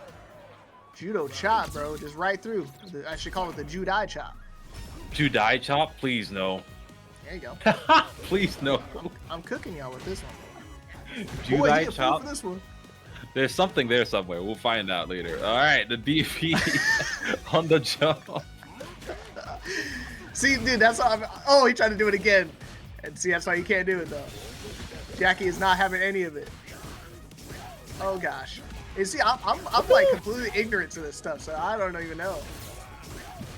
Judo chop, bro. Just right through. I should call it the Judai chop. Judai chop? Please, no. There you go. Please, no. I'm cooking y'all with this one. Judai chop? For this one. There's something there somewhere. We'll find out later. All right, the DP on the jump. See, dude, that's how oh, he tried to do it again. And see, that's why you can't do it, though. Jackie is not having any of it. Oh, gosh. You see, I'm like completely ignorant to this stuff, so I don't even know.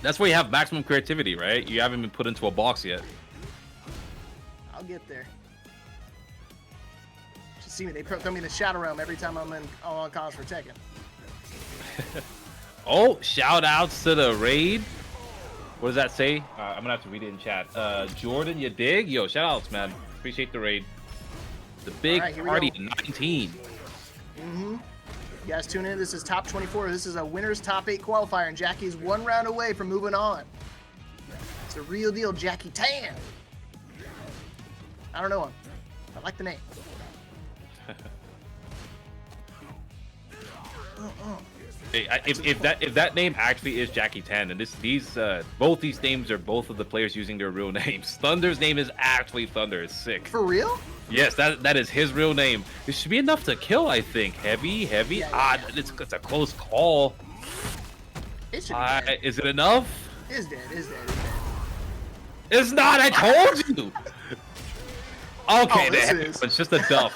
That's where you have maximum creativity, right? You haven't been put into a box yet. I'll get there. Just see me, they throw me in the Shadow Realm every time I'm on calls for Tekken. Oh, shout outs to the raid. What does that say? I'm gonna have to read it in chat. Jordan, you dig? Yo, shout outs, man. Appreciate the raid. The big party 19. You guys tune in. This is top 24. This is a winner's top 8 qualifier, and Jackie's 1 round away from moving on. It's a real deal, Jackie Tan. I don't know him. I like the name. Hey, if that name actually is Jackie Tan, and both these names are both of the players using their real names. Thunder's name is actually Thunder. It's sick. For real? Yes, that is his real name. It should be enough to kill, I think. Heavy. Yeah. It's a close call. It should be dead. Is it enough? It's dead. It's not. I told you. Okay, it's it's just a duff.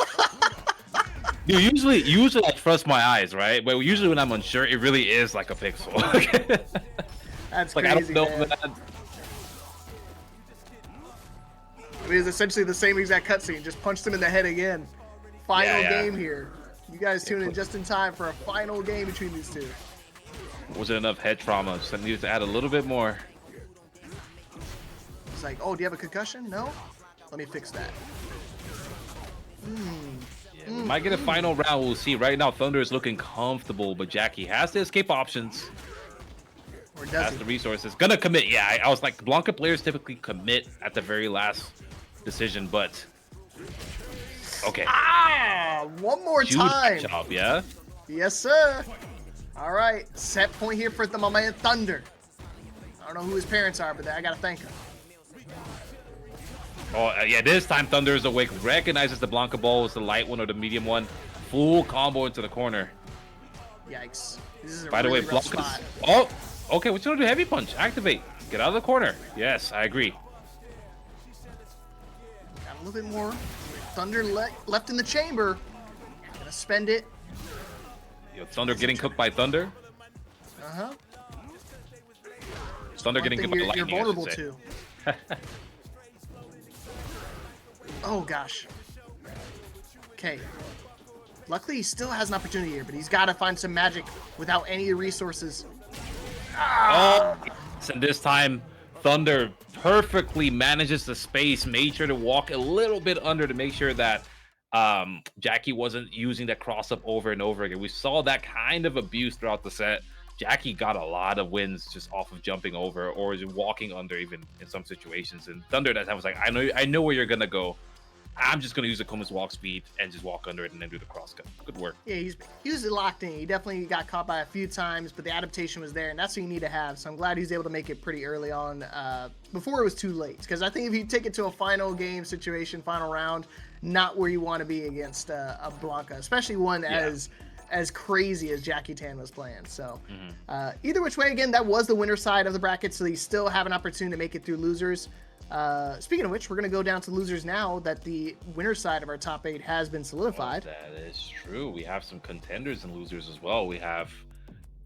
Dude, usually I trust my eyes, right? But usually when I'm unsure, it really is like a pixel. That's like, crazy, I don't know, man. It is essentially the same exact cutscene. Just punched him in the head again. Final game here. You guys tune in just in time for a final game between these two. Wasn't enough head trauma. Just needed to add a little bit more. It's like, oh, do you have a concussion? No? Let me fix that. We might get a final round. We'll see. Right now, Thunder is looking comfortable, but Jackie has the escape options. Or does has he? the resources. Gonna commit. Yeah, I was like, Blanca players typically commit at the very last decision, but okay. One more time. Job, yeah. Yes, sir. All right, set point here for my man Thunder. I don't know who his parents are, but I gotta thank him. Oh, yeah, this time Thunder is awake, recognizes the Blanca ball is the light one or the medium one. Full combo into the corner. Yikes. This is a By the really way, rough Blanca's... spot. Oh, okay, what's going to do? Heavy punch. Activate. Get out of the corner. Yes, I agree. Got a little bit more Thunder left in the chamber. Gonna spend it. Yo, Thunder getting cooked by Thunder. Uh-huh. Thunder getting cooked by lightning, You're vulnerable I should to. Oh, gosh. Okay. Luckily, he still has an opportunity here, but he's got to find some magic without any resources. Oh, and this time Thunder perfectly manages the space, made sure to walk a little bit under to make sure that Jackie wasn't using that cross up over and over again. We saw that kind of abuse throughout the set. Jackie got a lot of wins just off of jumping over or walking under, even in some situations. And Thunder that time was like, I know where you're gonna go. I'm just gonna use Akoma's walk speed and just walk under it and then do the cross cut. Good work. Yeah, he was locked in. He definitely got caught by a few times, but the adaptation was there, and that's what you need to have. So I'm glad he was able to make it pretty early on, before it was too late. Because I think if you take it to a final game situation, final round, not where you want to be against a Blanca, especially one as crazy as Jackie Tan was playing. So either which way, again, that was the winner side of the bracket, so they still have an opportunity to make it through losers. Speaking of which, we're going to go down to losers now that the winner side of our top 8 has been solidified. Oh, that is true. We have some contenders and losers as well. We have,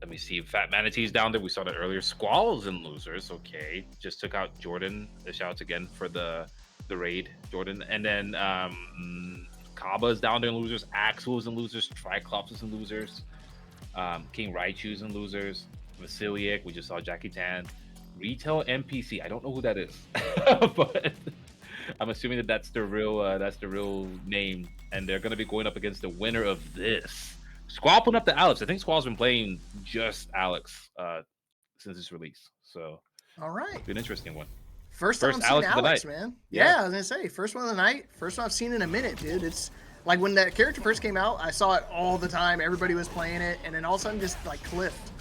let me see, Fat Manatee's down there. We saw that earlier. Squalls and losers. Okay. Just took out Jordan. The shouts again for the raid, Jordan. And then Kaba's down there in losers. Axel's in losers. Triclops is in losers. King Raichu's in losers. Vasiliak. We just saw Jackie Tan. Retail NPC. I don't know who that is, but I'm assuming that that's the real name, and they're gonna be going up against the winner of this. Squall put up the Alex. I think Squall's been playing just Alex since its release, so All right. be an interesting one. First time First I'm seeing Alex of the Alex, night. man. Yeah. Yeah, I was gonna say first one of the night. First one I've seen in a minute, dude. It's like when that character first came out, I saw it all the time. Everybody was playing it, and then all of a sudden just like cliffed.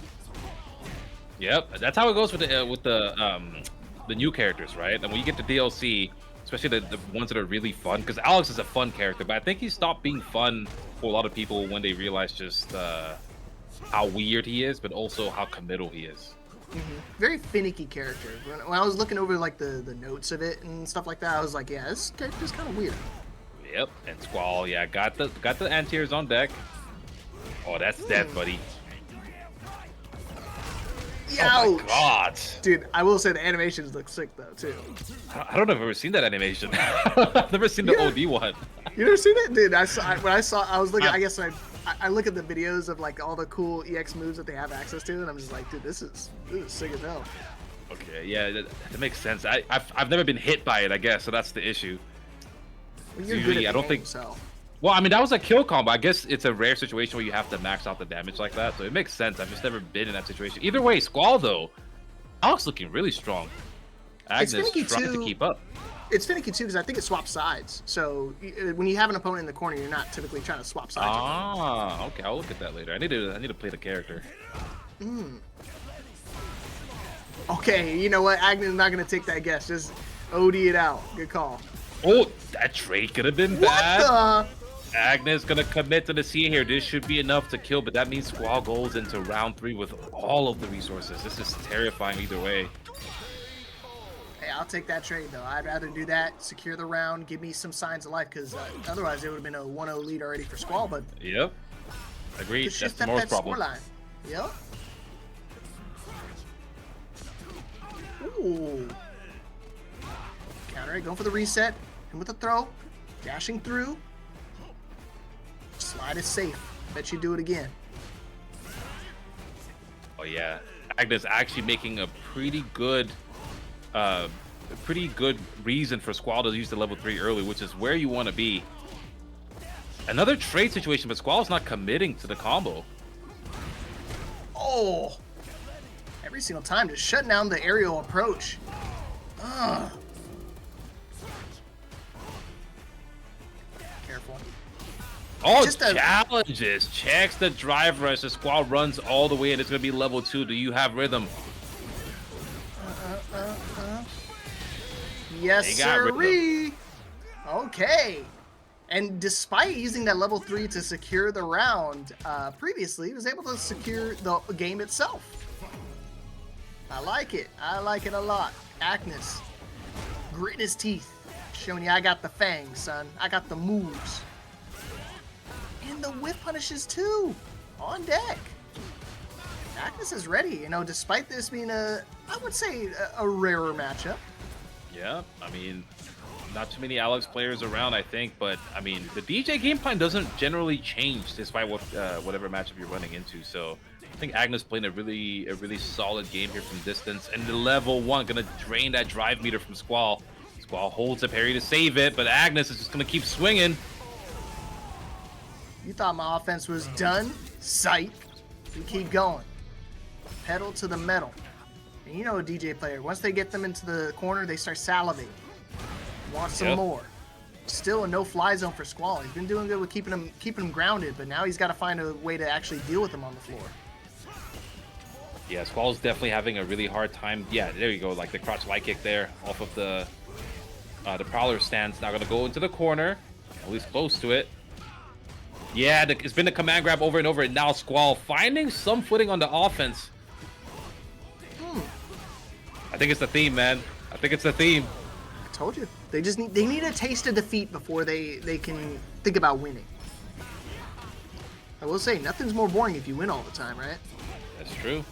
Yep, that's how it goes with the new characters, right? And when you get the DLC, especially the ones that are really fun, because Alex is a fun character, but I think he stopped being fun for a lot of people when they realized just how weird he is, but also how committal he is. Very finicky character. When I was looking over like the notes of it and stuff like that, I was like, yeah, this character's kind of weird. Yep, and Squall, yeah, got the anti-airs on deck. Oh, that's death, buddy. Oh my god, dude! I will say the animations look sick though too. I don't know if I've ever seen that animation. I've never seen the OD one. You never seen it, dude? When I saw, I was looking. I guess I look at the videos of like all the cool EX moves that they have access to, and I'm just like, dude, this is sick as hell. Okay, yeah, that makes sense. I've never been hit by it, I guess, so that's the issue. Well, you're good at the game, so. Well, I mean, that was a kill combo. I guess it's a rare situation where you have to max out the damage like that, so it makes sense. I've just never been in that situation. Either way, Squall, though, Alex looking really strong. Agnes trying to keep up. It's finicky, too, because I think it swaps sides. So when you have an opponent in the corner, you're not typically trying to swap sides. Ah, okay. I'll look at that later. I need to play the character. Okay, you know what? Agnes is not going to take that guess. Just OD it out. Good call. Oh, that trade could have been bad. What the? Agnes gonna commit to the C here. This should be enough to kill, but that means Squall goes into round 3 with all of the resources. This is terrifying either way. Hey, I'll take that trade though. I'd rather do that, secure the round, give me some signs of life, because otherwise it would have been a 1-0 lead already for Squall. But yep, agreed. That's tomorrow's problem. Yep. Ooh. Counter it, going for the reset, and with the throw, dashing through. Slide is safe. Bet you do it again. Oh yeah, Agnes actually making a pretty good reason for Squall to use the level 3 early, which is where you want to be. Another trade situation, but Squall's not committing to the combo. Oh, every single time, just shutting down the aerial approach. Ugh. Careful. Oh, just challenges. Checks the drive rush. The Squall runs all the way, and it's going to be level 2. Do you have rhythm? Yes, sirree. Okay. And despite using that level 3 to secure the round previously, he was able to secure the game itself. I like it. I like it a lot. Agnes, gritting his teeth, showing you I got the fangs, son. I got the moves. And the whip punishes too, on deck. Agnes is ready, you know, despite this being I would say a rarer matchup. Yeah, I mean, not too many Alex players around, I think, but I mean, the DJ game plan doesn't generally change despite whatever matchup you're running into. So I think Agnes playing a really solid game here from distance, and the level 1 gonna drain that drive meter from Squall. Squall holds a parry to save it, but Agnes is just gonna keep swinging. You thought my offense was done? Sight. We keep going. Pedal to the metal. And you know a DJ player, once they get them into the corner, they start salivating. Want some more. Still a no-fly zone for Squall. He's been doing good with keeping him grounded, but now he's got to find a way to actually deal with him on the floor. Yeah, Squall's definitely having a really hard time. Yeah, there you go, like the crouch light kick there off of the Prowler stance. Now gonna go into the corner, at least close to it. Yeah, it's been a command grab over and over, and now Squall finding some footing on the offense. I think it's the theme, man. I think it's the theme. I told you. They need a taste of defeat before they can think about winning. I will say, nothing's more boring if you win all the time, right? That's true.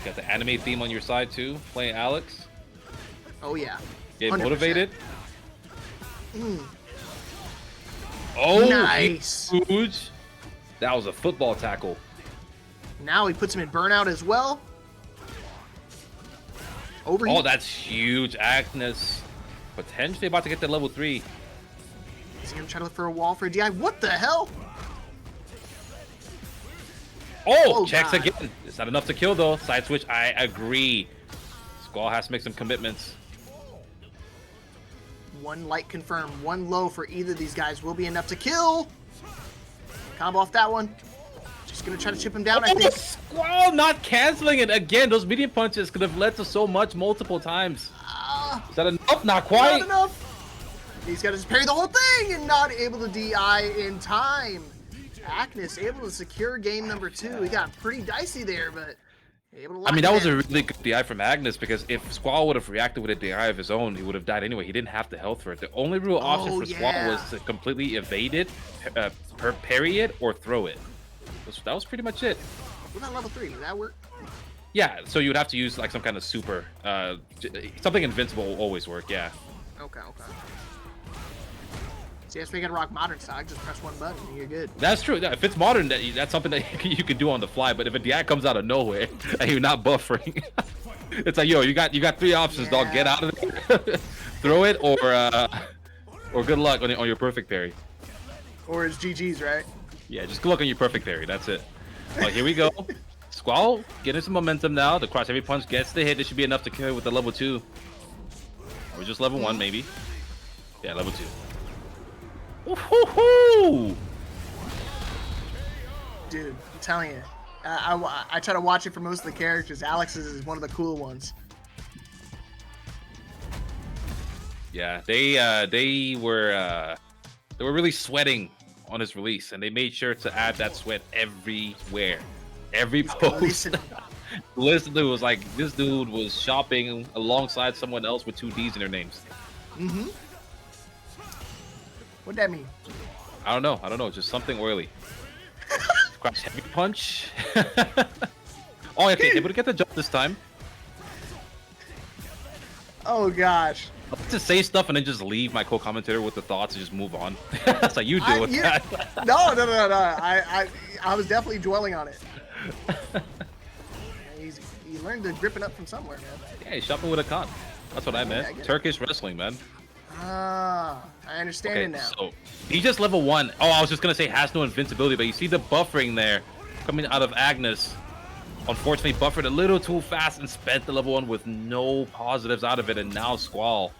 Got the anime theme on your side, too, playing Alex. Oh, yeah. Get motivated. Mm. Oh, nice. Huge. That was a football tackle. Now he puts him in burnout as well. Overheat. Oh, that's huge. Agnes Potentially about to get to level 3. Is he gonna try to look for a wall for a DI? What the hell? Oh, checks God. again. It's not enough to kill though. Side switch, I agree. Squall has to make some commitments. One light confirmed, one low for either of these guys will be enough to kill. Combo off that one. Just gonna try to chip him down, I think. Squall not canceling it again. Those medium punches could have led to so much multiple times. Is that enough? Not quite. Not enough. He's got to just parry the whole thing and not able to DI in time. Agnes able to secure game number 2. He got pretty dicey there, but able to lock I mean, that it was in. a really good DI from Agnes, because if Squall would have reacted with a DI of his own, he would have died anyway. He didn't have the health for it. The only real option for Squall was to completely evade it, parry it, or throw it. That was pretty much it. What about level 3? Did that work? Yeah, so you would have to use like some kind of super, something invincible will always work. Yeah. Okay. See, that's why you gotta rock modern style. Just press one button and you're good. That's true. If it's modern, that's something that you can do on the fly. But if a DI comes out of nowhere and you're not buffering, it's like, yo, you got 3 options, dog. Get out of there, throw it, or good luck on your perfect parry. Or it's GG's, right? Yeah, just good luck on your perfect parry. That's it. Well, here we go. Squall getting some momentum now. The cross heavy punch gets the hit. This should be enough to kill with the level 2. Or just level 1, maybe. Yeah, level 2. Woohoo! Dude, I'm telling you, I try to watch it for most of the characters. Alex's is one of the cool ones. Yeah, they were really sweating on his release, and they made sure to add that sweat everywhere, every post. Listen, was like, this dude was shopping alongside someone else with 2 D's in their names. Mm-hmm. What'd that mean? I don't know. Just something oily. Crash heavy punch. Oh, okay, able to get the jump this time. Oh gosh. I like to say stuff and then just leave my co-commentator with the thoughts and just move on. That's how you deal with that. No. I was definitely dwelling on it. He learned to grip it up from somewhere, man. Yeah, he's shopping with a con. That's what I meant. Yeah, Turkish wrestling, man. Ah, I understand it now. So he's just level 1. Oh, I was just gonna say has no invincibility, but you see the buffering there coming out of Agnes. Unfortunately, buffered a little too fast and spent the level 1 with no positives out of it, and now Squall.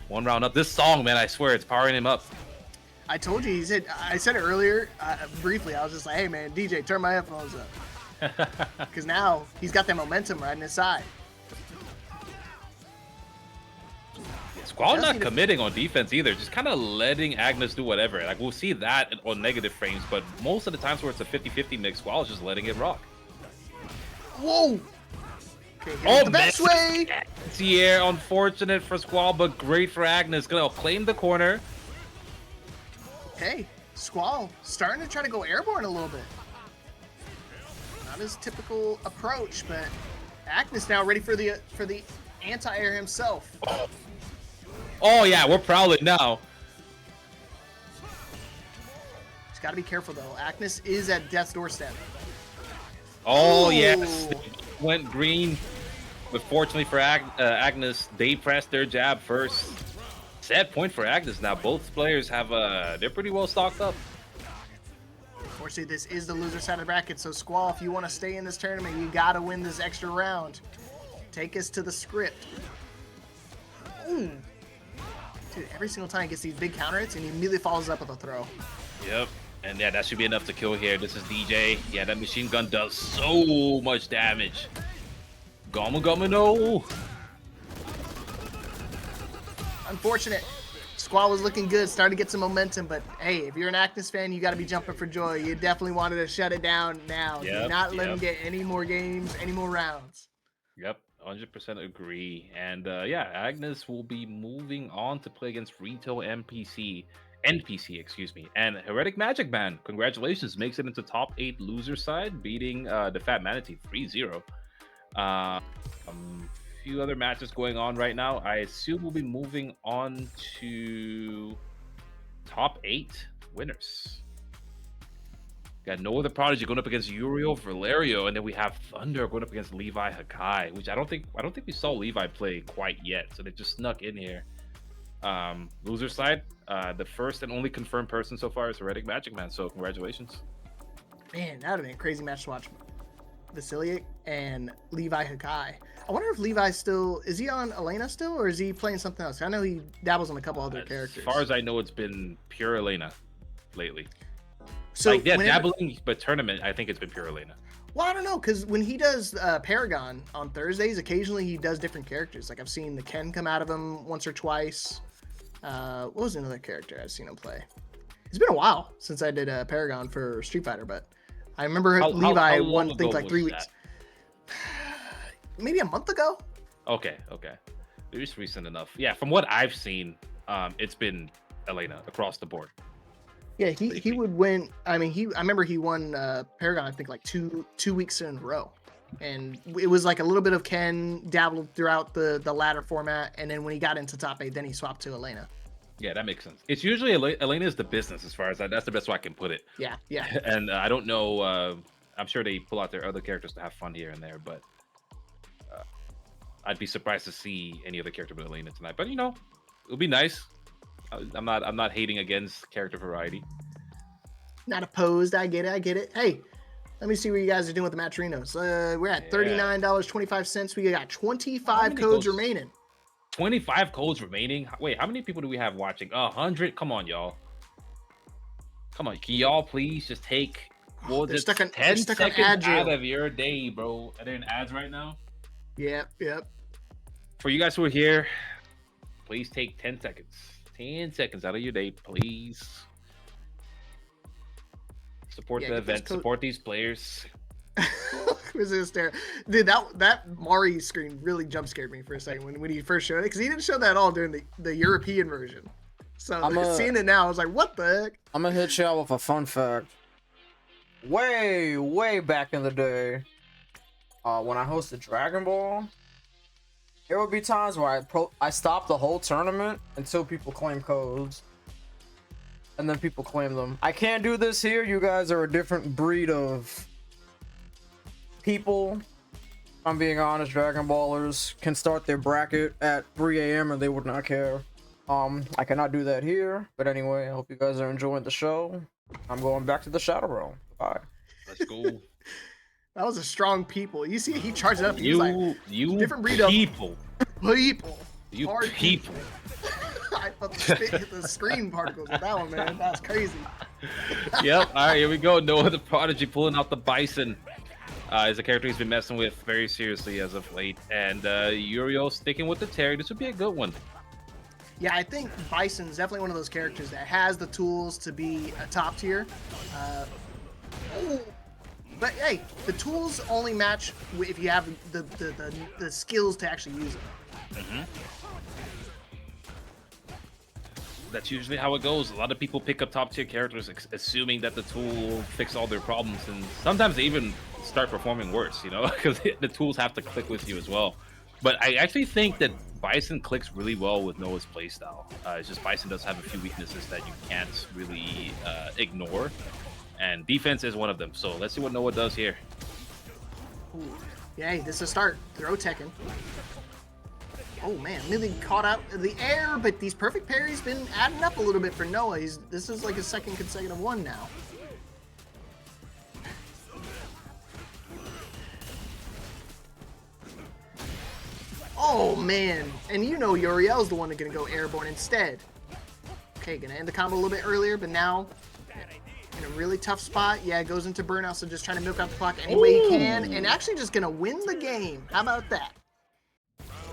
1 round up. This song, man, I swear, it's powering him up. I told you, I said it earlier, briefly. I was just like, hey, man, DJ, turn my headphones up. Because now he's got that momentum right in his side. Squall not committing on defense either, just kind of letting Agnes do whatever. Like, we'll see that on negative frames, but most of the times where it's a 50-50 mix, Squall is just letting it rock. Whoa! Okay, the best way! Yeah, unfortunate for Squall, but great for Agnes. Gonna claim the corner. Hey, Squall starting to try to go airborne a little bit. Not his typical approach, but Agnes now ready for the anti-air himself. Oh yeah, we're prowling now. Just gotta be careful though. Agnes is at death's doorstep. Oh yes, they went green. But fortunately for Agnes, they pressed their jab first. Sad point for Agnes now. Both players have they're pretty well stocked up. Unfortunately, this is the loser side of the bracket, so Squall, if you want to stay in this tournament, you gotta win this extra round. Take us to the script. Dude, every single time he gets these big counter hits and he immediately follows up with a throw. Yep. And yeah, that should be enough to kill here. This is DJ. Yeah, that machine gun does so much damage. Gama no. Unfortunate. Squall was looking good, starting to get some momentum, but hey, if you're an Agnes fan, you got to be jumping for joy. You definitely wanted to shut it down now. Do not let him get any more games, any more rounds. Yep, 100% agree. And yeah, Agnes will be moving on to play against Rito NPC, excuse me. And Heretic Magic Man, congratulations, makes it into top 8 loser side, beating the Fat Manatee 3-0. Few other matches going on right now. I assume we'll be moving on to top 8 winners. got Noah the Prodigy going up against Uriel Valerio, and then we have Thunder going up against Levi Hakai, which I don't think we saw Levi play quite yet, so they just snuck in here. Loser side, the first and only confirmed person so far is Heretic Magic Man, so congratulations. Man, that would have been a crazy match to watch. Vasilic and Levi Hakai. I wonder if Levi's still, is he on Elena still, or is he playing something else? I know he dabbles on a couple other characters. As far as I know, it's been pure Elena lately. So like, yeah, dabbling, but tournament, I think it's been pure Elena. Well, I don't know, because when he does Paragon on Thursdays, occasionally he does different characters. Like, I've seen the Ken come out of him once or twice. What was another character I've seen him play? It's been a while since I did Paragon for Street Fighter, but I remember Levi how one thing like 3 weeks. Maybe a month ago. Okay. It was recent enough. Yeah, from what I've seen, it's been Elena across the board. Yeah, he would win. I mean, I remember he won Paragon, I think, like two weeks in a row, and it was like a little bit of Ken dabbled throughout the ladder format, and then when he got into top 8, then he swapped to Elena. Yeah, that makes sense. It's usually Elena is the business, as far as that's the best way I can put it. Yeah. And I don't know. I'm sure they pull out their other characters to have fun here and there, but I'd be surprised to see any other character but Elena tonight. But it'll be nice. I'm not hating against character variety. Not opposed. I get it. Hey, let me see what you guys are doing with the Matcherinos. We're at $39.25. We got 25 codes remaining. 25 codes remaining. Wait, how many people do we have watching? 100. Come on, y'all. Can y'all please just take 10 seconds out of your day, bro? Are they in ads right now? Yep. For you guys who are here, please take 10 seconds. 10 seconds out of your day, please. Support the event. Support these players. Dude, that Mari screen really jump scared me for a second when he first showed it, because he didn't show that at all during the European version. So seeing it now, I was like, what the heck? I'm gonna hit y'all with a fun fact. Way back in the day, when I hosted Dragon Ball, there would be times where I stopped the whole tournament until people claim codes. And then people claim them. I can't do this here. You guys are a different breed of people. If I'm being honest, Dragon Ballers can start their bracket at 3 a.m. and they would not care. I cannot do that here. But anyway, I hope you guys are enjoying the show. I'm going back to the Shadow Realm. Bye. Let's go. That was a strong people. You see, he charged it up. You different breed people. You people. I felt the screen particles with that one, man. That was crazy. Yep. All right, here we go. Noah the Prodigy pulling out the Bison. Is a character he's been messing with very seriously as of late. And Uriel sticking with the Terry. This would be a good one. Yeah, I think Bison's definitely one of those characters that has the tools to be a top tier. But hey, the tools only match if you have the skills to actually use them. Mm-hmm. That's usually how it goes. A lot of people pick up top tier characters assuming that the tool will fix all their problems, and sometimes they even start performing worse, because the tools have to click with you as well. But I actually think that Bison clicks really well with Noah's playstyle. It's just Bison does have a few weaknesses that you can't really ignore, and defense is one of them. So let's see what Noah does here. Ooh. Yay, this is a start. Throw Tekken. Oh man, nearly caught out of the air, but these perfect parries been adding up a little bit for Noah. This is like his second consecutive one now. Oh man, and Uriel's the one that's gonna go airborne instead. Okay, gonna end the combo a little bit earlier, but now in a really tough spot. Yeah, goes into burnout, so just trying to milk out the clock any way he can, and actually just gonna win the game. How about that?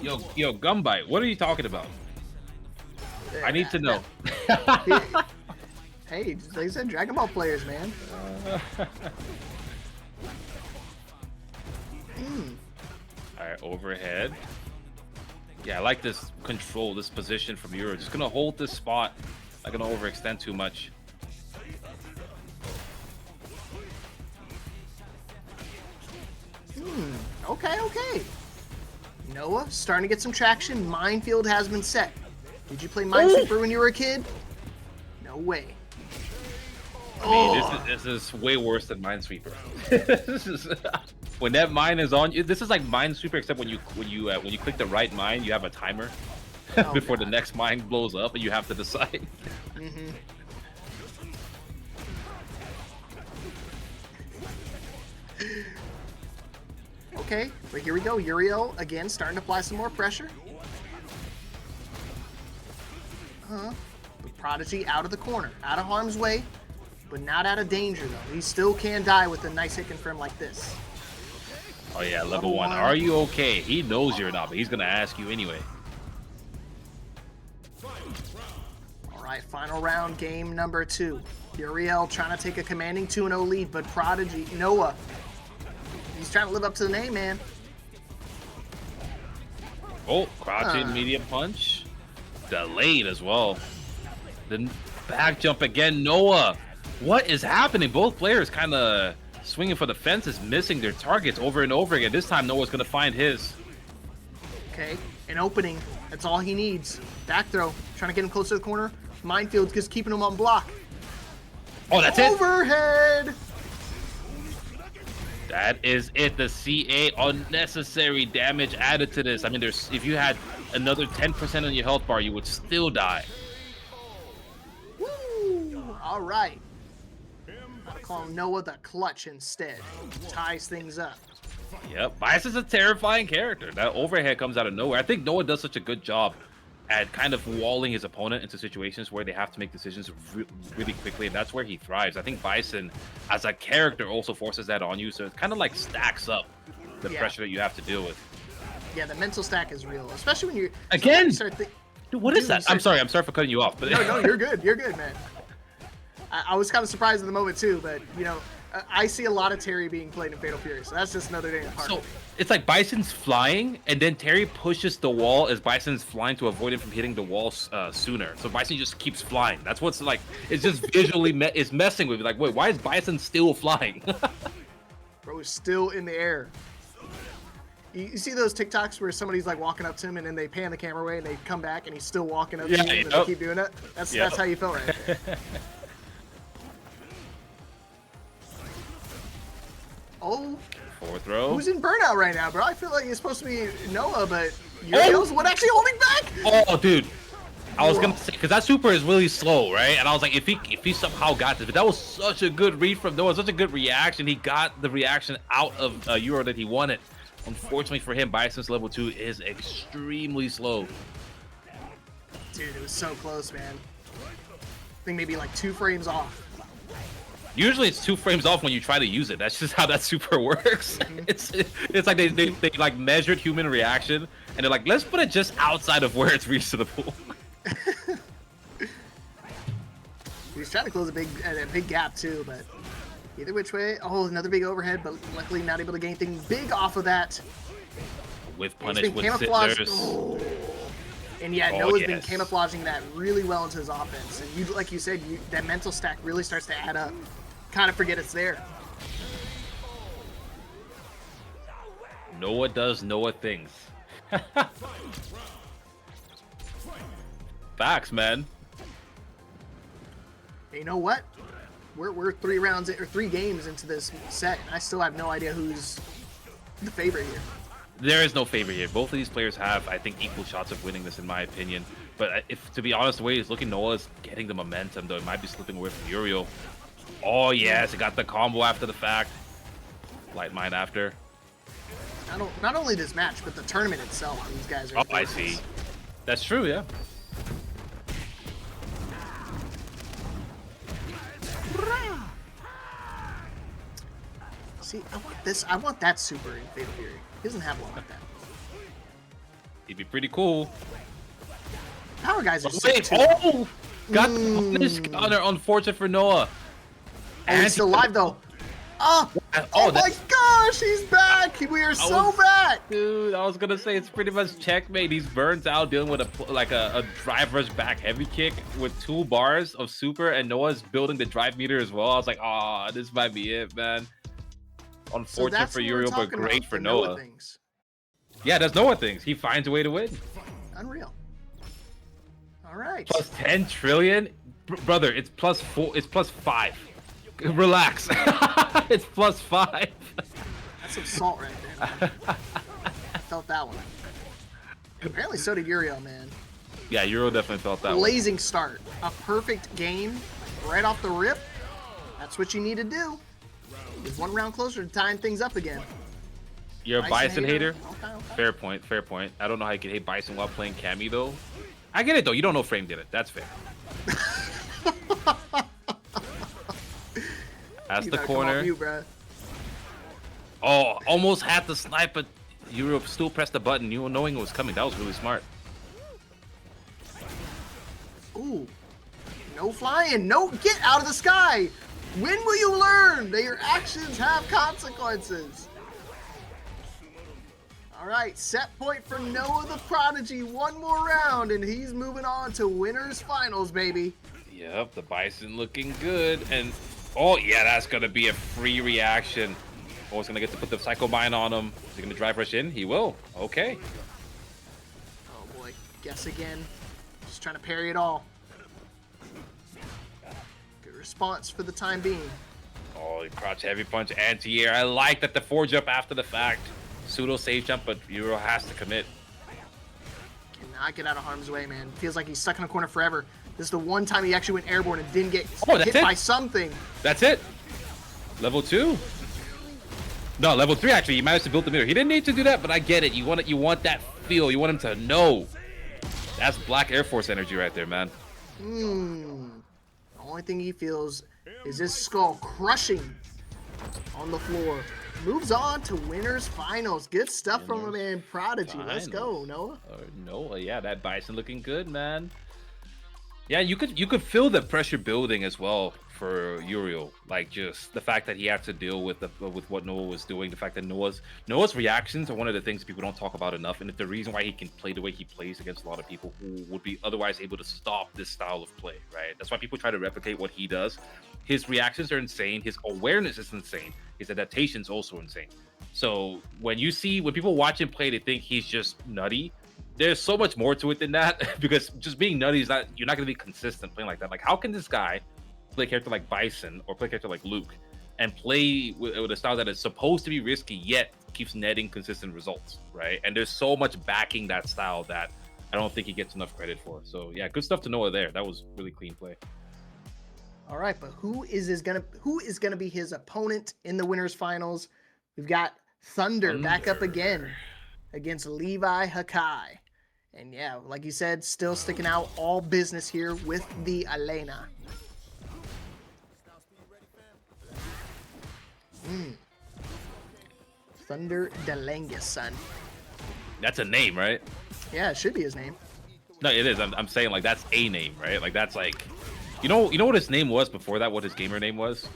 Yo, Gumbite, what are you talking about? I need to know. Hey, like I said, Dragon Ball players, man. All right, overhead. Yeah, I like this control, this position from Euro. Just gonna hold this spot. Not gonna overextend too much. Okay. Noah, starting to get some traction. Minefield has been set. Did you play Minesweeper when you were a kid? No way. I mean, this is way worse than Minesweeper. This is when that mine is on you. This is like Minesweeper, except when you click the right mine, you have a timer before the next mine blows up, and you have to decide. Mm-hmm. Okay, but here we go. Uriel again starting to apply some more pressure. The Prodigy out of the corner, out of harm's way, but not out of danger though. He still can die with a nice hit confirm like this. Oh yeah, level 1. Are you okay? He knows you're not, but he's gonna ask you anyway. All right, final round, game number 2. Uriel trying to take a commanding 2-0 lead, but Prodigy, Noah, he's trying to live up to the name, man. Oh, crouching medium punch. Delayed as well. Then back jump again. Noah, what is happening? Both players kind of swinging for the fences, missing their targets over and over again. This time Noah's going to find his. Okay, an opening. That's all he needs. Back throw. Trying to get him close to the corner. Minefield just keeping him on block. Oh, that's Overhead. That is it. The CA, unnecessary damage added to this. I mean, if you had another 10% on your health bar, you would still die. Woo! All right. I'll call Noah the clutch instead. Ties things up. Yep, Bias is a terrifying character. That overhead comes out of nowhere. I think Noah does such a good job at kind of walling his opponent into situations where they have to make decisions really quickly, and that's where he thrives. I think Bison, as a character, also forces that on you, so it kind of like stacks up the pressure that you have to deal with. Yeah, the mental stack is real, especially when you're... Again! Dude, what is that? I'm sorry for cutting you off. But... No, you're good. You're good, man. I was kind of surprised in the moment, too, but, you know, I see a lot of Terry being played in Fatal Fury, so that's just another day in the park. So it's like Bison's flying, and then Terry pushes the wall as Bison's flying to avoid him from hitting the wall sooner. So Bison just keeps flying. That's what's like. It's just visually it's messing with me. Like, wait, why is Bison still flying? Bro is still in the air. You see those TikToks where somebody's like walking up to him, and then they pan the camera away, and they come back, and he's still walking up to him, and they keep doing that? That's how you felt right there. Oh, fourth throw. Who's in burnout right now, bro? I feel like it's supposed to be Noah, but Uriel's what actually holding back? Oh, dude. I was gonna say, because that super is really slow, right? And I was like, if he somehow got this, but that was such a good read from Noah, such a good reaction. He got the reaction out of Euro that he wanted. Unfortunately for him, Bison's level 2 is extremely slow. Dude, it was so close, man. I think maybe like 2 frames off. Usually it's 2 frames off when you try to use it. That's just how that super works. It's like they like measured human reaction, and they're like, let's put it just outside of where it's reasonable. He's trying to close a big gap too, but either which way. Oh, another big overhead, but luckily not able to get anything big off of that. With punish, with scissors. Oh. And yeah, Noah's been camouflaging that really well into his offense. And you, like you said, that mental stack really starts to add up. Kind of forget it's there. Noah does Noah things. Facts, man. Hey, you know what? We're 3 games into this set, and I still have no idea who's the favorite here. There is no favorite here. Both of these players have, I think, equal shots of winning this, in my opinion. But if, to be honest, the way he's looking, Noah's getting the momentum, though. It might be slipping away from Uriel. Oh, yes, it got the combo after the fact. Light mine after. Not only this match, but the tournament itself. These guys are. Oh, I see. That's true, yeah. See, I want that super in Fatal Fury. He doesn't have one like that. He'd be pretty cool. Power guys are sick too. Oh! Got the punish counter, unfortunate for Noah. And he's still alive though. Oh my gosh, he's back! We are so back! Dude, I was gonna say it's pretty much checkmate. He's burnt out dealing with a drive rush back heavy kick with 2 bars of super, and Noah's building the drive meter as well. I was like, oh, this might be it, man. Unfortunate for Uriel, but great for Noah. Yeah, that's Noah things. He finds a way to win. Unreal. All right. Plus 10 trillion, brother. It's plus 4. It's plus 5. Relax. It's +5. That's some salt right there, man. I felt that one. Apparently so did Uriel, man. Yeah, Euro definitely felt that one. Blazing start. A perfect game right off the rip. That's what you need to do. Just one round closer to tying things up again. You're a Bison hater? Okay, okay. Fair point, fair point. I don't know how you can hate Bison while playing Cammy, though. I get it, though. You don't know Frame did it. That's fair. That's the corner. Oh, almost had the snipe, but you still pressed the button, you knowing it was coming. That was really smart. Ooh. No flying. No, get out of the sky. When will you learn that your actions have consequences? All right, set point for Noah the Prodigy. One more round, and he's moving on to winners finals, baby. Yep, the Bison looking good. And, oh, yeah, that's going to be a free reaction. Oh, he's going to get to put the Psycho Mine on him. Is he going to drive rush in? He will. Okay. Oh, boy. Guess again. Just trying to parry it all. Good response for the time being. Oh, he crouch heavy punch anti-air. I like that the 4-jump after the fact. Pseudo safe jump, but Euro has to commit. Cannot get out of harm's way, man. Feels like he's stuck in a corner forever. This is the one time he actually went airborne and didn't get hit by something. That's it. Level 2. No, level 3 actually. He managed to build the mirror. He didn't need to do that, but I get it. You want that feel. You want him to know. That's Black Air Force energy right there, man. The only thing he feels is his skull crushing on the floor. Moves on to winners finals. Good stuff from a man, Prodigy. Let's go, Noah. Noah, yeah, that Bison looking good, man. Yeah, you could feel the pressure building as well for Uriel. Like just the fact that he had to deal with what Noah was doing. The fact that Noah's reactions are one of the things people don't talk about enough, and it's the reason why he can play the way he plays against a lot of people who would be otherwise able to stop this style of play. Right? That's why people try to replicate what he does. His reactions are insane. His awareness is insane. His adaptation is also insane. So when people watch him play, they think he's just nutty. There's so much more to it than that, because just being nutty is not, you're not going to be consistent playing like that. Like, how can this guy play a character like Bison or play a character like Luke and play with a style that is supposed to be risky yet keeps netting consistent results, right? And there's so much backing that style that I don't think he gets enough credit for. So yeah, good stuff to Noah there. That was really clean play. All right, but who is gonna be his opponent in the winners finals? We've got Thunder back up again against Levi Hakai. And yeah, like you said, still sticking out all business here with the Elena. Thunder Delangus, son. That's a name, right? Yeah, it should be his name. No, it is. I'm saying, like, that's a name, right? Like, that's like, you know what his name was before that? What his gamer name was?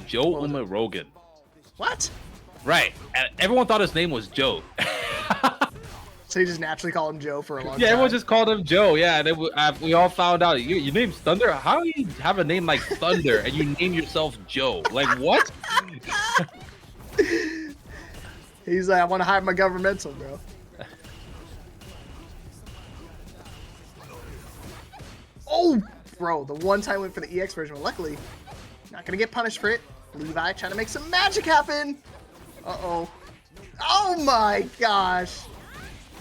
Joe Uma Rogan. What? Right. And everyone thought his name was Joe. So you just naturally call him Joe for a long time? Yeah, everyone just called him Joe. Yeah, and then we all found out, your name's Thunder? How do you have a name like Thunder and you name yourself Joe? Like, what? He's like, I want to hide my governmental, bro. Oh, bro, the one time I went for the EX version, but luckily, not going to get punished for it. Levi trying to make some magic happen. Uh-oh. Oh, my gosh.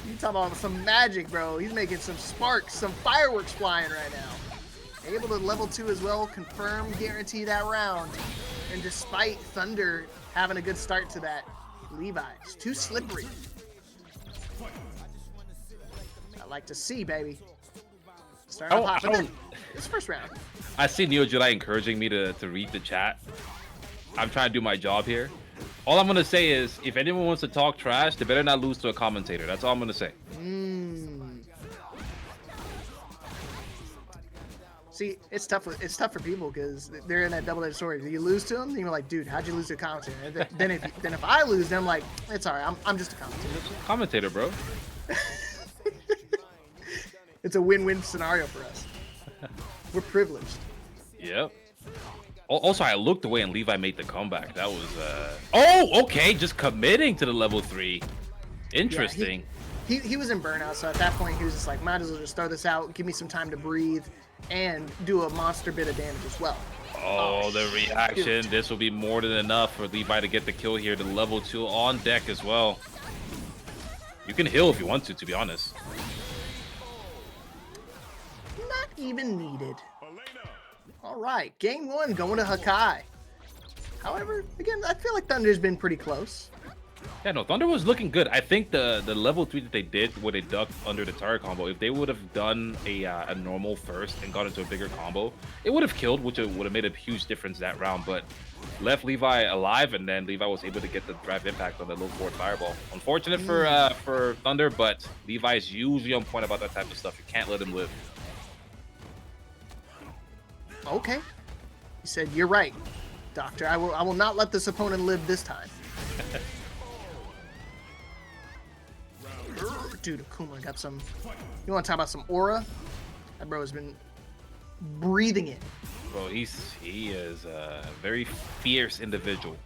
You talking about some magic, bro. He's making some sparks, some fireworks flying right now. Able to level 2 as well, confirm, guarantee that round. And despite Thunder having a good start to that, Levi is too slippery. I like to see, baby. Starting off hot, but then it's first round. I see Neo Jedi encouraging me to read the chat. I'm trying to do my job here. All I'm gonna say is, if anyone wants to talk trash, they better not lose to a commentator. That's all I'm gonna say. See, it's tough for people because they're in that double-edged sword. You lose to them, you're like, dude, how'd you lose to a commentator? And then if I lose, then I'm like, it's all right. I'm just a commentator. Commentator, bro. It's a win-win scenario for us. We're privileged. Yep. Also, I looked away and Levi made the comeback. That was oh, okay, just committing to the level 3. Interesting. Yeah, he was in burnout, so at that point he was just like, might as well just throw this out, give me some time to breathe, and do a monster bit of damage as well. Oh, the reaction. shoot. This will be more than enough for Levi to get the kill here. The level 2 on deck as well. You can heal if you want to be honest. Not even needed. All right, game 1 going to Hakai. However, again, I feel like Thunder's been pretty close. Yeah, no, Thunder was looking good. I think the level 3 that they did where they ducked under the turret combo, if they would have done a normal first and got into a bigger combo, it would have killed, which would have made a huge difference that round, but left Levi alive, and then Levi was able to get the drive impact on the low forward fireball. Unfortunate for Thunder, but Levi is usually on point about that type of stuff. You can't let him live. Okay. He said, "You're right, Doctor. I will not let this opponent live this time." Dude, Akuma got some... You want to talk about some aura? That bro has been breathing it. Bro, he is a very fierce individual.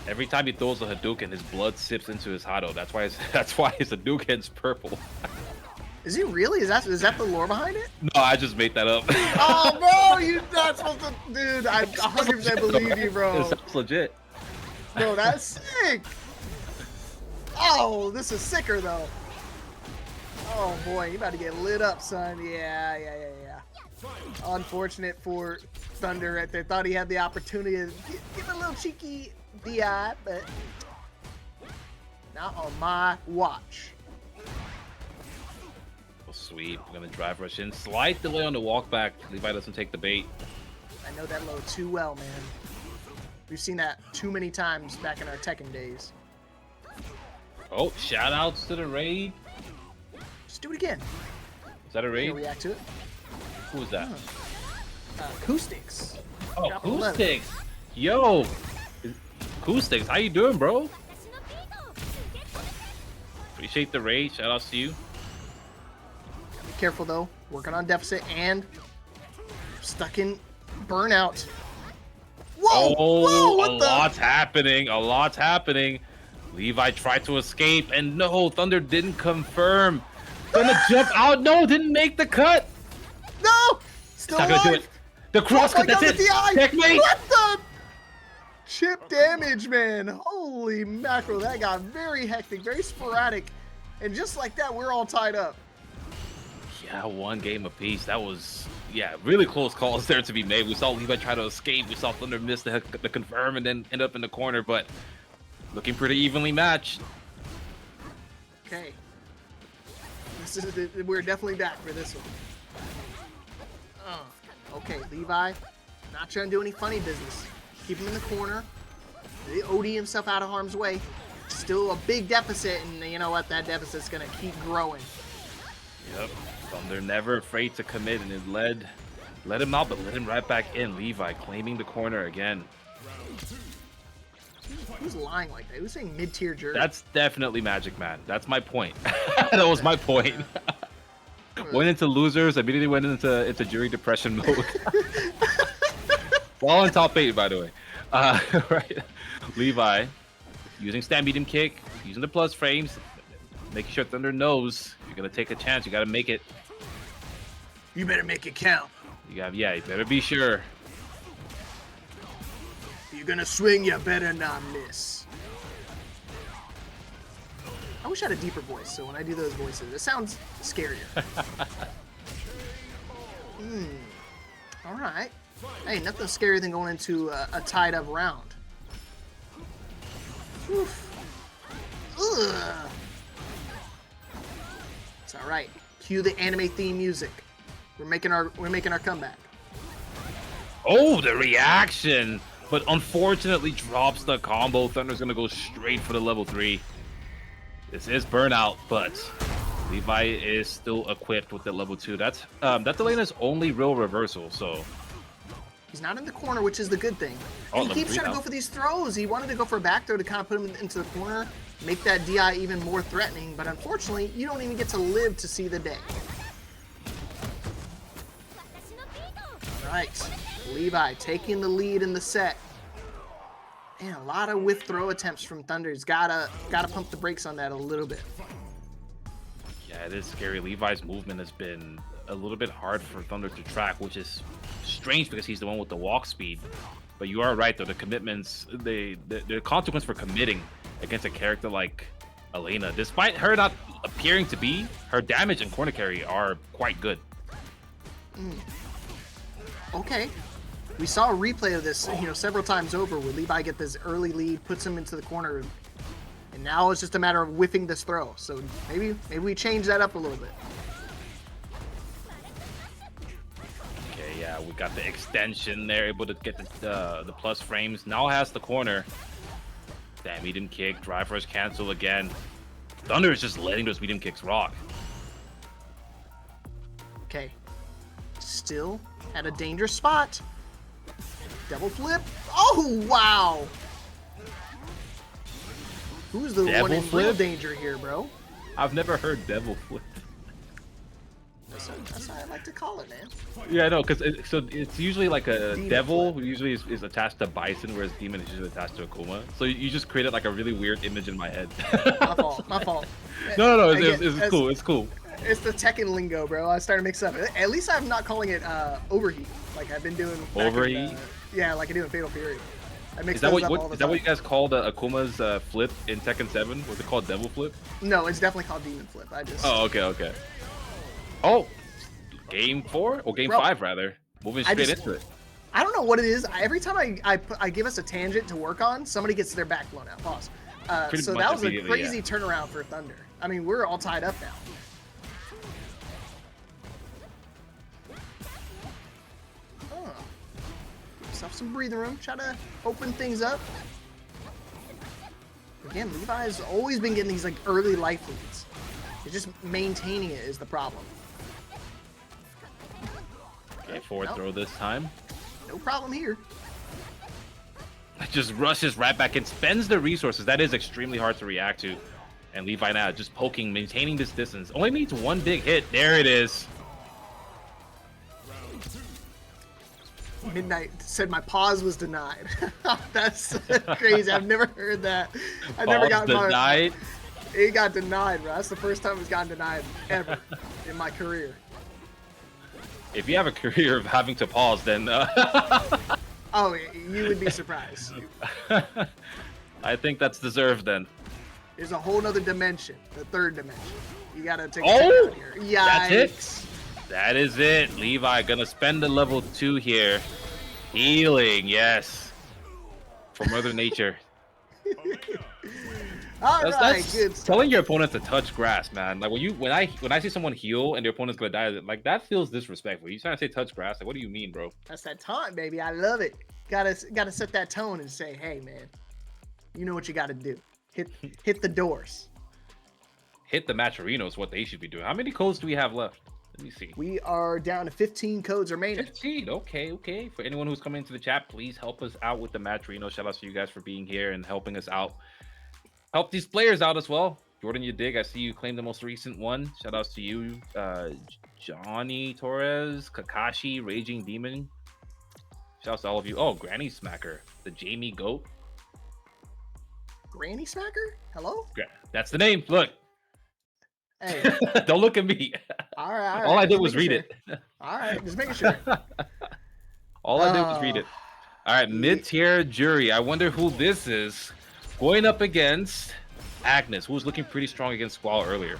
Every time he throws a Hadouken, his blood sips into his Hado. That's why his Hadouken's purple. Is he really? Is that the lore behind it? No, I just made that up. Oh, bro, you're not supposed to... Dude, I 100% believe you, bro. That's legit. Bro, that's sick. Oh, this is sicker, though. Oh, boy, you about to get lit up, son. Yeah. Unfortunate for Thunder right there. Thought he had the opportunity to give a little cheeky DI, but not on my watch. Oh, sweet. We're going to drive rush in. Slight delay on the walk back. Levi doesn't take the bait. I know that low too well, man. We've seen that too many times back in our Tekken days. Oh, shout outs to the raid. Just do it again. Is that a raid? React to it. Who is that? Acoustics. Oh, Drop 11. Acoustics. Yo. Acoustics, how you doing, bro? Appreciate the raid. Shout outs to you. Be careful, though. Working on deficit and stuck in burnout. Whoa! Oh, Whoa, what a the? lot's happening. A lot's happening. Levi tried to escape, and no, Thunder didn't confirm. Gonna jump out. No, didn't make the cut. No! Still Not gonna do alive. it. The cross cut, that's it. Checkmate. What the? Chip damage, man. Holy mackerel. That got very hectic, very sporadic. And just like that, we're all tied up. Yeah, one game apiece. That was, yeah, really close calls there to be made. We saw Levi try to escape. We saw Thunder miss the confirm and then end up in the corner, but looking pretty evenly matched. Okay. We're definitely back for this one. Okay, Levi, not trying to do any funny business. Keep him in the corner. The OD himself out of harm's way. Still a big deficit, and you know what? That deficit's gonna keep growing. Yep. Thunder never afraid to commit, and it let him out, but let him right back in. Levi claiming the corner again. Who's lying like that? Who's saying mid-tier jerk? That's definitely Magic Man. That's my point. That was my point. Went into losers, immediately went into jury depression mode. While on top 8, by the way. Right. Levi using stand medium kick, using the plus frames, making sure Thunder knows you're gonna take a chance. You gotta make it. You better make it count. You better be sure. If you're gonna swing, you better not miss. I wish I had a deeper voice, so when I do those voices, it sounds scarier. All right. Hey, nothing scarier than going into a tied-up round. Oof. Ugh. It's all right. Cue the anime theme music. We're making our comeback. Oh, the reaction! But unfortunately drops the combo. Thunder's gonna go straight for the level 3. This is burnout, but Levi is still equipped with the level 2. That's Elena's only real reversal, so he's not in the corner, which is the good thing. Oh, He keeps trying to go for these throws. He wanted to go for a back throw to kind of put him into the corner, make that DI even more threatening, but unfortunately, you don't even get to live to see the day. All right, Levi taking the lead in the set. And a lot of whiff throw attempts from Thunder. He's gotta pump the brakes on that a little bit. yeah, it is scary. Levi's movement has been a little bit hard for Thunder to track, which is strange because he's the one with the walk speed. But you are right, though. The commitments, the consequence for committing against a character like Elena, despite her not appearing to be, her damage and corner carry are quite good. Okay. We saw a replay of this, several times over where Levi get this early lead, puts him into the corner, and now it's just a matter of whiffing this throw. So maybe we change that up a little bit. Okay, yeah, we got the extension there, able to get the plus frames. Now has the corner. Damn, medium kick, drive rush cancel again. Thunder is just letting those medium kicks rock. Okay. Still at a dangerous spot. Devil flip. Oh, wow. Who's the one in real danger here, bro? I've never heard devil flip. That's how I like to call it, man. Yeah, I know, because it's usually like a devil who usually is attached to Bison, whereas demon is usually attached to Akuma. So you just created like a really weird image in my head. My fault. My fault. No, it's cool. It's cool. It's the Tekken lingo, bro. I started to mix up. At least I'm not calling it overheat, like I've been doing. Overheat? Yeah, like I do in Fatal Fury. I mix Is that those up all the what time. you guys called Akuma's flip in Tekken 7? Was it called devil flip? No, it's definitely called demon flip. I just. Oh, okay. Oh, game 4 or game 5 rather. Moving straight into it. I don't know what it is. Every time I give us a tangent to work on, somebody gets their back blown out. Pause. So that was a crazy turnaround for Thunder. I mean, we're all tied up now. Yourself some breathing room. Try to open things up. Again, Levi's always been getting these like early life leads. It's just maintaining it is the problem. Okay, forward throw this time. No problem here. Just rushes right back in, spends the resources. That is extremely hard to react to. And Levi now just poking, maintaining this distance. Only needs one big hit. There it is. Midnight said my pause was denied. That's crazy. I've never heard that. I've never gotten denied. It got denied, bro. That's the first time it's gotten denied ever in my career. If you have a career of having to pause, then oh, you would be surprised. I think that's deserved then. There's a whole nother dimension, the third dimension. You gotta take a oh, here. Yikes. That's it. That is it. Levi gonna spend the level 2 here. Healing, yes. For Mother Nature. That's good stuff. Telling your opponent to touch grass, man. Like when I see someone heal and their opponent's gonna die, like that feels disrespectful. You trying to say touch grass? Like what do you mean, bro? That's that taunt, baby. I love it. Gotta set that tone and say, hey man, you know what you gotta do. Hit the doors. Hit the Matcherino is what they should be doing. How many codes do we have left? Let me see. We are down to 15 codes remaining. 15. Okay. For anyone who's coming into the chat, please help us out with the Matcherino. Shout out to you guys for being here and helping us out. Help these players out as well. Jordan, you dig. I see you claimed the most recent one. Shout outs to you, Johnny Torres, Kakashi, Raging Demon. Shout outs to all of you. Oh, Granny Smacker, the Jamie Goat. Granny Smacker? Hello? That's the name. Look. Hey. Don't look at me. All right. All I did was read it. All right, just making sure. All I did was read it. All right, mid-tier jury. I wonder who this is. Going up against Agnes, who was looking pretty strong against Squall earlier.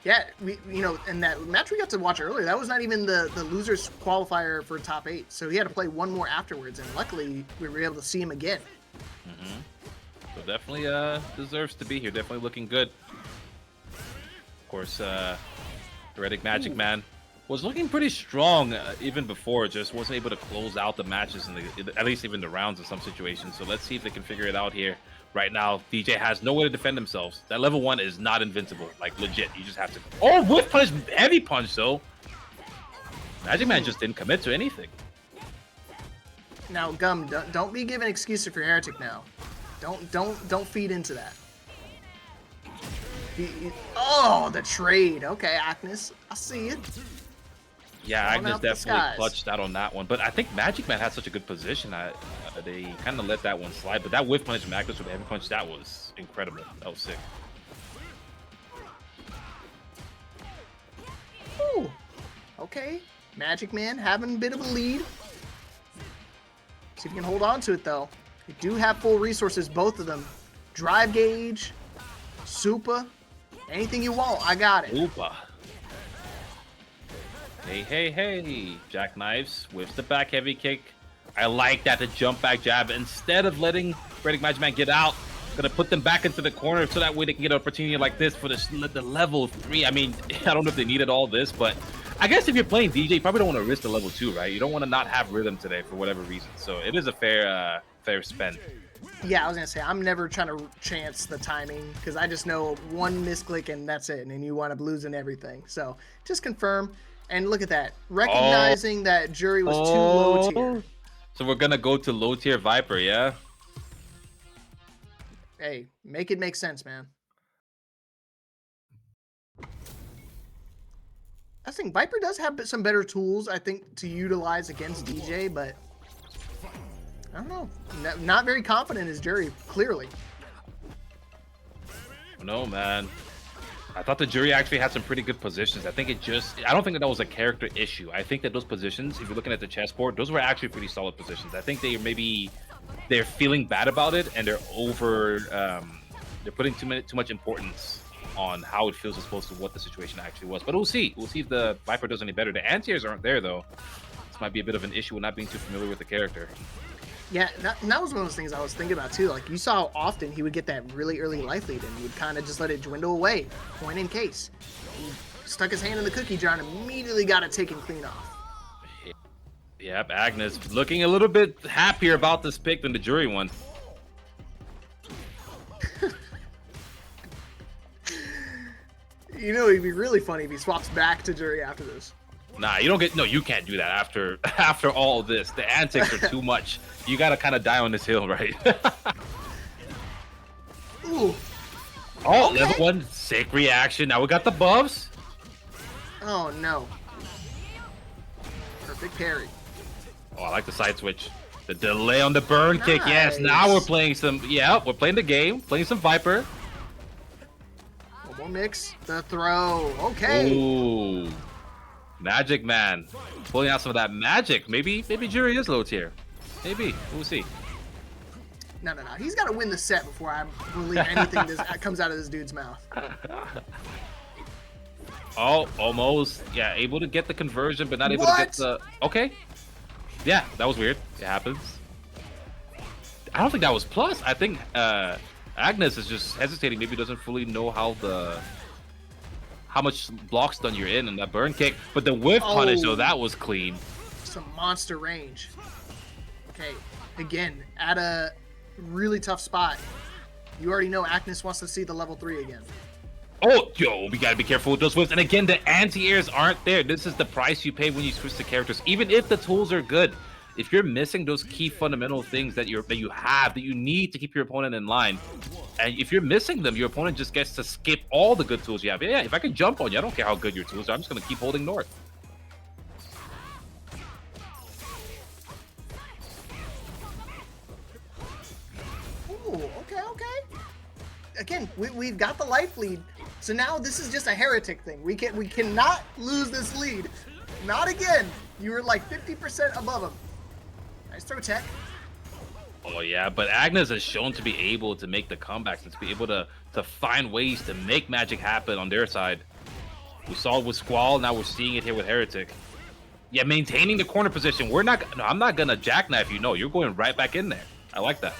Yeah, and that match we got to watch earlier, that was not even the losers qualifier for top 8. So he had to play one more afterwards, and luckily we were able to see him again. So definitely deserves to be here. Definitely looking good. Of course, Heretic Magic Man was looking pretty strong even before, just wasn't able to close out the matches, at least even the rounds in some situations. So let's see if they can figure it out here. Right now, DJ has no way to defend themselves. That level 1 is not invincible, like legit. You just have to. Oh, whiff punch, heavy punch though. Magic Man just didn't commit to anything. Now, Gum, don't be giving excuses for Heretic now. Don't feed into that. Oh, the trade. Okay, Agnes, I see it. Yeah, Agnes definitely clutched out on that one. But I think Magic Man had such a good position. They kind of let that one slide. But that whiff punch from Agnes with the heavy punch, that was incredible. That was sick. Okay, Magic Man having a bit of a lead. See if he can hold on to it, though. They do have full resources, both of them. Drive Gauge, Super, anything you want, I got it. Oopa. Hey, hey, hey. Jackknives with the back heavy kick. I like that, the jump back jab. Instead of letting Magic Man get out, gonna put them back into the corner so that way they can get an opportunity like this for the level 3. I mean, I don't know if they needed all this, but I guess if you're playing DJ, you probably don't want to risk the level 2, right? You don't want to not have rhythm today for whatever reason. So it is a fair spend. Yeah, I was gonna say, I'm never trying to chance the timing because I just know one misclick and that's it, and then you wind up losing everything. So just confirm, and look at that. Recognizing that Jury was too low tier. So we're gonna go to low tier Viper, yeah? Hey, make it make sense, man. I think Viper does have some better tools, I think, to utilize against DJ, but I don't know. Not very confident as Jury, clearly. No, man. I thought the Jury actually had some pretty good positions. I don't think that was a character issue. I think that those positions, if you're looking at the chessboard, those were actually pretty solid positions. I think they're feeling bad about it, and they're putting too much importance on how it feels as opposed to what the situation actually was. But we'll see. We'll see if the Viper does any better. The anti-airs aren't there, though. This might be a bit of an issue with not being too familiar with the character. Yeah, that was one of those things I was thinking about, too. Like, you saw how often he would get that really early life lead, and he would kind of just let it dwindle away, point in case. He stuck his hand in the cookie jar and immediately got it taken clean off. Yep, Agnes looking a little bit happier about this pick than the Jury one. You know, it'd be really funny if he swaps back to Jury after this. Nah, you can't do that after all this. The antics are too much. You gotta kind of die on this hill, right? Ooh. Oh, Okay. level 1, sick reaction. Now we got the buffs. Oh, no. Perfect parry. Oh, I like the side switch. The delay on the burn kick. Yes, now we're playing we're playing the game, playing some Viper. One more mix. The throw. Okay. Ooh. Magic Man. Pulling out some of that magic. Maybe Jury is low tier. Maybe. We'll see. No. He's got to win the set before I believe anything that comes out of this dude's mouth. Oh, almost. Yeah, able to get the conversion, but not able to get the... Okay. Yeah, that was weird. It happens. I don't think that was plus. I think Agnes is just hesitating. Maybe doesn't fully know how much block stun you're in that burn kick. But the whiff punish, though, that was clean. Some monster range. Okay, again, at a really tough spot. You already know Agnes wants to see the level 3 again. Oh, yo, we gotta be careful with those whiffs. And again, the anti-airs aren't there. This is the price you pay when you switch to characters. Even if the tools are good, if you're missing those key fundamental things that you need to keep your opponent in line, and if you're missing them, your opponent just gets to skip all the good tools you have. Yeah, if I can jump on you, I don't care how good your tools are. I'm just gonna keep holding north. Ooh, okay. Again, we've got the life lead, so now this is just a heretic thing. We cannot lose this lead. Not again. You were like 50% above him. Nice throw tech. Oh yeah, but Agnes has shown to be able to make the comebacks and to be able to find ways to make magic happen on their side. We saw it with Squall, now we're seeing it here with Heretic. Yeah, maintaining the corner position. I'm not gonna jackknife you. No, you're going right back in there. I like that.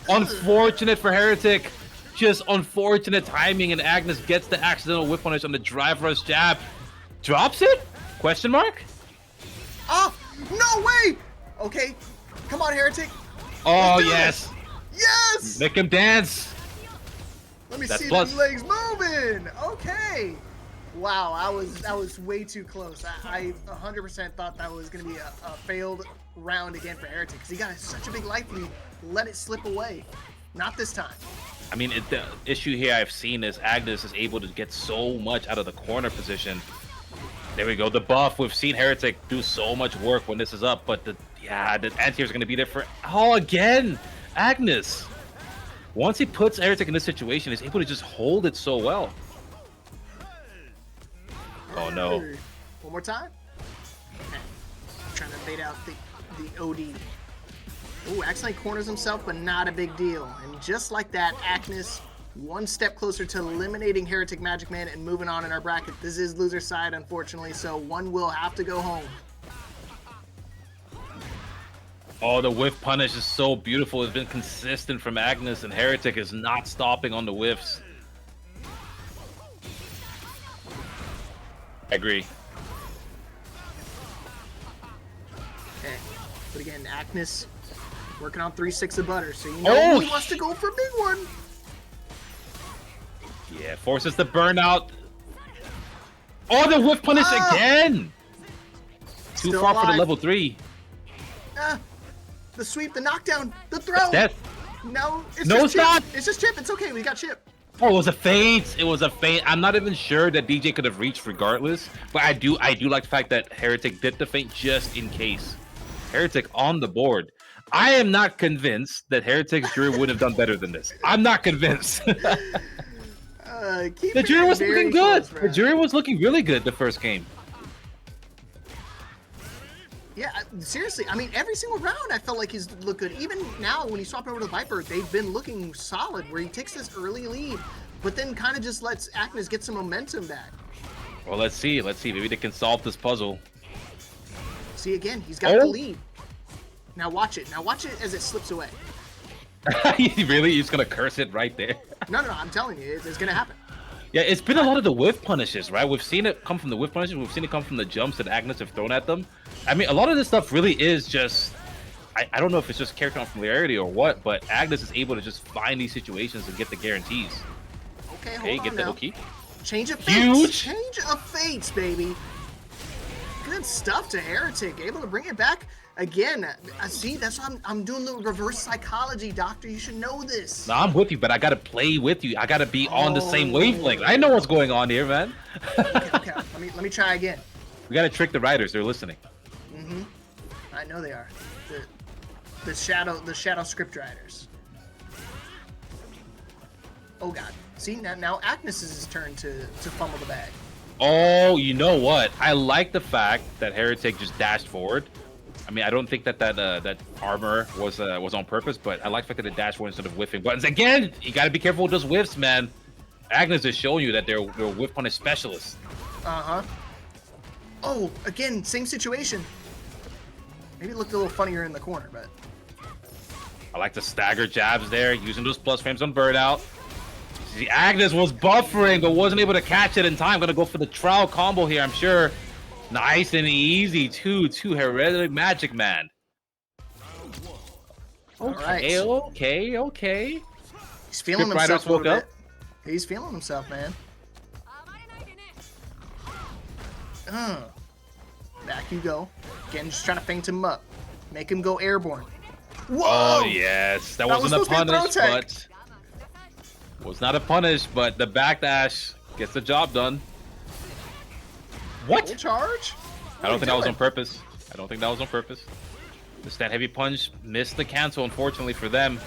Unfortunate for Heretic. Just unfortunate timing, and Agnes gets the accidental whip punish on the drive rush jab. Drops it? Question mark? Oh, no way! Okay, come on, Heretic. Oh, yes. Yes! Make him dance. Let me see those legs moving. Okay. Wow, I was way too close. I 100% thought that was going to be a failed round again for Heretic because he got such a big life lead. Let it slip away. Not this time. I mean, the issue here I've seen is Agnes is able to get so much out of the corner position. There we go. The buff. We've seen Heretic do so much work when this is up, but the anti-airs are going to be there for... Oh, again! Agnes! Once he puts Heretic in this situation, he's able to just hold it so well. Oh, no. more time. Okay. Trying to bait out the OD. Ooh, accidentally corners himself, but not a big deal. And just like that, Agnes one step closer to eliminating Heretic Magic Man and moving on in our bracket. This is loser side, unfortunately, so one will have to go home. Oh, the whiff punish is so beautiful. It's been consistent from Agnes, and Heretic is not stopping on the whiffs. I agree. Okay, but again, Agnes working on 3-6 of butter, so you know he wants to go for a big one. Yeah, forces the burnout. Oh, the whiff punish again! Too Still far alive. for the level 3. The sweep, the knockdown, the throw. Death. No, it's No, just it's not. Chip. It's just Chip. It's okay. We got Chip. Oh, it was a feint. It was a feint. I'm not even sure that DJ could have reached regardless, but I do like the fact that Heretic did the feint just in case. Heretic on the board. I am not convinced that Heretic's jury would have done better than this. I'm not convinced. The jury was looking good. The jury was looking really good the first game. Yeah, seriously. I mean, every single round I felt like he's looked good. Even now, when he swapped over to Viper, they've been looking solid, where he takes this early lead, but then kind of just lets Agnes get some momentum back. Well, let's see. Let's see. Maybe they can solve this puzzle. See, again, he's got the lead. Now watch it. Now watch it as it slips away. Really? You're just going to curse it right there? No. I'm telling you, it's going to happen. Yeah, it's been a lot of the whiff punishes, right? We've seen it come from the whiff punishes. We've seen it come from the jumps that Agnes have thrown at them. I mean, a lot of this stuff really is just... I don't know if it's just character unfamiliarity or what, but Agnes is able to just find these situations and get the guarantees. Okay, hold on get now. double key. Change of fates. Huge. Change of fates, baby. Good stuff to Heretic. Able to bring it back. Again, see, that's why I'm doing the reverse psychology, Doctor. You should know this. No, I'm with you, but I gotta play with you. I gotta be on the same wavelength. I know what's going on here, man. Okay. Let me try again. We gotta trick the writers. They're listening. I know they are. The shadow script writers. Oh God. See, now Agnes is his turn to fumble the bag. Oh, you know what? I like the fact that Heretic just dashed forward. I mean, I don't think that armor was on purpose, but I like the fact that it dashed forward instead of whiffing buttons. Again, you gotta be careful with those whiffs, man. Agnes is showing you that they're whiff punish specialists. Oh, again, same situation. Maybe it looked a little funnier in the corner, but I like the stagger jabs there, using those plus frames on burnout. See, Agnes was buffering, but wasn't able to catch it in time. Gonna go for the trial combo here, I'm sure. Nice and easy, 2-2 Heretic Magic Man. Okay, okay. He's feeling Script himself a woke little up. bit. He's feeling himself, man. Back you go. Again, just trying to feint him up. Make him go airborne. Whoa! Oh, yes. That wasn't a punish, but... Was not a punish, but the backdash gets the job done. What? Full charge? I don't think that was on purpose. I don't think that was on purpose. The stand heavy punch missed the cancel, unfortunately for them.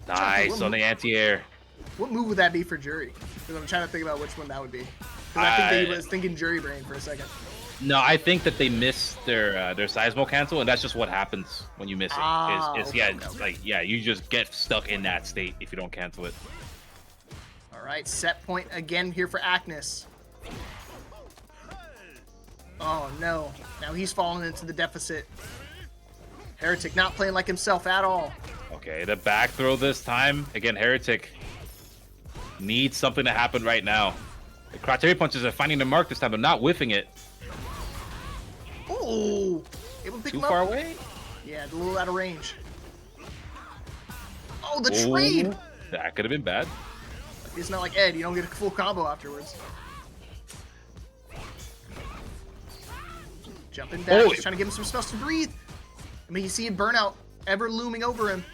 Nice on the anti-air. What move would that be for Jury? Because I'm trying to think about which one that would be. Because I think he was thinking Jury brain for a second. No, I think that they missed their seismo cancel, and that's just what happens when you miss it. You just get stuck in that state if you don't cancel it. All right, set point again here for Agnes. Oh no, now he's falling into the deficit. Heretic not playing like himself at all. Okay, the back throw this time. Again, Heretic needs something to happen right now. The crotch heavy punches are finding the mark this time, but not whiffing it. Oh, able to pick him up. Too far away? Yeah, a little out of range. Oh, the trade! That could have been bad. It's not like Ed, you don't get a full combo afterwards. Jumping back, just trying to give him some space to breathe. I mean, you see a burnout ever looming over him.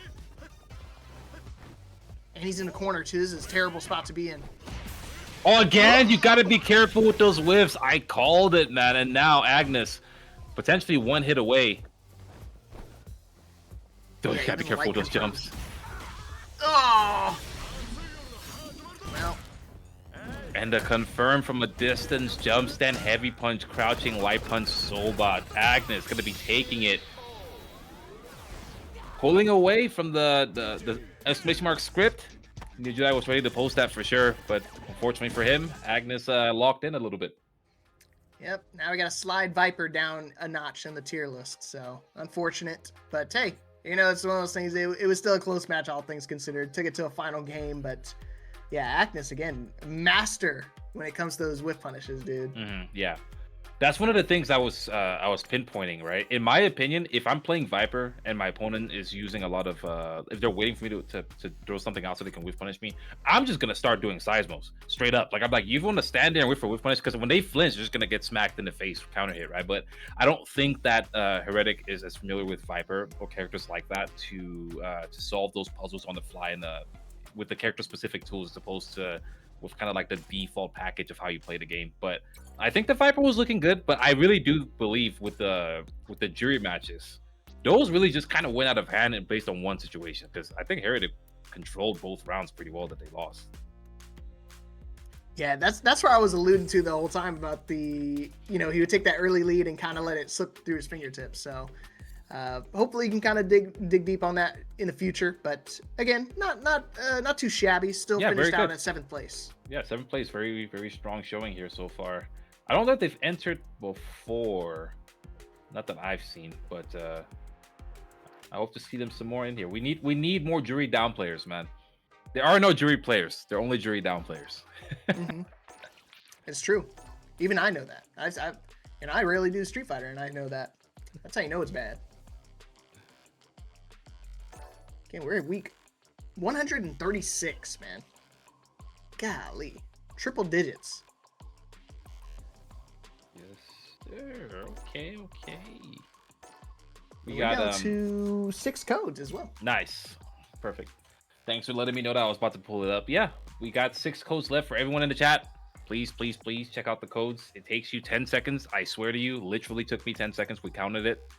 And he's in the corner, too. This is a terrible spot to be in. Oh, again, you got to be careful with those whiffs. I called it, man. And now Agnes, potentially one hit away. You got to be careful with those jumps. Oh! Well. And the confirm from a distance, jump stand, heavy punch, crouching, light punch, Soulbot. Agnes gonna be taking it. Pulling away from the exclamation mark script. New Jedi was ready to post that for sure, but unfortunately for him, Agnes locked in a little bit. Yep, now we got to slide Viper down a notch in the tier list, so unfortunate. But hey, you know, it's one of those things, it was still a close match, all things considered. Took it to a final game, but yeah, Agnes, again, master when it comes to those whiff punishes, dude. Yeah. That's one of the things I was pinpointing, right? In my opinion, if I'm playing Viper and my opponent is using a lot of, if they're waiting for me to throw something out so they can whiff punish me, I'm just gonna start doing seismos straight up. Like I'm like, you want to stand there and wait for whiff punish because when they flinch, they're just gonna get smacked in the face for counter hit, right? But I don't think that Heretic is as familiar with Viper or characters like that to solve those puzzles on the fly and with the character specific tools as opposed to with kind of like the default package of how you play the game. But I think the Viper was looking good, but I really do believe with the jury matches, those really just kind of went out of hand and based on one situation, because I think Heretic controlled both rounds pretty well that they lost. Yeah, that's where I was alluding to the whole time about the, you know, he would take that early lead and kind of let it slip through his fingertips. So hopefully he can kind of dig deep on that in the future. But again, not too shabby. Still finished out at 7th place. Yeah, 7th place, very very strong showing here so far. I don't know if they've entered before, not that I've seen, but I hope to see them some more in here. We need more jury down players, man. There are no jury players. They're only jury down players. It's true. Even I know that. I rarely do Street Fighter, and I know that. That's how you know it's bad. Okay, we're at week 136, man. Golly, triple digits. Yes, sir. Okay. We got down to 6 codes as well. Nice, perfect. Thanks for letting me know that I was about to pull it up. Yeah, we got 6 codes left for everyone in the chat. Please check out the codes. It takes you 10 seconds. I swear to you, literally took me 10 seconds. We counted it.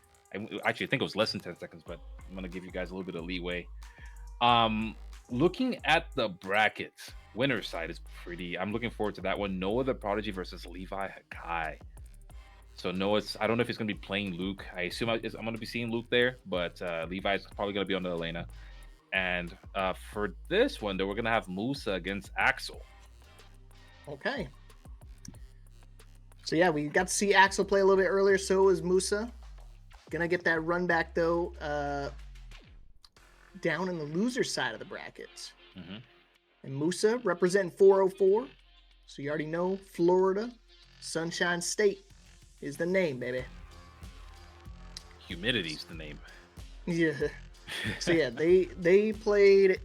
Actually, I think it was less than 10 seconds, but I'm going to give you guys a little bit of leeway. Looking at the brackets, winner's side is pretty. I'm looking forward to that one. Noah the Prodigy versus Levi Hakai. So Noah's, I don't know if he's going to be playing Luke. I assume I'm going to be seeing Luke there, but Levi's probably going to be on the Elena. And for this one, though, we're going to have Musa against Axel. Okay. So yeah, we got to see Axel play a little bit earlier. So was Musa. Gonna get that run back though. Down in the loser side of the brackets. And Musa representing 404. So you already know Florida, Sunshine State is the name, baby. Humidity's the name. Yeah. So yeah, they played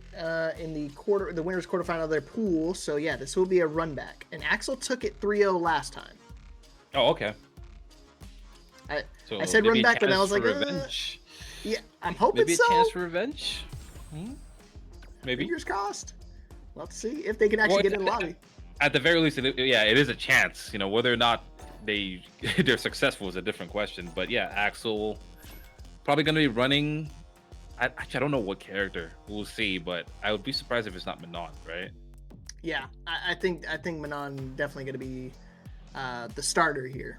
in the winners quarterfinal of their pool. So yeah, this will be a run back. And Axel took it 3-0 last time. Oh, okay. I said run back, but I was like, yeah, I'm hoping so. Maybe a chance for revenge. Maybe. Fingers crossed. Let's see if they can actually get in the lobby. At the very least, it is a chance. You know, whether or not they're successful is a different question. But yeah, Axel probably going to be running. Actually, I don't know what character. We'll see, but I would be surprised if it's not Manon, right? Yeah, I think Manon definitely going to be the starter here.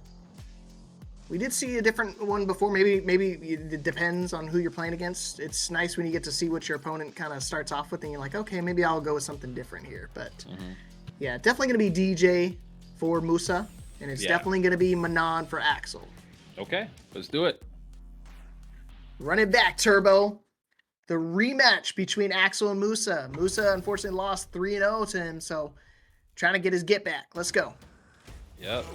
We did see a different one before. Maybe it depends on who you're playing against. It's nice when you get to see what your opponent kind of starts off with, and you're like, okay, maybe I'll go with something different here. But yeah, definitely going to be DJ for Musa, and it's definitely going to be Manon for Axel. Okay, let's do it. Run it back, Turbo. The rematch between Axel and Musa. Musa unfortunately lost 3-0 to him, so trying to get his get back. Let's go. Yep.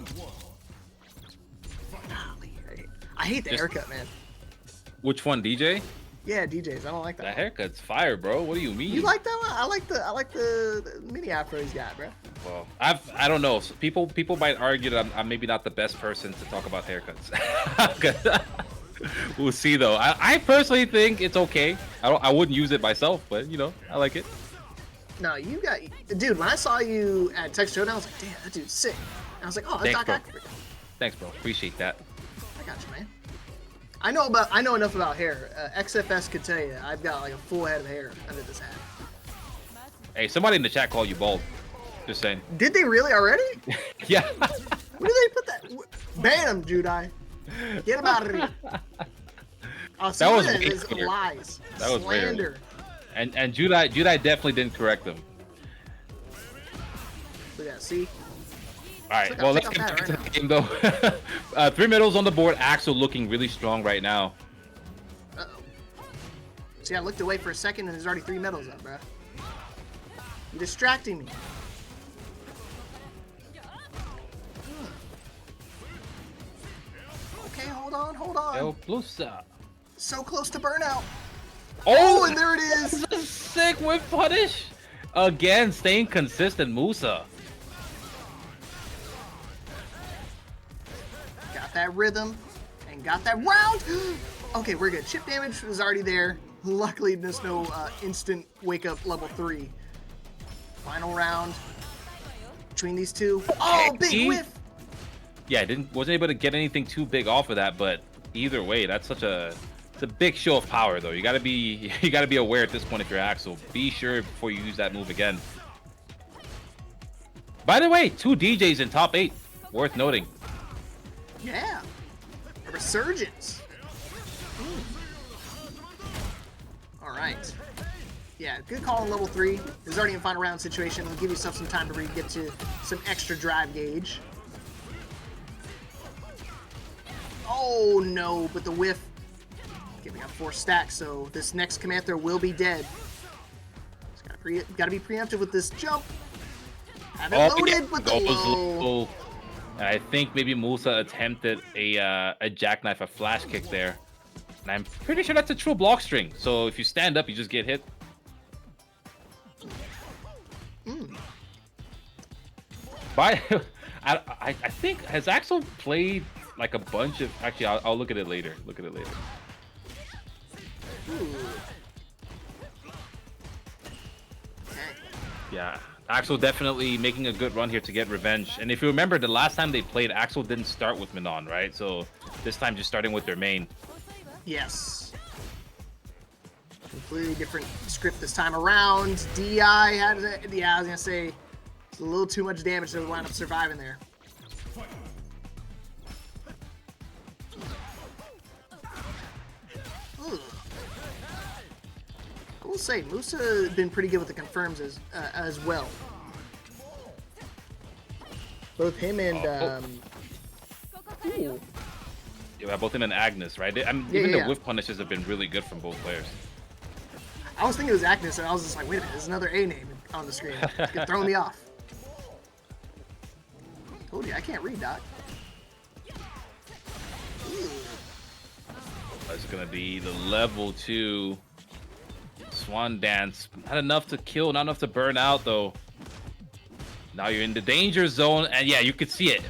I hate the haircut, man. Which one, DJ? Yeah, DJ's. I don't like that. That haircut's fire, bro. What do you mean? You like that one? I like the mini afro he's got, bro. Well, I don't know. People might argue that I'm maybe not the best person to talk about haircuts. We'll see though. I personally think it's okay. I wouldn't use it myself, but you know, I like it. No, you got, dude. When I saw you at Texas Showdown, I was like, damn, that dude's sick. And I was like, oh, that's Doc Africa. Thanks, bro. Appreciate that. I got you, man. I know enough about hair. XFS could tell you, I've got like a full head of hair under this hat. Hey, somebody in the chat called you bald. Just saying. Did they really already? Yeah. Where did they put that? Ban him, Judai. Get him out of here. Oh, That was it way is clear. lies. That was way slander. And Judai definitely didn't correct them. Look at that, see? All right, well, let's get back to the game, though. 3 middles on the board. Axel looking really strong right now. Uh-oh. See, I looked away for a second, and there's already 3 medals up, bruh. You're distracting me. Okay, hold on. El Plusa. So close to burnout. Oh, and there it is. This is sick with punish. Again, staying consistent, Musa. Got that rhythm and got that round. Okay, we're good. Chip damage was already there. Luckily, there's no instant wake up level 3. Final round between these two. Oh, big whiff. Yeah, wasn't able to get anything too big off of that, but either way, that's it's a big show of power, though. You gotta be aware at this point if you're Axel. Be sure before you use that move again. By the way, 2 DJs in top 8, worth noting. Yeah, a resurgence. All right. Yeah, good call on level 3. There's already a final round situation. It'll give yourself some time to really get to some extra drive gauge. Oh no, but the whiff. Giving up 4 stacks, so this next command throw will be dead. Just gotta be preemptive with this jump. Have it loaded, but the low. And I think maybe Musa attempted a jackknife, a flash kick there. And I'm pretty sure that's a true block string. So if you stand up, you just get hit. But I think, has Axel played like a bunch of... Actually, I'll look at it later. Ooh. Okay. Yeah, Axel definitely making a good run here to get revenge. And if you remember, the last time they played, Axel didn't start with Manon, right? So this time just starting with their main. Yes. Completely different script this time around. DI had it. Yeah, I was gonna say it's a little too much damage to wind up surviving there. Ugh. I will say Musa has been pretty good with the confirms as well. Both him and ooh. Yeah, both him and Agnes, right? I mean, even the whiff punishes have been really good from both players. I was thinking it was Agnes, and I was just like, wait a minute, there's another A name on the screen. It's throwing me off. Told you, I can't read, Doc. That's gonna be the level 2 Swan Dance. Not enough to kill, not enough to burn out, though. Now you're in the danger zone, and yeah, you could see it.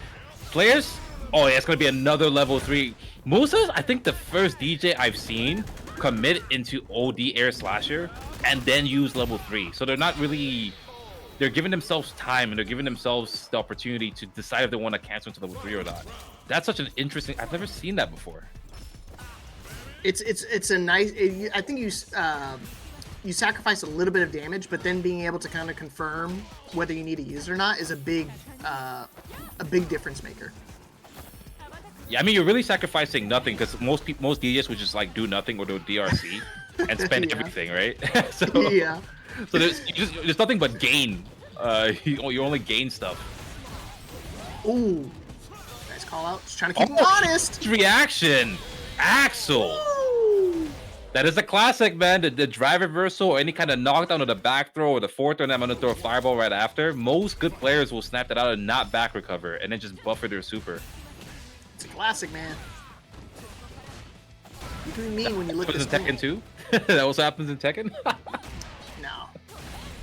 Players, oh yeah, it's gonna be another level 3. Musa's, I think, the first DJ I've seen commit into OD air slasher and then use level 3. So they're not really, they're giving themselves time, and they're giving themselves the opportunity to decide if they want to cancel into level 3 or not. That's such an interesting, I've never seen that before. It's a nice, I think you sacrifice a little bit of damage, but then being able to kind of confirm whether you need to use it or not is a big difference maker. Yeah, I mean, you're really sacrificing nothing, because most DJs would just like do nothing or do DRC and spend everything, right? So yeah. So there's nothing but gain. You only gain stuff. Ooh, nice call out. Just trying to keep him honest. Reaction, Axel. Ooh. That is a classic, man. The drive reversal or any kind of knockdown or the back throw or the forward throw, and I'm gonna throw a fireball right after. Most good players will snap that out and not back recover, and then just buffer their super. It's a classic, man. You can be mean when you look at this. Tekken 2? That also happens in Tekken? No.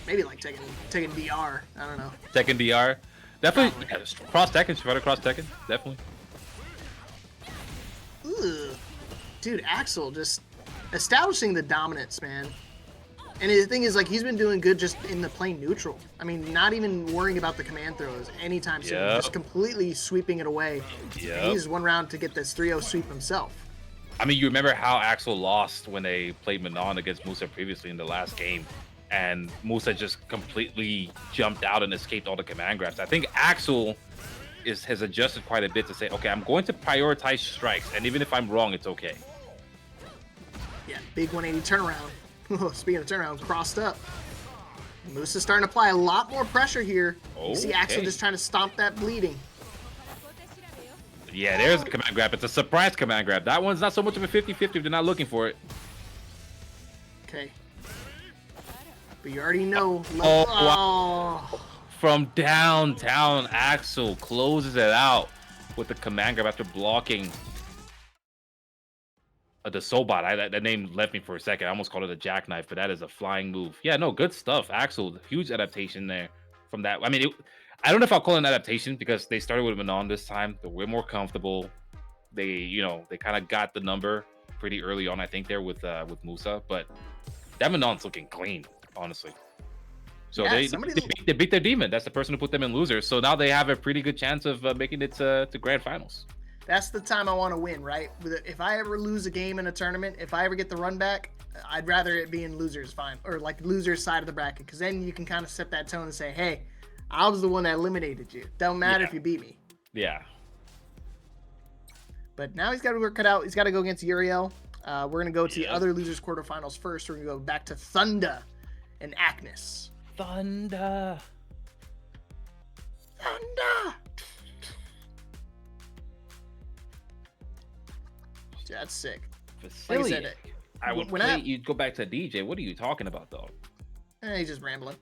Maybe like Tekken DR. I don't know. Tekken DR. Definitely. Yeah, cross Tekken. Right across Tekken. Definitely. Ugh. Dude, Axel just establishing the dominance, man. And the thing is, like, he's been doing good just in the plain neutral. I mean, not even worrying about the command throws anytime soon. Just completely sweeping it away. Yeah. He used one round to get this 3-0 sweep himself. I mean, you remember how Axel lost when they played Manon against Musa previously in the last game. and Musa just completely jumped out and escaped all the command grabs. I think Axel has adjusted quite a bit to say, okay, I'm going to prioritize strikes, and even if I'm wrong, it's okay. Yeah, big 180 turnaround. Speaking of turnaround, crossed up. Musa's starting to apply a lot more pressure here. You see Axel just trying to stomp that bleeding. Yeah, there's a command grab. It's a surprise command grab. That one's not so much of a 50-50 if they're not looking for it. Okay. But you already know. Wow. From downtown, Axel closes it out with the command grab after blocking the Sobot. That name left me for a second. I almost called it a jackknife, but that is a flying move. Yeah, no, good stuff. Axel, huge adaptation there from that. I mean, I don't know if I'll call it an adaptation because they started with Manon this time. They're way more comfortable. They kind of got the number pretty early on, I think, there with Musa. But that Manon's looking clean, honestly. So yeah, they beat their demon. That's the person who put them in losers. So now they have a pretty good chance of making it to grand finals. That's the time I want to win, right? If I ever lose a game in a tournament, if I ever get the run back, I'd rather it be in losers fine, or like losers side of the bracket, because then you can kind of set that tone and say, hey, I was the one that eliminated you. Don't matter if you beat me. Yeah. But now he's got to work it out. He's got to go against Uriel. We're going to go to the other losers quarterfinals first. We're going to go back to Thunder and Agnes. Thunder. Yeah, that's sick. Like I said, I would play. You'd go back to DJ. What are you talking about, though? He's just rambling.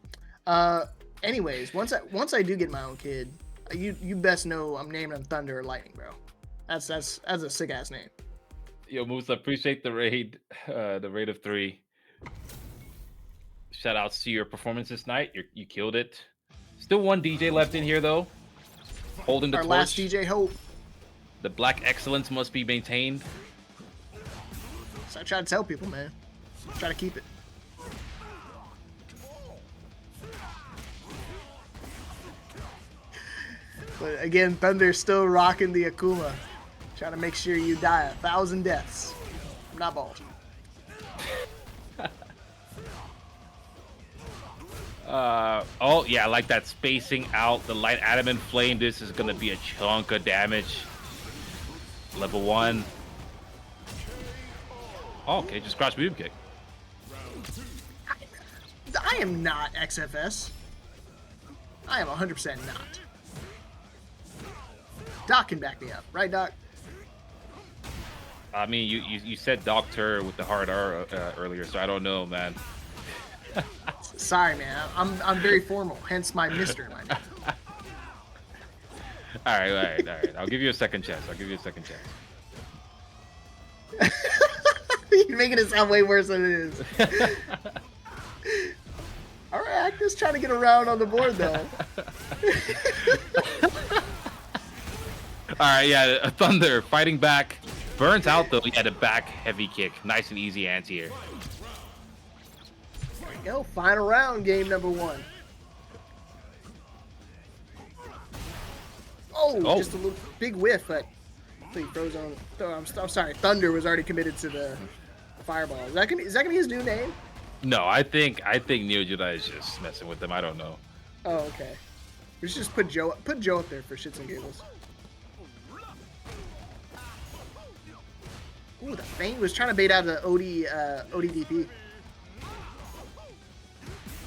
Anyways, once I do get my own kid, you best know I'm naming him Thunder or Lightning, bro. That's a sick ass name. Yo, Musa, appreciate the raid of 3. Shout outs to your performance this night. You killed it. Still one DJ left in here though, holding the torch. Our last DJ hope. The black excellence must be maintained. So I try to tell people, man. Try to keep it. But again, Thunder's still rocking the Akuma. Trying to make sure you die 1,000 deaths. I'm not bald. Oh yeah, I like that spacing out. The light adamant flame. This is gonna be a chunk of damage. Level 1. Oh, okay, just crouch medium kick. I am not XFS. I am 100% not. Doc can back me up, right, Doc? I mean, you said Doctor with the hard R earlier, so I don't know, man. Sorry, man. I'm very formal, hence my Mister in my name. All right. I'll give you a second chance. You're making it sound way worse than it is. All right, Agnes trying to get around on the board though. All right, yeah, Thunder fighting back. Burns out though. He had a back heavy kick. Nice and easy anti-air. There we go. Final round, game number 1. Oh, just a little big whiff, but he froze on. I'm sorry. Thunder was already committed to the fireball. Is that gonna be his new name? No, I think Neo Jedi is just messing with them. I don't know. Oh, okay. We should just put Joe up there for shits and giggles. Ooh, the feint was trying to bait out the ODDP.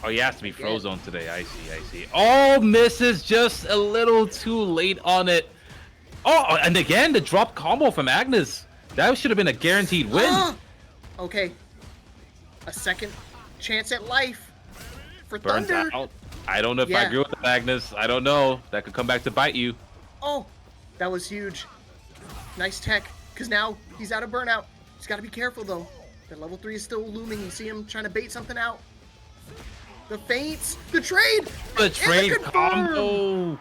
Oh, he has to be frozen today. I see. Oh, misses just a little too late on it. Oh, and again, the drop combo from Agnes. That should have been a guaranteed win. Okay. A second chance at life for Burns Thunder. Out. I don't know if I agree with that, Agnes. I don't know. That could come back to bite you. Oh, that was huge. Nice tech, because now he's out of burnout. He's got to be careful, though. The level 3 is still looming. You see him trying to bait something out. The feints, the trade. The trade combo.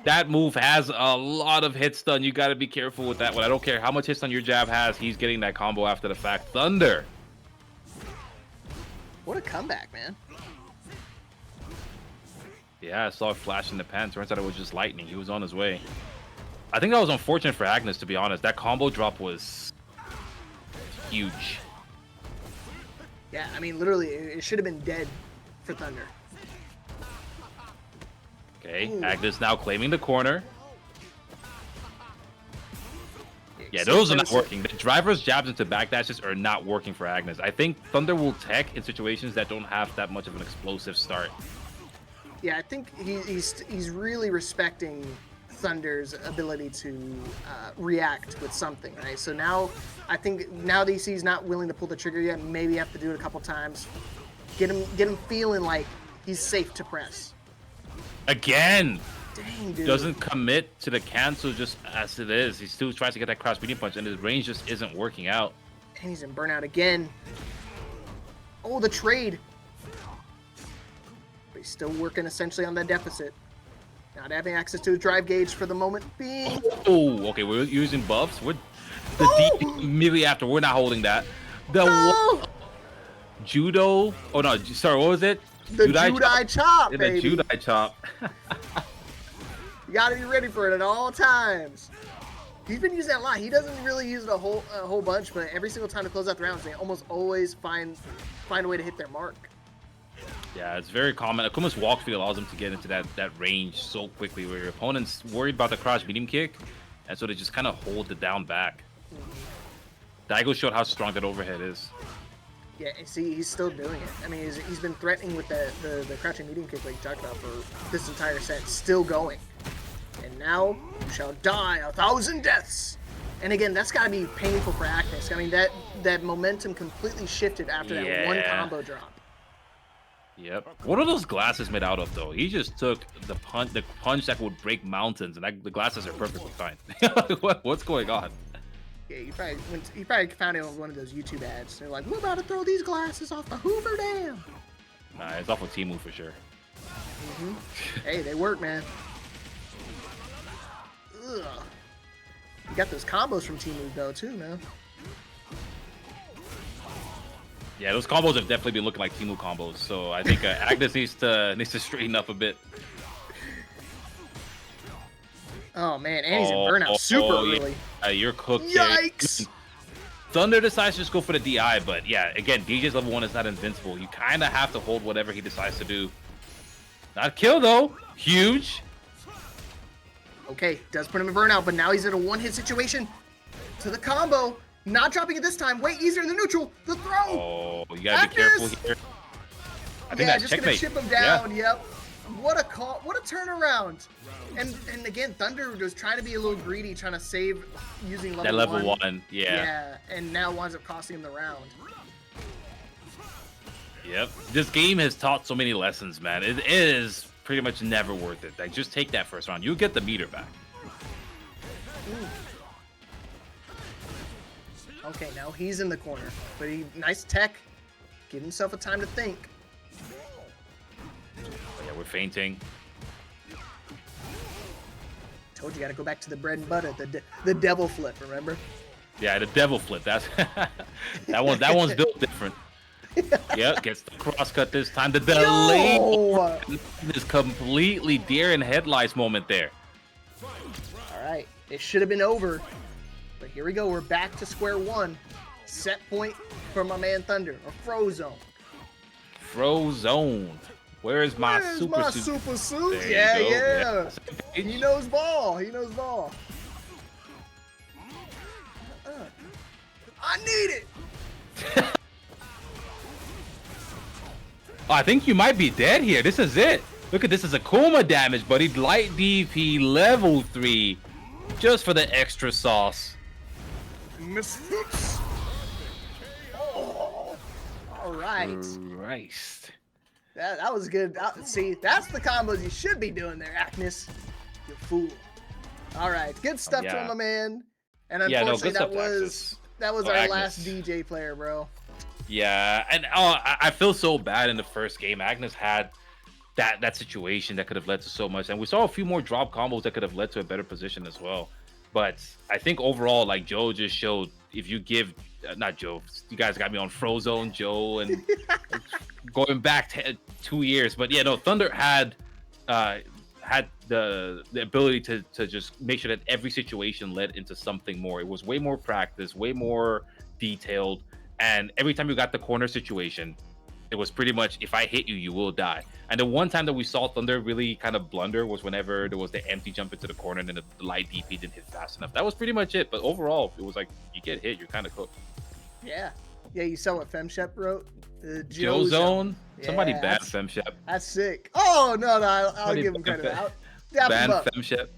That move has a lot of hit stun. You got to be careful with that one. I don't care how much hit stun your jab has. He's getting that combo after the fact. Thunder. What a comeback, man. Yeah, I saw a flash in the pan. Turns out it was just lightning. He was on his way. I think that was unfortunate for Agnes, to be honest. That combo drop was huge. Yeah, I mean, literally, it should have been dead for Thunder. Okay, Ooh. Agnes now claiming the corner. Yeah, those are not working. The driver's jabs into backdashes are not working for Agnes. I think Thunder will tech in situations that don't have that much of an explosive start. Yeah, I think he's really respecting Thunder's ability to react with something, right? So now, I think now that he's not willing to pull the trigger yet, maybe have to do it a couple times. Get him feeling like he's safe to press. Again! Dang, dude. Doesn't commit to the cancel just as it is. He still tries to get that cross medium punch, and his range just isn't working out. And he's in burnout again. Oh, the trade. But he's still working essentially on that deficit. Not having access to a drive gauge for the moment being. Oh, okay, we're using buffs. We're the D immediately after. We're not holding that. The judo. Oh no, sorry, what was it? The Judai chop, baby. The Judai chop. You gotta be ready for it at all times. He's been using that a lot. He doesn't really use it a whole bunch, but every single time to close out the rounds, they almost always find a way to hit their mark. Yeah, it's very common. Akuma's walk speed allows him to get into that range so quickly where your opponent's worried about the crouch medium kick, and so they just kind of hold it down back. Daigo showed how strong that overhead is. Yeah, and see, he's still doing it. I mean, he's been threatening with the crouching medium kick like you talked about for this entire set, still going. And now, you shall die 1,000 deaths. And again, that's got to be painful for Agnes. I mean, that momentum completely shifted after that one combo drop. Yep. What are those glasses made out of, though? He just took the punch that would break mountains, and the glasses are perfectly fine. What's going on? Yeah, he probably found it on one of those YouTube ads. They're like, "We're about to throw these glasses off the Hoover Dam." Nah, it's off of Temu for sure. Hey, they work, man. Ugh. You got those combos from Temu though, too, man. Yeah, those combos have definitely been looking like Temu combos. So I think Agnes needs to straighten up a bit. Oh man, and he's in burnout super early. Yeah. You're cooked. Yikes! Thunder decides to just go for the DI, but yeah, again, DJ's level 1 is not invincible. You kind of have to hold whatever he decides to do. Not kill though. Huge. Okay, does put him in burnout, but now he's in a one-hit situation. To the combo, not dropping it this time. Way easier in the neutral. The throw. Oh, you gotta be careful here. I think that's just checkmate. Gonna chip him down. Yeah. Yep. What a call! What a turnaround! And again, Thunder was trying to be a little greedy, trying to save using level 1. Yeah. Yeah, and now winds up costing him the round. Yep. This game has taught so many lessons, man. It is pretty much never worth it. Like, just take that first round. You'll get the meter back. Okay, now he's in the corner, but nice tech. Give himself a time to think. Yeah, we're fainting. Told you, gotta go back to the bread and butter, the devil flip. Remember? Yeah, the devil flip. That's that one's built different. Yep, gets the cross cut this time. The delay is completely deer in headlights moment there. All right, it should have been over, but here we go. We're back to square one. Set point for my man Thunder, or Frozone. Frozone. Where's my super suit? Super suit? There Yeah. He knows ball. He knows ball. I need it. I think you might be dead here. This is it. Look at this as Akuma damage, buddy. Light DP level 3. Just for the extra sauce. Miss Hoops. Oh. All right. Christ. That was good. See, that's the combos you should be doing there, Agnes. You fool. All right. Good stuff to him, my man. And unfortunately, that was our Agnes. last DJ player, bro. Yeah, and I feel so bad in the first game. Agnes had that situation that could have led to so much, and we saw a few more drop combos that could have led to a better position as well. But I think overall, like Joe just showed, if you give not Joe, you guys got me on Frozone, Joe, and going back 2 years. But yeah, no, Thunder had the ability to just make sure that every situation led into something more. It was way more practice, way more detailed. And every time you got the corner situation, it was pretty much, if I hit you, you will die. And the one time that we saw Thunder really kind of blunder was whenever there was the empty jump into the corner and then the light DP didn't hit fast enough. That was pretty much it. But overall, it was like, you get hit, you're kind of cooked. Yeah. Yeah, you saw what FemShep wrote? Joe Zone? Yeah, Somebody ban FemShep. That's sick. Oh, no, I'll give him credit. Ban FemShep.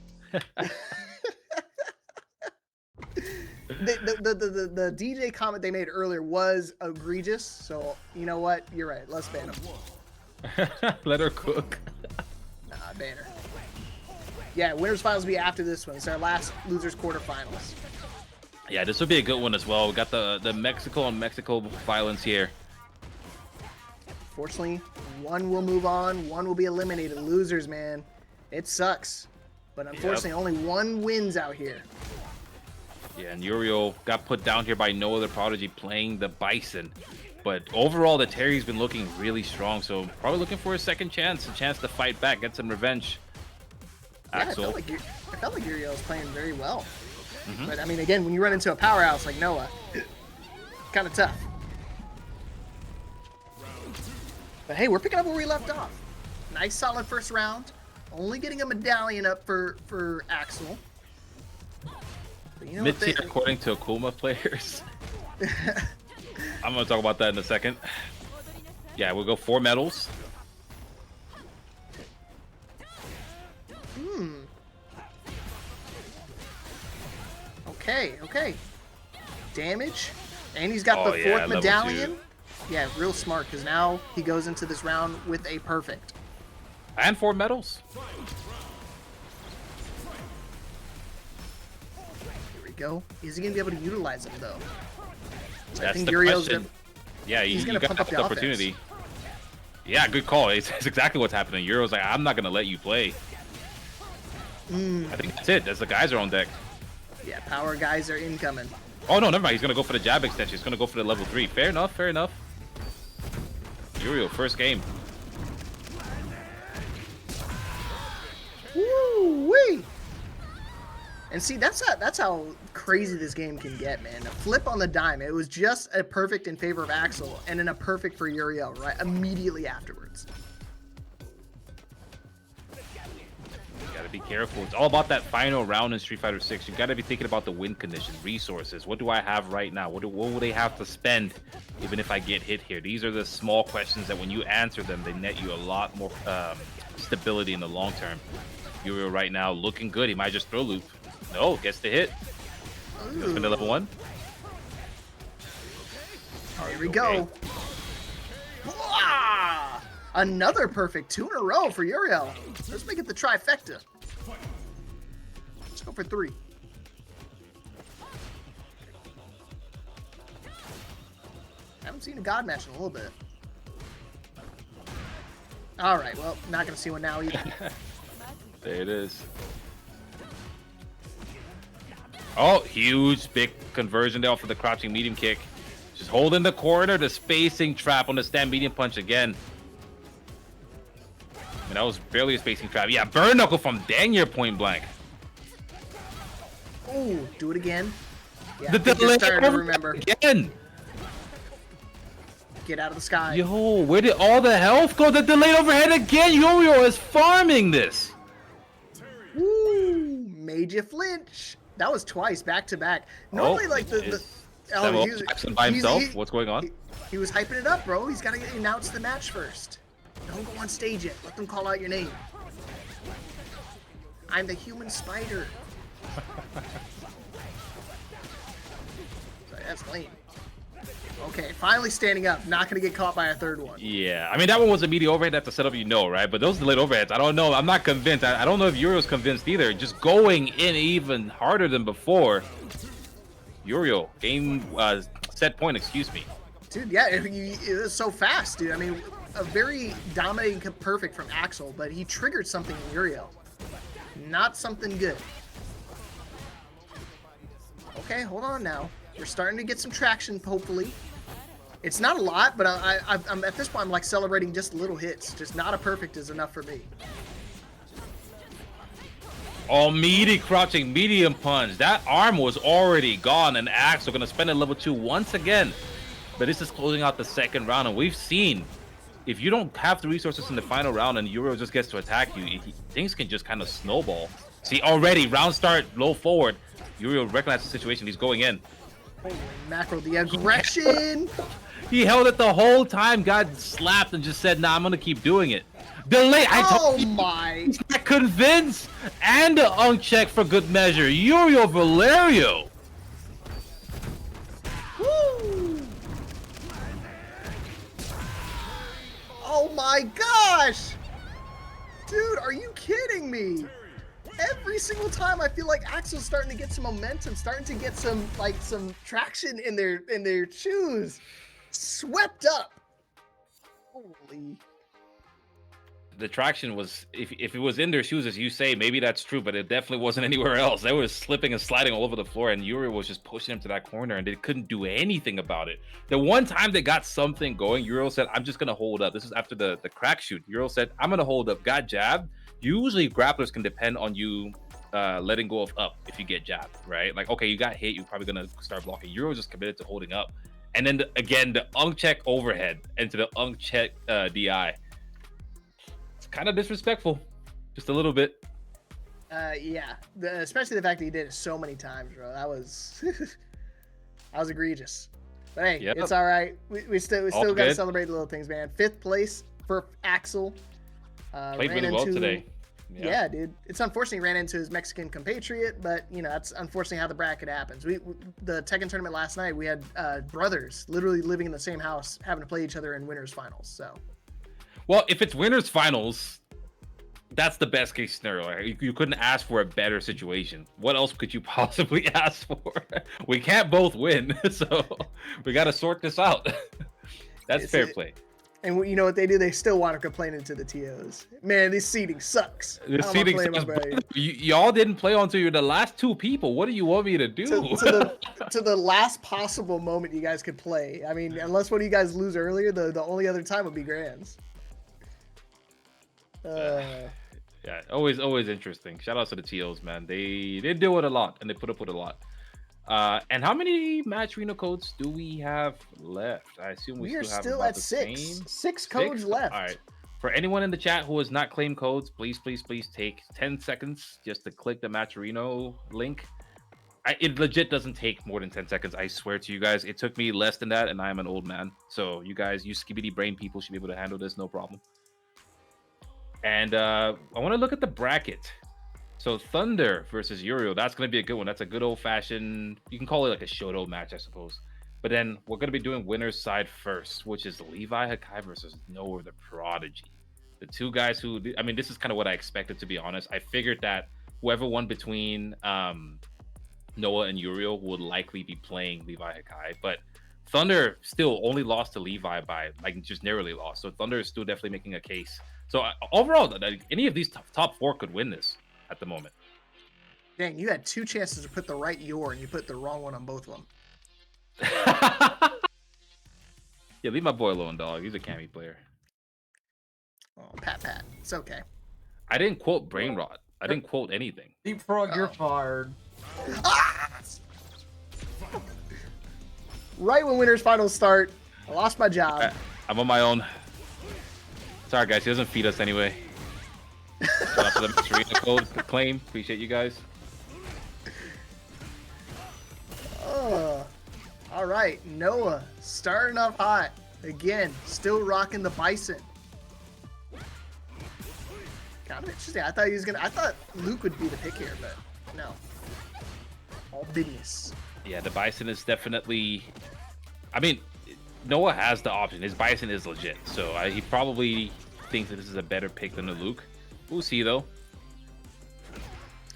The DJ comment they made earlier was egregious, so you know what? You're right. Let's ban him. Let her cook. Nah, ban her. Yeah, winners finals will be after this one. It's our last losers quarterfinals. Yeah, this will be a good one as well. We got the Mexico and Mexico violence here. Fortunately, one will move on, one will be eliminated. Losers, man. It sucks. But unfortunately, only one wins out here. Yeah, and Uriel got put down here by NOAHTHEPRODIGY playing the Bison. But overall, the Terry's been looking really strong, so probably looking for a second chance, a chance to fight back, get some revenge. Yeah, Axel. I felt like Uriel's playing very well. But, I mean, again, when you run into a powerhouse like Noah, kind of tough. But, hey, we're picking up where we left off. Nice, solid first round. Only getting a medallion up for Axel. But you know Mid-tier according to Akuma players. I'm going to talk about that in a second. Yeah, we'll go 4 medals. Okay. Damage. And he's got the 4th medallion. Yeah, real smart, because now he goes into this round with a perfect. And 4 medals. Here we go. Is he going to be able to utilize them, though? So That's I think the Uriel's question. Yeah, he's you gonna got pump up the the opportunity. Yeah, good call. It's exactly what's happening. Uriel's like, I'm not going to let you play. I think that's it. That's the geyser on deck. Yeah, power guys are incoming. Oh, no, never mind. He's going to go for the jab extension. He's going to go for the level 3. Fair enough, fair enough. Uriel, first game. Woo-wee! And see, that's how crazy this game can get, man. A flip on the dime. It was just a perfect in favor of Axel, and then a perfect for Uriel, right? Immediately afterwards. You gotta be careful. It's all about that final round in Street Fighter 6. You gotta be thinking about the win condition, resources. What do I have right now? What will they have to spend even if I get hit here? These are the small questions that when you answer them, they net you a lot more stability in the long term. Uriel right now looking good. He might just throw loop. No, gets the hit. Let's spin to level 1. Here we go. Wow! Another perfect 2 in a row for Uriel. Let's make it the trifecta. Let's go for 3. Haven't seen a God match in a little bit. All right, well, not gonna see one now either. There it is. Oh, huge, big conversion there for the crouching medium kick. Just holding the corner, the spacing trap on the stand medium punch again. I mean, that was barely a spacing trap. Yeah, burn knuckle from Daniel point blank. Ooh, do it again. Yeah, The delay to remember. again. Get out of the sky. Yo, where did all the health go? The delayed overhead again. Uriel is farming this. Woo! Made you flinch. That was twice, back to back. Normally, like Jackson by himself. What's going on? He was hyping it up, bro. He's got to announce the match first. Don't go on stage yet. Let them call out your name. I'm the human spider. Sorry, that's lame. Okay, finally standing up. Not going to get caught by a third one. Yeah, I mean, that one was a media overhead. That's the setup, you know, right? But those delayed overheads, I don't know. I'm not convinced. I don't know if Uriel's convinced either. Just going in even harder than before. Uriel, game set point, excuse me. Dude, yeah, it was so fast, dude. I mean, a very dominating perfect from Axel, but he triggered something in Uriel. Not something good. Okay, hold on now. We're starting to get some traction, hopefully. It's not a lot, but I'm at this point, I'm like celebrating just little hits. Just not a perfect is enough for me. Oh, meaty crouching medium punch. That arm was already gone, and Axel gonna spend a level 2 once again. but this is closing out the second round, and we've seen if you don't have the resources in the final round and Euro just gets to attack you, things can just kind of snowball. See, already round start, low forward. Euro recognizes the situation. He's going in. Holy mackerel, the aggression. He held it the whole time, got slapped, and just said, nah, I'm going to keep doing it. Delay. I told you, my. he's not convinced. And the uncheck for good measure. Uriel Valerio. Woo. Oh my gosh. Dude, are you kidding me? Every single time I feel like Axel's starting to get some momentum, starting to get some traction in their shoes. Swept up. Holy. The traction was, if it was in their shoes, as you say, maybe that's true, but it definitely wasn't anywhere else. They were slipping and sliding all over the floor, and Yuri was just pushing him to that corner, and they couldn't do anything about it. The one time they got something going, Euro said, I'm just going to hold up. This is after the crack shoot. Euro said, I'm going to hold up. Got jabbed. Usually grapplers can depend on you letting go of up if you get jabbed, right? Like, okay, you got hit, you're probably going to start blocking. Euro just committed to holding up. And then, again, the uncheck overhead into the uncheck DI. Kind of disrespectful, just a little bit. Yeah, especially the fact that he did it so many times, bro. That was that was egregious. But hey, yep. It's all right. We still got to celebrate the little things, man. 5th place for Axel. Played really well today. Yeah, dude. It's unfortunate he ran into his Mexican compatriot, but you know that's unfortunately how the bracket happens. The Tekken tournament last night, we had brothers literally living in the same house, having to play each other in winners finals. So. Well, if it's winners finals, that's the best case scenario. You couldn't ask for a better situation. What else could you possibly ask for? We can't both win, so we got to sort this out. That's fair play. And you know what they do? They still want to complain into the TOs. Man, this seating sucks. The seating sucks. Y'all didn't play until you're the last 2 people. What do you want me to do? To the last possible moment you guys could play. I mean, unless one of you guys lose earlier, the only other time would be grands. Yeah, always interesting. Shout out to the TOs, man. They deal with a lot and they put up with a lot. And how many match Reno codes do we have left? I assume we still have still at 6. 6 codes left. All right. For anyone in the chat who has not claimed codes, please take 10 seconds just to click the Match Reno link. It legit doesn't take more than 10 seconds. I swear to you guys, it took me less than that, and I am an old man. So you guys, you skibidi brain people should be able to handle this, no problem. And I want to look at the bracket. So Thunder versus Uriel, that's going to be a good one. That's a good old-fashioned, you can call it like a Shoto match, I suppose. But then we're going to be doing winner's side first, which is Levi Hakai versus Noah the Prodigy. The 2 guys who, I mean, this is kind of what I expected, to be honest. I figured that whoever won between Noah and Uriel would likely be playing Levi Hakai. But Thunder still only lost to Levi by, like, just narrowly lost. So Thunder is still definitely making a case. So overall, any of these top 4 could win this at the moment. Dang, you had 2 chances to put the right Yor, and you put the wrong one on both of them. Yeah, leave my boy alone, dog. He's a Cammy player. Oh, pat. It's okay. I didn't quote Brain Rot. I didn't quote anything. Deep Frog, you're fired. Ah! Right when winners finals start, I lost my job. I'm on my own. Sorry, guys. He doesn't feed us anyway. Shout out to the Mascherino code claim. Appreciate you guys. All right, Noah starting off hot again. Still rocking the Bison. Kind of interesting. I thought Luke would be the pick here, but no. All business. Yeah, the Bison is definitely. I mean, Noah has the option. His Bison is legit, so he probably thinks that this is a better pick than the Luke. We'll see, though.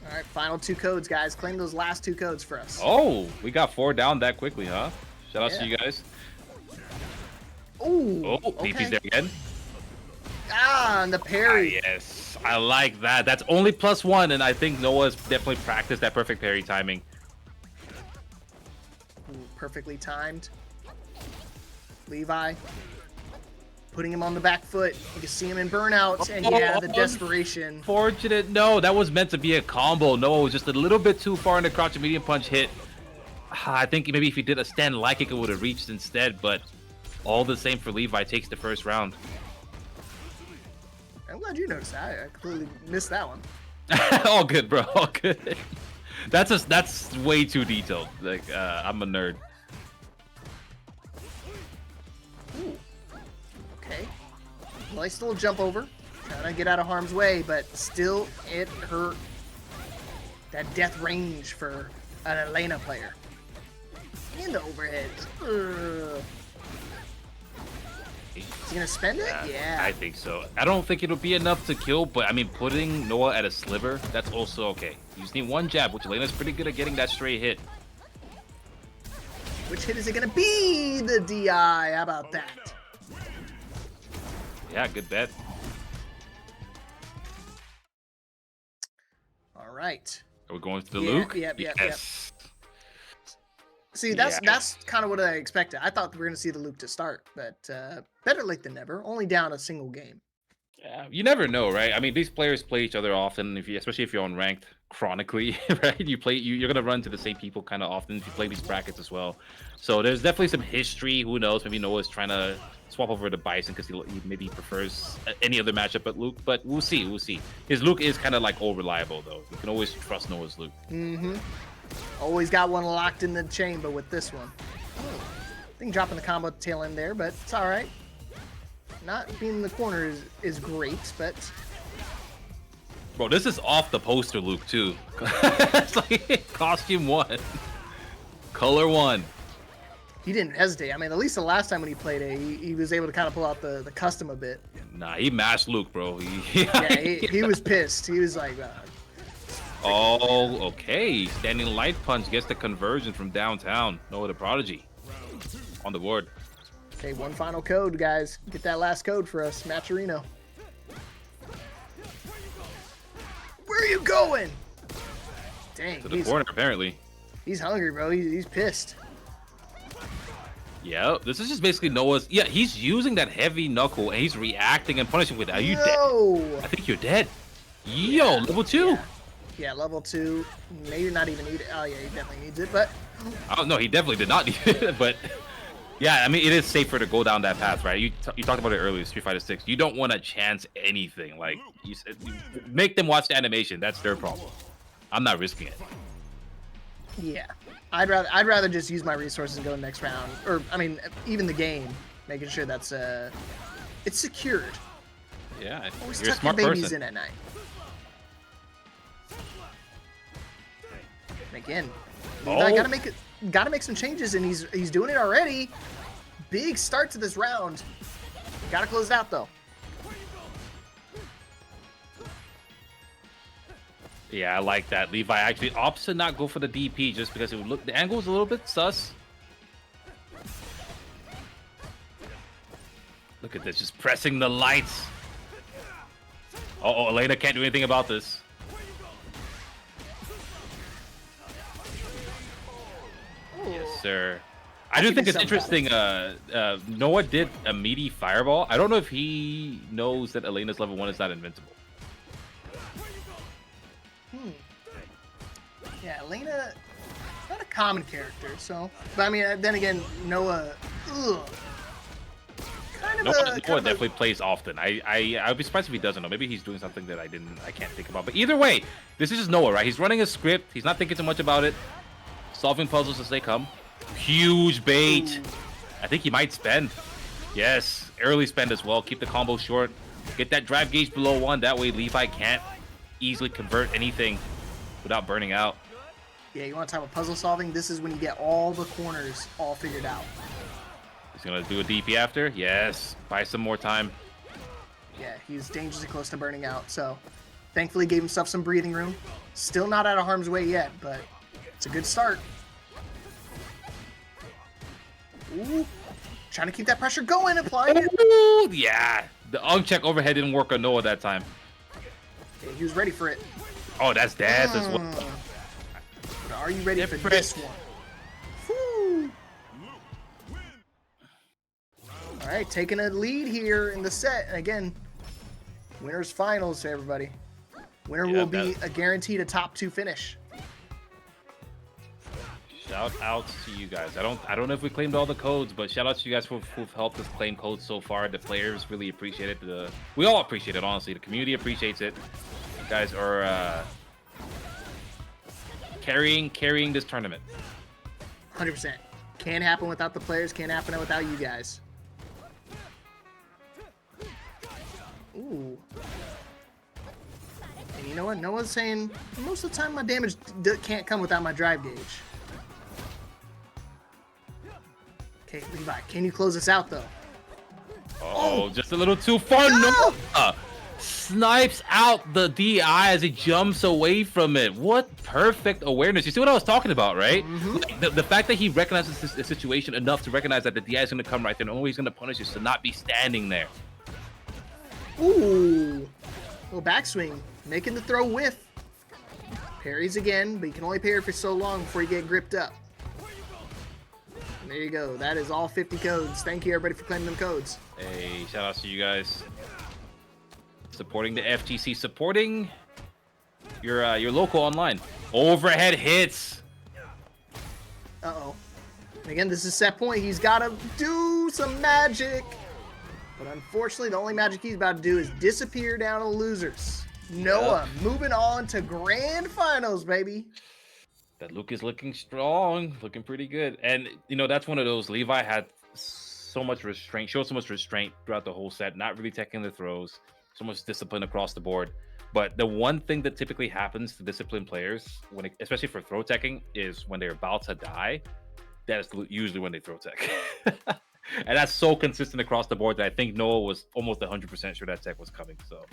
All right, final 2 codes, guys. Claim those last 2 codes for us. Oh, we got 4 down that quickly, huh? Shout out to you guys. Ooh, oh, DP's there again. Ah, and the parry. Ah, yes, I like that. That's only +1, and I think Noah's definitely practiced that perfect parry timing. Ooh, perfectly timed. Levi putting him on the back foot. You can see him in burnouts, and yeah, the desperation. Fortunate. No, that was meant to be a combo. Noah was just a little bit too far in the crouch and medium punch hit. I think maybe if he did a stand like kick, it would have reached instead, but all the same for Levi takes the first round. I'm glad you noticed that. I completely missed that one. All good, bro. All good. That's way too detailed. Like I'm a nerd. Ooh. Okay. Well, I still jump over, trying to get out of harm's way, but still it hurt. That death range for an Elena player. And the overhead. Ugh. Is he gonna spend it? Yeah. I think so. I don't think it'll be enough to kill, but I mean, putting Noah at a sliver, that's also okay. You just need one jab, which Elena's pretty good at getting that straight hit. Which hit is it gonna be? The DI. How about that? Yeah, good bet. All right. Are we going to the Yeah, Luke? yep. Yes. See, that's kind of what I expected. I thought we were gonna see the Luke to start, but better late than never. Only down a single game. Yeah, you never know, right? I mean, these players play each other often. Especially if you're on ranked chronically, right? You're gonna run to the same people kind of often if you play these brackets as well. So there's definitely some history. Who knows? Maybe Noah's trying to swap over to Bison because he maybe prefers any other matchup but Luke. But we'll see. We'll see. His Luke is kind of like all reliable though. You can always trust Noah's Luke. Mm-hmm. Always got one locked in the chamber with this one. I think dropping the combo at the tail end there, but it's all right. Not being in the corner is great, but... Bro, this is off the poster Luke, too. It's like costume 1. Color 1. He didn't hesitate. I mean, at least the last time when he played it, he was able to kind of pull out the custom a bit. Nah, he mashed Luke, bro. He was pissed. He was like... oh, okay. Standing light punch gets the conversion from downtown. Noah the Prodigy. On the board. Okay, one final code, guys. Get that last code for us, Matcherino. Where are you going? Dang. To the corner, apparently. He's hungry, bro. He's pissed. Yeah, this is just basically Noah's... Yeah, he's using that heavy knuckle, and he's reacting and punishing with it. Are you dead? I think you're dead. Yo, level 2. Yeah, level 2. Maybe not even need it. Oh, yeah, he definitely needs it, but... Oh, no, he definitely did not need it, but... Yeah, I mean, it is safer to go down that path, right? You talked about it earlier, Street Fighter 6. You don't want to chance anything. Like, you said, make them watch the animation. That's their problem. I'm not risking it. Yeah. I'd rather just use my resources and go next round. Or, I mean, even the game. Making sure that's, it's secured. Yeah, Always you're a tuck your smart babies person. in at night. And again, I gotta make some changes, and he's doing it already. Big start to this round. Gotta close it out though. Yeah, I like that. Levi actually opts to not go for the DP just because it would look the angle is a little bit sus. Look at this, just pressing the lights. Oh, Elena can't do anything about this. Yes, sir. I do think it's interesting. Noah did a meaty fireball. I don't know if he knows that Elena's level 1 is not invincible. Yeah, Elena, not a common character, so. But I mean, then again, Noah, Noah definitely plays often. I'd be surprised if he doesn't know. Maybe he's doing something that I can't think about. But either way, this is just Noah, right? He's running a script. He's not thinking too much about it. Solving puzzles as they come. Huge bait. Ooh. I think he might spend. Yes, early spend as well. Keep the combo short. Get that drive gauge below 1. That way Levi can't easily convert anything without burning out. Yeah, you want to talk about puzzle solving? This is when you get all the corners all figured out. He's going to do a DP after? Yes. Buy some more time. Yeah, he's dangerously close to burning out. So, thankfully gave himself some breathing room. Still not out of harm's way yet, but it's a good start. Ooh. Trying to keep that pressure going, applying it. Ooh, yeah. The check overhead didn't work on Noah that time. Yeah, he was ready for it. Oh, that's Daz as well. But are you ready for this one? Woo. All right, taking a lead here in the set. And again, winners finals to everybody. Winner will be a guaranteed a top 2 finish. Shout Shout out to you guys. I don't know if we claimed all the codes, but shout out to you guys who've helped us claim codes so far. The players really appreciate it. We all appreciate it, honestly. The community appreciates it. You guys are carrying this tournament. 100%. Can't happen without the players. Can't happen without you guys. Ooh. And you know what? Noah's saying most of the time my damage can't come without my drive gauge. Okay, Levi, can you close this out though? Oh, just a little too far. No! Snipes out the DI as he jumps away from it. What perfect awareness. You see what I was talking about, right? Like the fact that he recognizes the situation enough to recognize that the DI is going to come right there and always going to punish you to not be standing there. Ooh. Little backswing. Making the throw whiff. Parries again, but you can only parry for so long before you get gripped up. And there you go. That is all 50 codes. Thank you, everybody, for claiming them codes. Hey, shout out to you guys. Supporting the FGC, supporting your local online. Overhead hits. Uh-oh. And again, this is set point. He's got to do some magic. But unfortunately, the only magic he's about to do is disappear down to losers. Noah moving on to grand finals, baby. That Luke is looking strong, looking pretty good. And, you know, that's one of those. Levi had so much restraint, showed so much restraint throughout the whole set, not really taking the throws. So much discipline across the board. But the one thing that typically happens to disciplined players, especially for throw teching, is when they're about to die, that's usually when they throw tech. And that's so consistent across the board that I think Noah was almost 100% sure that tech was coming. So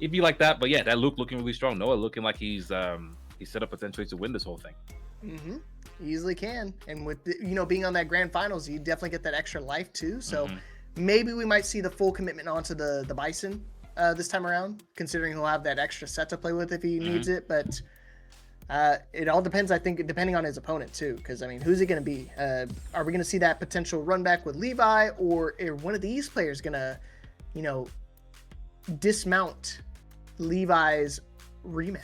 it'd be like that. But yeah, that Luke looking really strong. Noah looking like he's set up potentially to win this whole thing. Easily can. And with being on that grand finals, you definitely get that extra life too. So maybe we might see the full commitment onto the Bison this time around, considering he'll have that extra set to play with if he needs it. But it all depends, I think, depending on his opponent too. Because I mean, who's it going to be? Are we going to see that potential run back with Levi, or are one of these players going to, dismount Levi's rematch?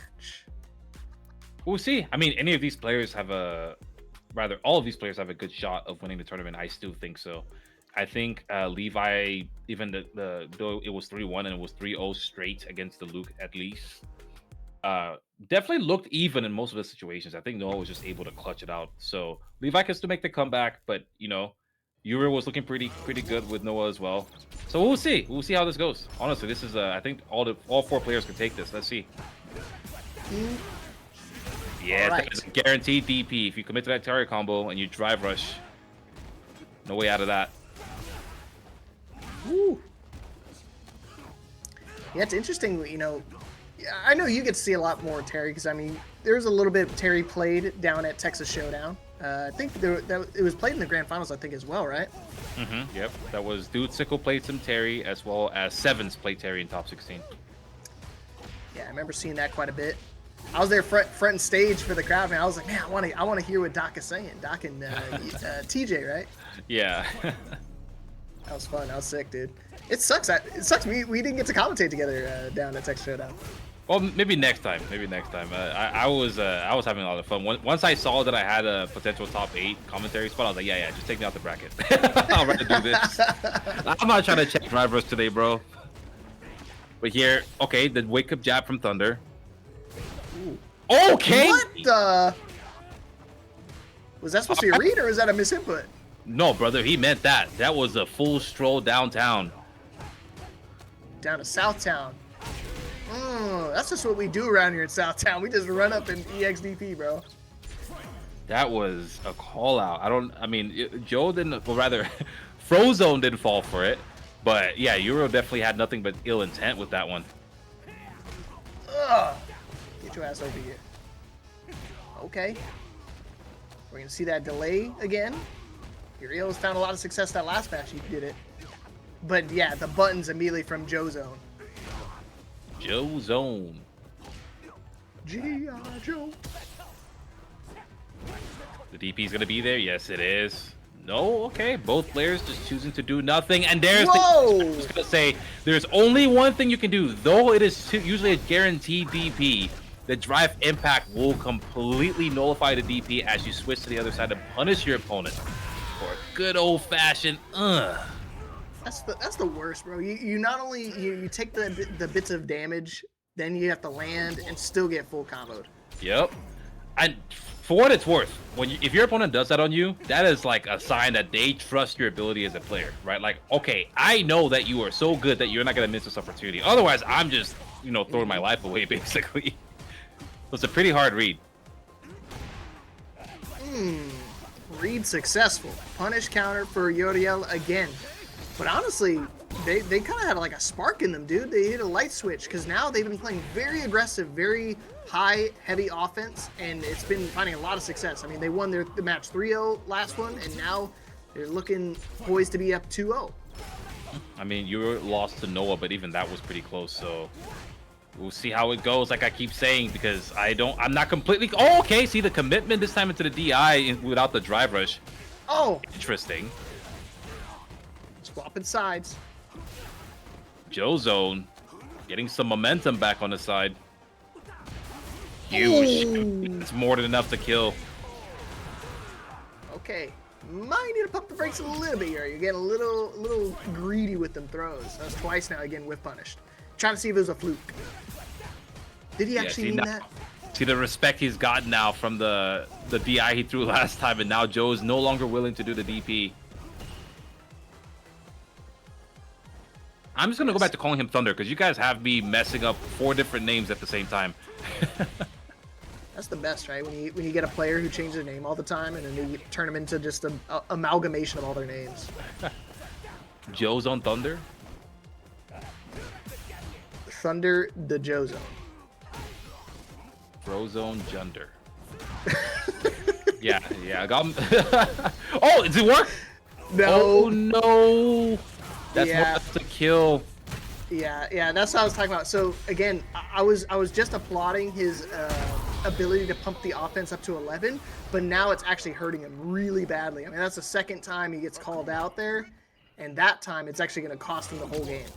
We'll see. I mean, any of these players have all of these players have a good shot of winning the tournament. I still think so. I think Levi, even though it was 3-1 and it was 3-0 straight against the Luke at least, definitely looked even in most of the situations. I think Noah was just able to clutch it out. So Levi can still make the comeback, but Yura was looking pretty good with Noah as well. So we'll see. We'll see how this goes. Honestly, this is I think all four players can take this. Let's see. Yeah, right. It's a guaranteed DP. If you commit to that Terry combo and you drive rush, no way out of that. Woo. Yeah, it's interesting. I know you get to see a lot more Terry because I mean, there's a little bit of Terry played down at Texas Showdown. I think it was played in the grand finals, I think, as well, right? Yep. That was Dude Sickle played some Terry, as well as Sevens played Terry in top 16. Yeah, I remember seeing that quite a bit. I was there front and stage for the crowd, man. I was like, man, I want to hear what Doc is saying. Doc and TJ, right? Yeah. That was fun. That was sick, dude. It sucks. We didn't get to commentate together down at Texas Showdown. Well, maybe next time. I was having a lot of fun. Once I saw that I had a potential top 8 commentary spot, I was like, yeah, just take me out the bracket. I'll rather do this. I'm not trying to check drivers today, bro. But here, okay, the wake up jab from Thunder. Ooh. Okay. What the? Was that supposed to be a read or is that a misinput? No, brother, he meant that. That was a full stroll downtown. Down to Southtown. That's just what we do around here in Southtown. We just run up in EXDP, bro. That was a call out. Joe didn't, well, rather, Frozone didn't fall for it. But yeah, Euro definitely had nothing but ill intent with that one. Ugh. Get your ass over here. Okay. We're going to see that delay again. Uriel's found a lot of success that last match. He did it. But yeah, the buttons immediately from Joe Zone. Joe Zone. G.I. Joe. The DP is going to be there. Yes, it is. No, okay. Both players just choosing to do nothing. And there's I was just going to say, there's only one thing you can do. Though it is usually a guaranteed DP, the drive impact will completely nullify the DP as you switch to the other side to punish your opponent for a good old-fashioned That's the worst, bro. You not only you take the bits of damage, then you have to land and still get full comboed. Yep. And for what it's worth, if your opponent does that on you, that is like a sign that they trust your ability as a player, right? Like, okay, I know that you are so good that you're not gonna miss this opportunity. Otherwise, I'm just, you know, throwing my life away, basically. So it's a pretty hard read. Read successful. Punish counter for Yoriel again. But honestly, they kind of had like a spark in them, dude. They hit a light switch because now they've been playing very aggressive, very high, heavy offense, and it's been finding a lot of success. I mean, they won the match 3-0 last one, and now they're looking poised to be up 2-0. I mean, you were lost to Noah, but even that was pretty close, so we'll see how it goes, like I keep saying, because I'm not completely... Oh, okay, see the commitment this time into the DI without the drive rush. Oh! Interesting. Swapping sides. Joe Zone getting some momentum back on the side. Huge. It's more than enough to kill. Okay. Might need to pump the brakes a little bit here. You're getting a little greedy with them throws. That's twice now, again, whiff punished. Trying to see if it was a fluke. Did he actually mean that? See the respect he's gotten now from the DI he threw last time, and now Joe is no longer willing to do the DP. I'm just gonna go back to calling him Thunder because you guys have me messing up 4 different names at the same time. That's the best, right? When you get a player who changes their name all the time and then you turn them into just an amalgamation of all their names. Joe's on Thunder? Thunder the Joe Zone. Frozone Junder. yeah, I got him. Oh, did it work? No. Oh no. That's Yeah. what to kill. Yeah, that's what I was talking about. So again, I was just applauding his ability to pump the offense up to 11, but now it's actually hurting him really badly. I mean, that's the second time he gets called out there, and that time it's actually going to cost him the whole game.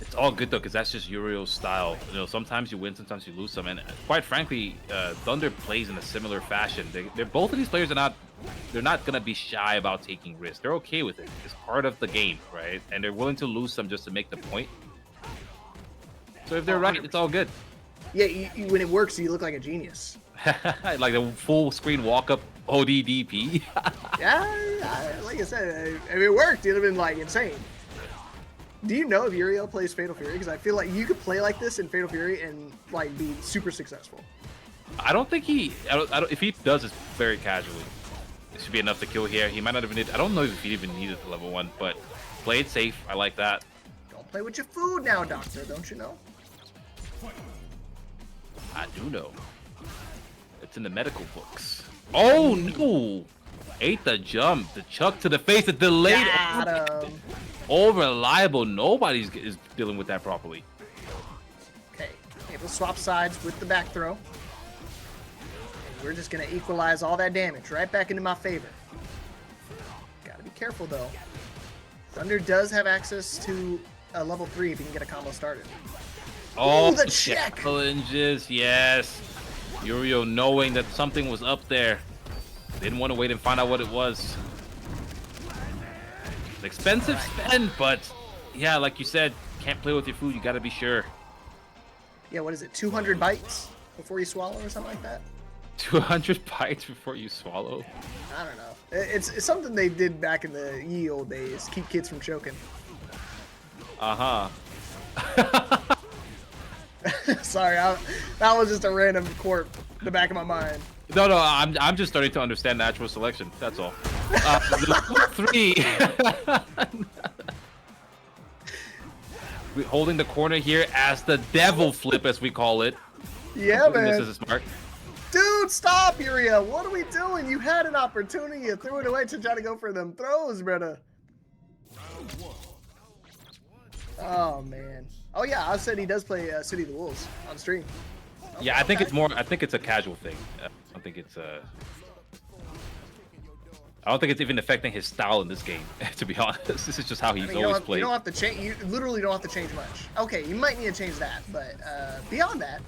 It's all good though, because that's just Uriel's style. You know, sometimes you win, sometimes you lose some, and quite frankly, Thunder plays in a similar fashion. They're both of these players are not gonna be shy about taking risks. They're okay with it. It's part of the game, right? And they're willing to lose some just to make the point. So if they're right, it's all good. Yeah, when it works, you look like a genius. Like a full screen walk up ODDP. Yeah, like I said, if it worked, it'd have been like insane. Do you know if Uriel plays Fatal Fury? Because I feel like you could play like this in Fatal Fury and like be super successful. I don't think if he does, it's very casually. It should be enough to kill here. He might not even need. I don't know if he even needed the level 1, but play it safe. I like that. Don't play with your food now, Doctor. Don't you know? I do know. It's in the medical books. Oh no! Ate the jump, the chuck to the face, the delayed. Got him. All reliable. Nobody's is dealing with that properly. Okay, able to swap sides with the back throw. And we're just gonna equalize all that damage right back into my favor. Gotta be careful though. Thunder does have access to a level 3 if he can get a combo started. Oh, the check! Challenges, yes. Uriel knowing that something was up there. Didn't want to wait and find out what it was. It's expensive spend, but yeah, like you said, can't play with your food. You gotta be sure. Yeah, what is it? 200 bites before you swallow or something like that? 200 bites before you swallow? I don't know. It's something they did back in the ye old days. Keep kids from choking. Uh-huh. Sorry, that was just a random quirk in the back of my mind. No, I'm just starting to understand natural selection. That's all. The 3. We're holding the corner here as the devil flip, as we call it. Yeah, man. This is smart. Dude, stop, Uriel. What are we doing? You had an opportunity. You threw it away to try to go for them throws, brother. Oh, man. Oh, yeah, I said he does play City of the Wolves on stream. Okay, Yeah, I think it's more. I think it's a casual thing. I don't think it's I don't think it's even affecting his style in this game. To be honest, this is just how he's always played. You don't have to change. You literally don't have to change much. Okay, you might need to change that, but beyond that,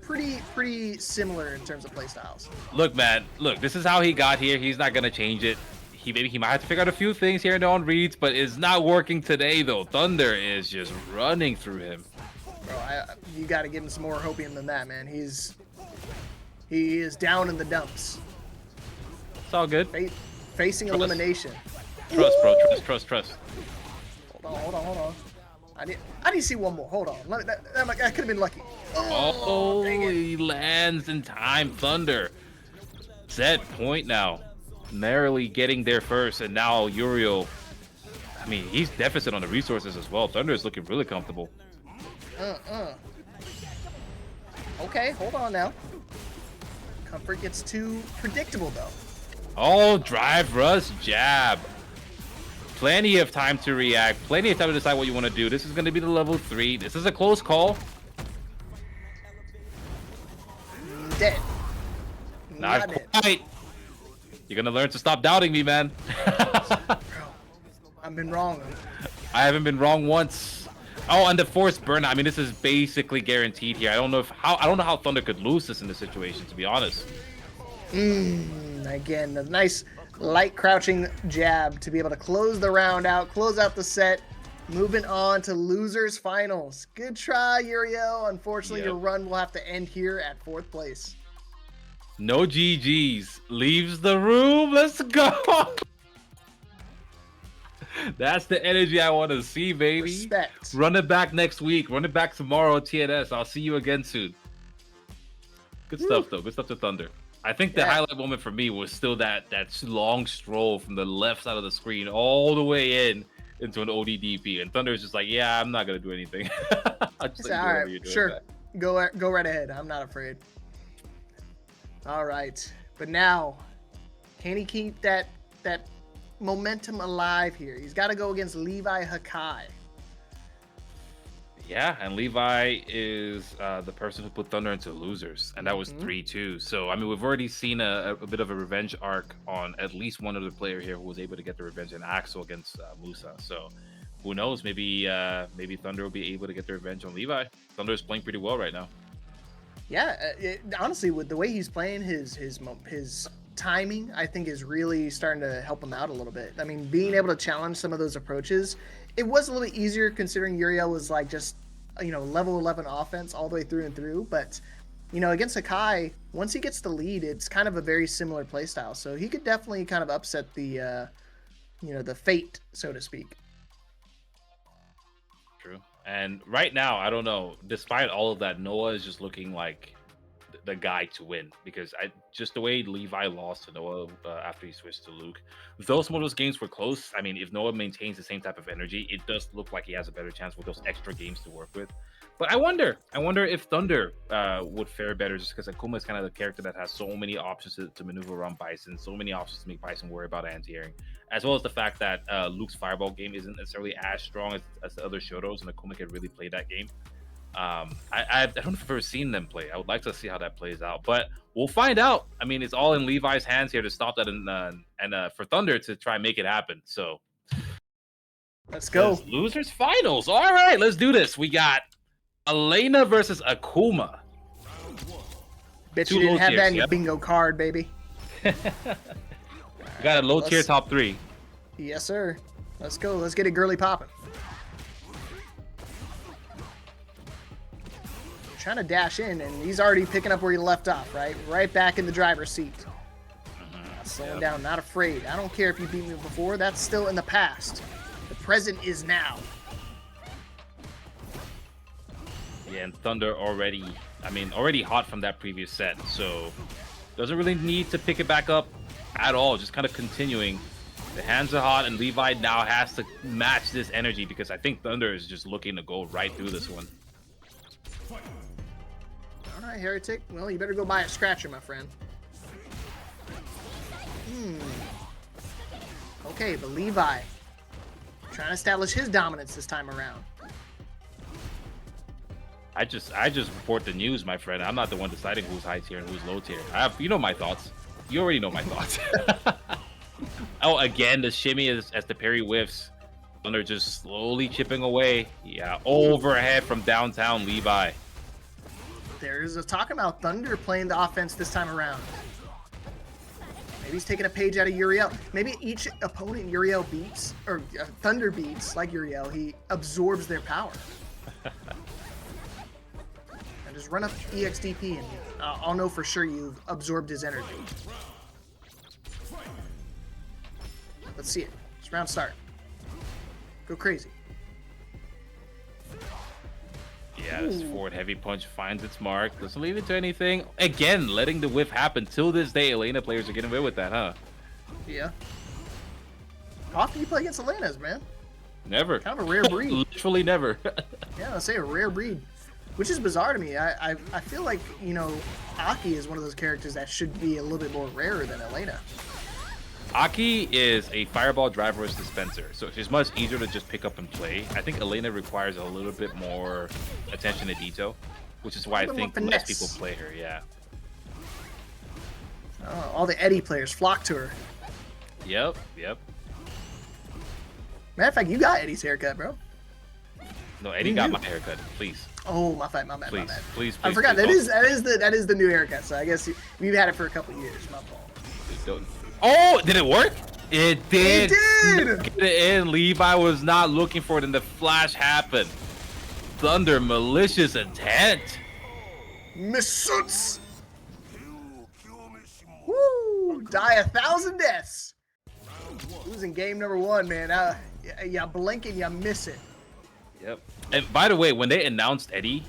pretty similar in terms of playstyles. Look, man, look, this is how he got here. He's not gonna change it. He might have to figure out a few things here and there on reads, but it's not working today though. Thunder is just running through him. Bro, you got to give him some more hopium than that, man. He is down in the dumps. It's all good. Facing elimination. Trust, bro. Trust. Hold on. I need to see one more. Hold on. That could have been lucky. Oh, he lands in time. Thunder. Set point now. Narrowly getting there first, and now Uriel. I mean, he's deficit on the resources as well. Thunder is looking really comfortable. Okay, hold on now. Comfort gets too predictable though. Oh, drive rush jab. Plenty of time to react. Plenty of time to decide what you want to do. This is going to be the level 3. This is a close call. Dead. Not quite. You're going to learn to stop doubting me, man. Bro, I've been wrong. I haven't been wrong once. Oh, and the forced burnout. I mean, this is basically guaranteed here. I don't know how Thunder could lose this in this situation, to be honest. Again, a nice light crouching jab to be able to close the round out, close out the set. Moving on to losers finals. Good try, Uriel. Unfortunately, your run will have to end here at 4th place. No GGs. Leaves the room. Let's go. That's the energy I want to see, baby. Respect. Run it back next week. Run it back tomorrow, TNS. I'll see you again soon. Good stuff, though. Good stuff to Thunder. I think the highlight moment for me was still that long stroll from the left side of the screen all the way into an ODDP. And Thunder is just like, yeah, I'm not going to do anything. All right, sure. Go right ahead. I'm not afraid. All right. But now, can he keep that momentum alive here? He's got to go against Levi Hakai. Yeah, and Levi is the person who put Thunder into losers, and that was 3-2. So, I mean, we've already seen a bit of a revenge arc on at least one other player here who was able to get the revenge in Axel against Musa. So, who knows? Maybe Thunder will be able to get the revenge on Levi. Thunder is playing pretty well right now. Yeah, honestly, with the way he's playing, his timing, I think, is really starting to help him out a little bit. I mean, being able to challenge some of those approaches, it was a little bit easier considering Uriel was like just, level 11 offense all the way through and through. But, against Hakai, once he gets the lead, it's kind of a very similar playstyle. So he could definitely kind of upset the, the fate, so to speak. True. And right now, I don't know, despite all of that, Noah is just looking like the guy to win, because just the way Levi lost to Noah after he switched to Luke, though some of those games were close. I mean, if Noah maintains the same type of energy, it does look like he has a better chance with those extra games to work with. But I wonder if Thunder would fare better, just because Akuma is kind of the character that has so many options to maneuver around Bison, so many options to make Bison worry about anti-airing, as well as the fact that Luke's fireball game isn't necessarily as strong as the other Shotos, and Akuma can really play that game. I don't know if I've ever seen them play. I would like to see how that plays out, but we'll find out. I mean, it's all in Levi's hands here to stop that, and for Thunder to try and make it happen. So let's go. Losers finals. All right, let's do this. We got Elena versus Akuma. Bet you didn't have that in your bingo card, baby. We got a low tier top 3. Yes, sir. Let's go. Let's get it girly popping. Trying to dash in, and he's already picking up where he left off, right back in the driver's seat. Slowing down, not afraid. I don't care if you beat me before, that's still in the past. The present is now. Yeah, and Thunder already hot from that previous set, so doesn't really need to pick it back up at all, just kind of continuing. The hands are hot, and Levi now has to match this energy, because I think Thunder is just looking to go right through this one. All right, Heretic. Well, you better go buy a scratcher, my friend. Okay, but Levi trying to establish his dominance this time around. I just report the news, my friend. I'm not the one deciding who's high tier and who's low tier. You know my thoughts. You already know my thoughts. Oh, again, the shimmy as the parry whiffs. Thunder just slowly chipping away. Yeah, overhead from downtown Levi. there's a talk about Thunder playing the offense this time around. Maybe he's taking a page out of Uriel. Maybe each opponent Uriel beats, or Thunder beats, like Uriel, he absorbs their power. And just run up EXDP and I'll know for sure you've absorbed his energy. Let's see it. It's round start. Go crazy. Yeah, this forward heavy punch finds its mark. Doesn't leave it to anything. Again, letting the whiff happen. Till this day, Elena players are getting away with that, huh? Yeah. How often do you play against Elena's, man? Never. Kind of a rare breed. Literally never. Yeah, I'll say a rare breed. Which is bizarre to me. I feel like, you know, Aki is one of those characters that should be a little bit more rarer than Elena. Aki is a fireball driverless dispenser, so she's much easier to just pick up and play. I think Elena requires a little bit more attention to detail, which is why I think less people play her, yeah. All the Eddie players flock to her. Yep. Matter of fact, you got Eddie's haircut, bro. No, Eddie got my haircut, please. Oh, my bad. Please. I forgot, that is the new haircut, so I guess we've had it for a couple years, my fault. Oh, did it work? It did. It did. Get it in. Levi was not looking for it, and the flash happened. Thunder, malicious intent. Missuits. Woo! Die 1,000 deaths. Losing game number 1, man. You blink and you miss it. Yep. And by the way, when they announced Eddie,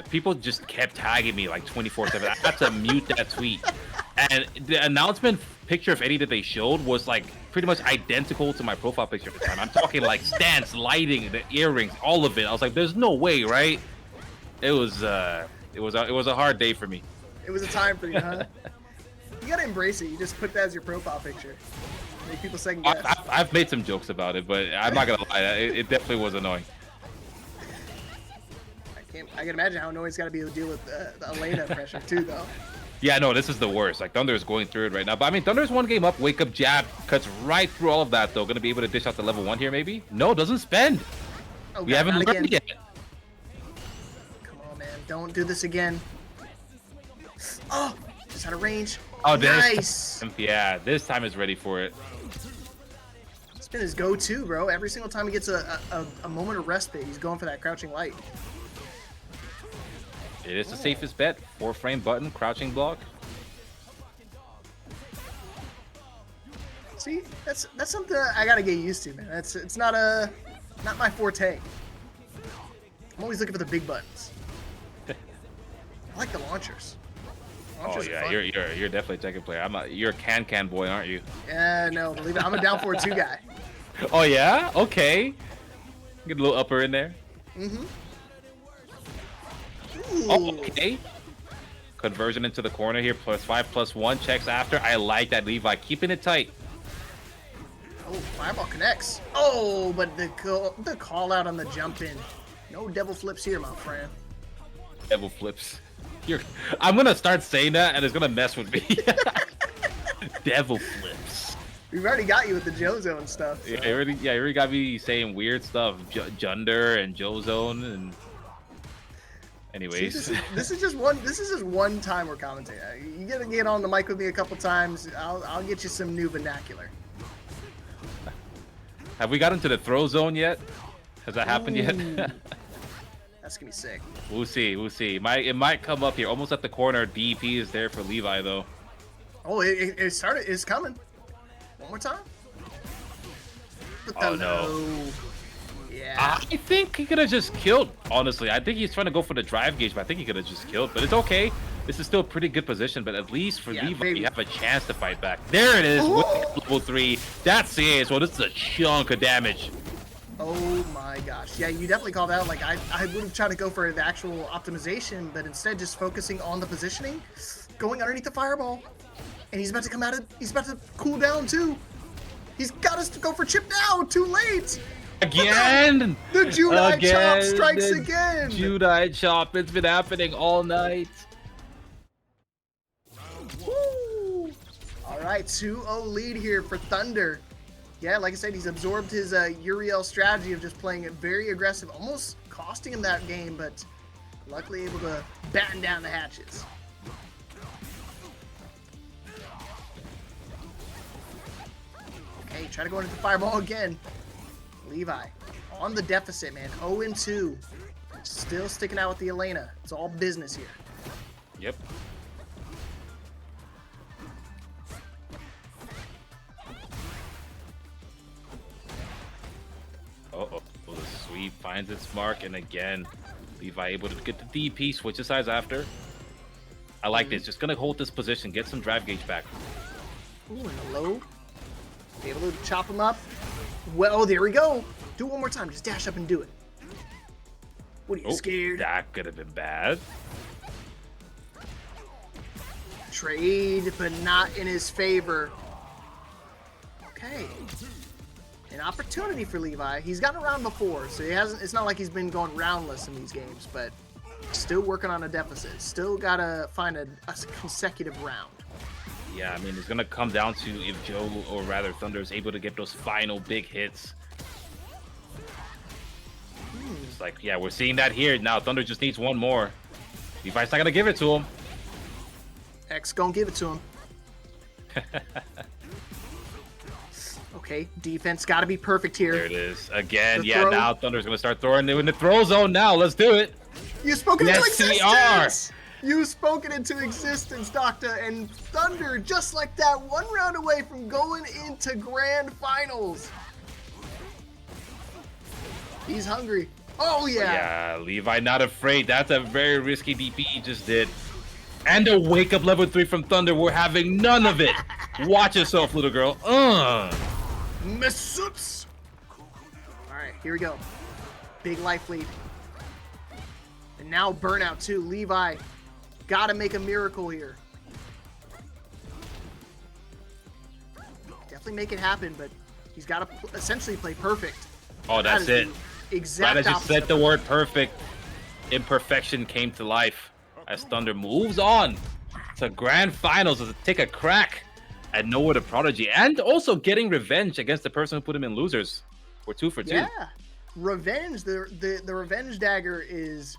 people just kept tagging me like 24/7. I had to mute that tweet. And the announcement picture of Eddie that they showed was like pretty much identical to my profile picture at the time. I'm talking like stance, lighting, the earrings, all of it. I was like, "There's no way, right?" It was a hard day for me. It was a time for you, huh? You gotta embrace it. You just put that as your profile picture. Make people second guess. I've made some jokes about it, but I'm not gonna lie. It definitely was annoying. I can imagine how annoying it's got to be to deal with the Elena pressure too, though. Yeah, no, this is the worst. Like, Thunder is going through it right now. But, I mean, Thunder's one game up. Wake up jab. Cuts right through all of that, though. Going to be able to dish out the level 1 here, maybe? No, doesn't spend. Oh, we haven't learned yet. Come on, man. Don't do this again. Oh, just out of range. Oh, nice. Yeah, this time is ready for it. It's been his go-to, bro. Every single time he gets a moment of respite, he's going for that crouching light. It is the safest bet. 4-frame button, crouching block. See, that's something I gotta get used to, man. It's not my forte. I'm always looking for the big buttons. I like the launchers. Oh yeah, you're definitely a Tekken player. You're a can boy, aren't you? Yeah, no, believe it. I'm a down 4-2 guy. Oh yeah, okay. Get a little upper in there. Mm-hmm. Oh, okay. Conversion into the corner here. +5/+1 checks after. I like that, Levi. Keeping it tight. Oh, fireball connects. Oh, but the call out on the jump in. No devil flips here, my friend. Devil flips. I'm gonna start saying that, and it's gonna mess with me. Devil flips. We've already got you with the Jozo and stuff. So. Yeah, you already got me saying weird stuff. Junder and Jozone and. Anyways, see, this is just one time we're commentating. You gotta get on the mic with me a couple times. I'll get you some new vernacular. Have we gotten to the throw zone yet? Has that happened yet? That's gonna be sick. We'll see. It might come up here. Almost at the corner. DP is there for Levi though. Oh, it started. It's coming. One more time. Oh no. Yeah. I think he could have just killed, honestly. I think he's trying to go for the drive gauge, but I think he could have just killed. But it's okay. This is still a pretty good position, but at least for Levi, you have a chance to fight back. There it is, with level 3. That's it. So this is a chunk of damage. Oh my gosh. Yeah, you definitely called out. Like, I would have tried to go for the actual optimization, but instead just focusing on the positioning, going underneath the fireball. And he's about to come out of, he's about to cool down too. He's got us to go for chip now. Too late. Again! The Judai chop strikes again! Judai chop, it's been happening all night. Woo! Alright, 2-0 lead here for Thunder. Yeah, like I said, he's absorbed his Uriel strategy of just playing it very aggressive, almost costing him that game, but luckily able to batten down the hatches. Okay, try to go into the fireball again. Levi on the deficit, man. 0-2. Still sticking out with the Elena. It's all business here. Yep. Uh-oh. Well, the sweep finds its mark, and again, Levi able to get the DP, switches sides after. I like this. Just gonna hold this position, get some drive gauge back. Ooh, in the low. Be able to chop him up. Well, there we go. Do it one more time. Just dash up and do it. What are you, scared? That could have been bad. Trade, but not in his favor. Okay. An opportunity for Levi. He's gotten around before, so he hasn't. It's not like he's been going roundless in these games, but still working on a deficit. Still gotta find a consecutive round. Yeah, I mean, it's gonna come down to if Joe, or rather Thunder, is able to get those final big hits. It's like, yeah, we're seeing that here. Now Thunder just needs one more. Levi's not gonna give it to him. X gonna give it to him. Okay, defense gotta be perfect here. There it is. Again, yeah, now Thunder's gonna start throwing it in the throw zone now. Let's do it. You spoke it into existence! Yes, You spoke it into existence, Doctor, and Thunder, just like that, one round away from going into grand finals. He's hungry. Oh, yeah. Yeah, Levi not afraid. That's a very risky DP he just did. And a wake-up level 3 from Thunder. We're having none of it. Watch yourself, little girl. Missups. All right, here we go. Big life lead. And now burnout, too. Levi got to make a miracle here. Definitely make it happen, but he's got to essentially play perfect. Oh, that's it. Exact right as you said the word perfect, imperfection came to life as Thunder moves on to grand finals to take a crack at NOAHTHEPRODIGY, and also getting revenge against the person who put him in losers. We're 2 for 2. Yeah, revenge. The revenge dagger is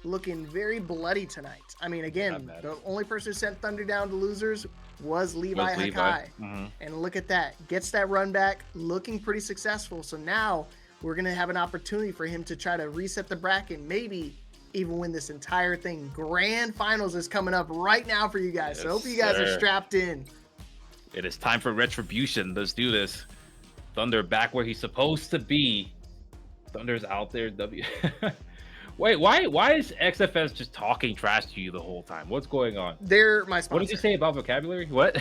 looking very bloody tonight. I mean, again, the only person who sent Thunder down to losers was Levi Hakai. And look at that. Gets that run back, looking pretty successful. So now we're going to have an opportunity for him to try to reset the bracket, maybe even win this entire thing. Grand finals is coming up right now for you guys. Yes, so hope you guys are strapped in. It is time for retribution. Let's do this. Thunder back where he's supposed to be. Thunder's out there. Wait, why is XFS just talking trash to you the whole time? What's going on? They're my sponsor. What did you say about vocabulary? What?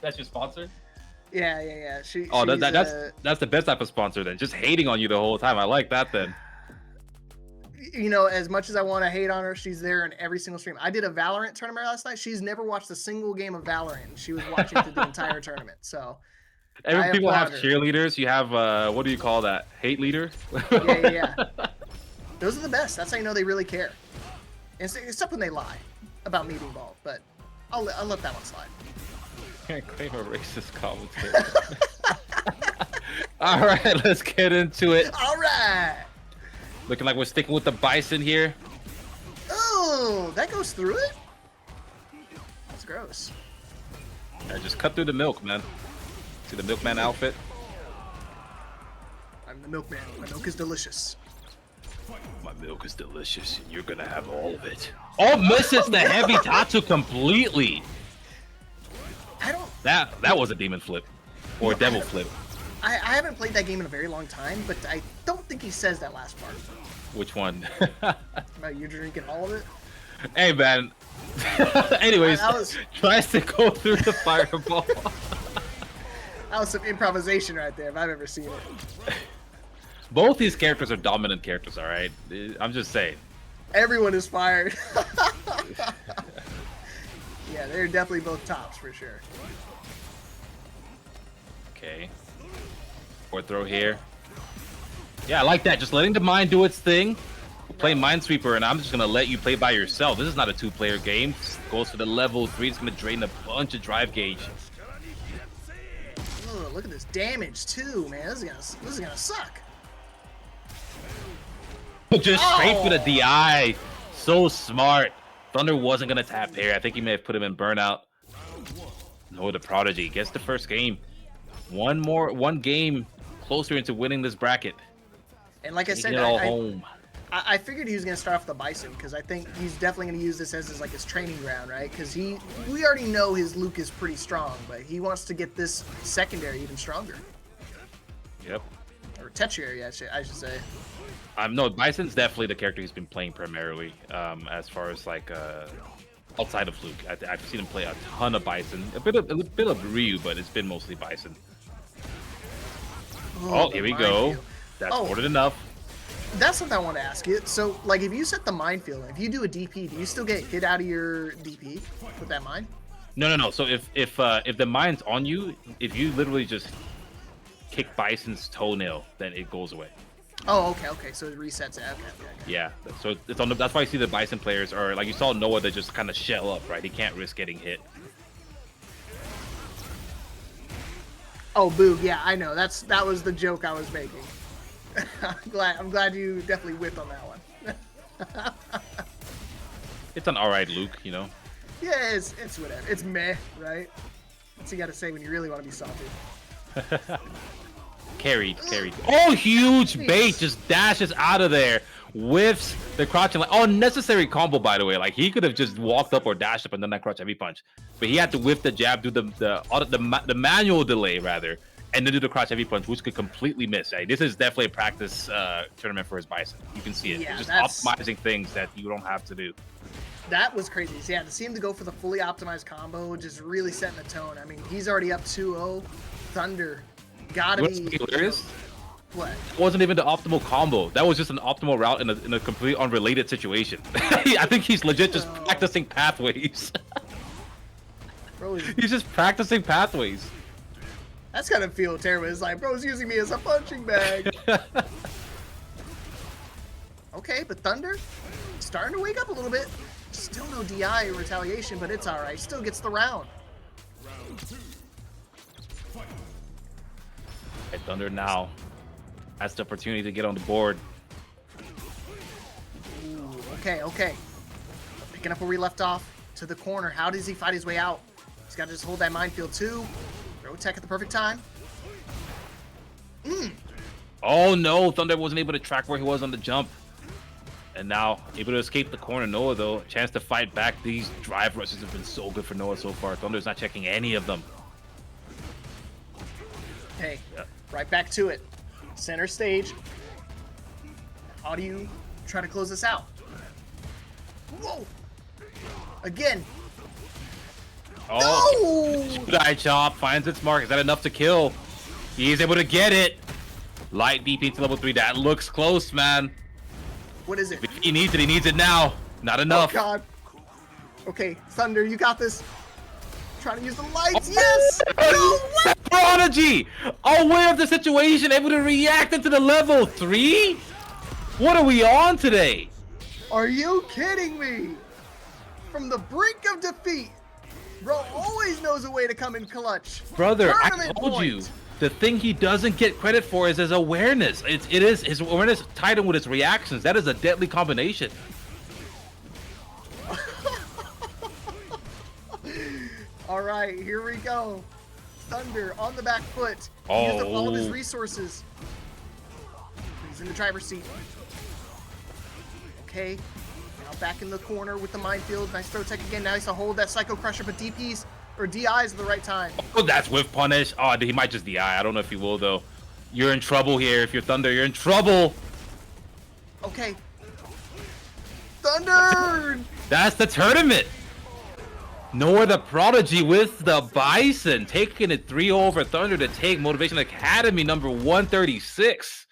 That's your sponsor? Yeah. That's the best type of sponsor then. Just hating on you the whole time. I like that then. You know, as much as I want to hate on her, she's there in every single stream. I did a Valorant tournament last night. She's never watched a single game of Valorant. She was watching through the entire tournament. So every people have cheerleaders. You have what do you call that? Hate leader? Yeah. Those are the best. That's how you know they really care. Except when they lie about me being bald, but I'll let that one slide. Can't claim a racist commentator. All right, let's get into it. All right. Looking like we're sticking with the bison here. Oh, that goes through it? That's gross. Yeah, just cut through the milk, man. See the milkman outfit? I'm the milkman. My milk is delicious. My milk is delicious, and you're gonna have all of it. Oh, misses the heavy Tatsu completely. That was a demon flip. Or a devil flip. I haven't played that game in a very long time, but I don't think he says that last part. Which one? About you drinking all of it? Hey, man. Anyways, tries to go through the fireball. That was some improvisation right there, if I've ever seen it. Both these characters are dominant characters, all right? I'm just saying. Everyone is fired. Yeah, they're definitely both tops for sure. Okay. Fourth throw here. Yeah, I like that. Just letting the mine do its thing. We'll play Minesweeper, and I'm just going to let you play by yourself. This is not a 2-player game. Goes for the level 3. It's going to drain a bunch of drive gauge. Oh, look at this damage, too, man. This is gonna suck. Just straight for the DI. so smart. Thunder wasn't gonna tap here. I think he may have put him in burnout. No, the Prodigy gets the first game. One game closer into winning this bracket. And like I Taking said, it all home. I figured he was gonna start off the Bison because I think he's definitely gonna use this as his training ground, right? Because we already know his Luke is pretty strong, but he wants to get this secondary even stronger. Yep. Or tertiary, I should say. No, Bison's definitely the character he's been playing primarily. As far as like outside of Luke, I've seen him play a ton of Bison, a bit of Ryu, but it's been mostly Bison. Oh, here we go. That's more than enough. That's something I want to ask you. So, like, if you set the minefield, if you do a DP, do you still get hit out of your DP with that mine? No. So if the mine's on you, if you literally just kick Bison's toenail, then it goes away. Oh, okay. So it resets it. Okay. Yeah. So it's on. That's why you see the Bison players, or like you saw Noah, that just kind of shell up, right? He can't risk getting hit. Oh, Boog. Yeah, I know. That was the joke I was making. I'm glad you definitely whipped on that one. It's an alright Luke, you know. Yeah, it's whatever. It's meh, right? That's what you gotta say when you really want to be salty. Carried. Oh, huge bait! Just dashes out of there, whiffs the crouching. Like, unnecessary combo, by the way. Like, he could have just walked up or dashed up and done that crouch heavy punch, but he had to whiff the jab, do the manual delay rather, and then do the crouch heavy punch, which could completely miss. Right? This is definitely a practice tournament for his Bison. You can see it. Yeah, just optimizing things that you don't have to do. That was crazy. Yeah, to see him to go for the fully optimized combo, just really setting the tone. I mean, he's already up 2-0. Thunder, gotta be hilarious. What? It wasn't even the optimal combo. That was just an optimal route in a completely unrelated situation. I think he's legit just practicing pathways. Bro, he's just practicing pathways. That's gotta feel terrible. It's like, bro's using me as a punching bag. Okay, but Thunder starting to wake up a little bit. Still no DI or retaliation, but it's alright. Still gets the round. Hey, Thunder now has the opportunity to get on the board. Ooh, okay. Picking up where we left off to the corner. How does he fight his way out? He's got to just hold that minefield too. Throw tech at the perfect time. Oh no, Thunder wasn't able to track where he was on the jump. And now able to escape the corner. Noah, though, a chance to fight back. These drive rushes have been so good for Noah so far. Thunder's not checking any of them. Hey, right back to it. Center stage. How do you try to close this out? Whoa! Again. Oh, no! Good eye chop finds its mark. Is that enough to kill? He's able to get it. Light DP to level 3. That looks close, man. What is it? If he needs it. He needs it now. Not enough. Oh, God. Okay, Thunder, you got this. Trying to use the lights. Yes! No! Prodigy! Aware of the situation, able to react into the level 3? What are we on today? Are you kidding me? From the brink of defeat, bro always knows a way to come in clutch. Brother, Tournament I told point. you. The thing he doesn't get credit for is his awareness. It is his awareness tied in with his reactions. That is a deadly combination. All right, here we go. Thunder on the back foot. Oh. Used up all of his resources. He's in the driver's seat. Okay. Now back in the corner with the minefield. Nice throw tech again. Now he's to hold that Psycho Crusher, but DPs or DIs at the right time. Oh, that's whiff punish. Oh, he might just DI. I don't know if he will, though. You're in trouble here. If you're Thunder, you're in trouble. Okay. Thunder! That's the tournament. NOAHTHEPRODIGY with the Bison, taking it 3-0 over Thunder to take Motivation Academy number 136.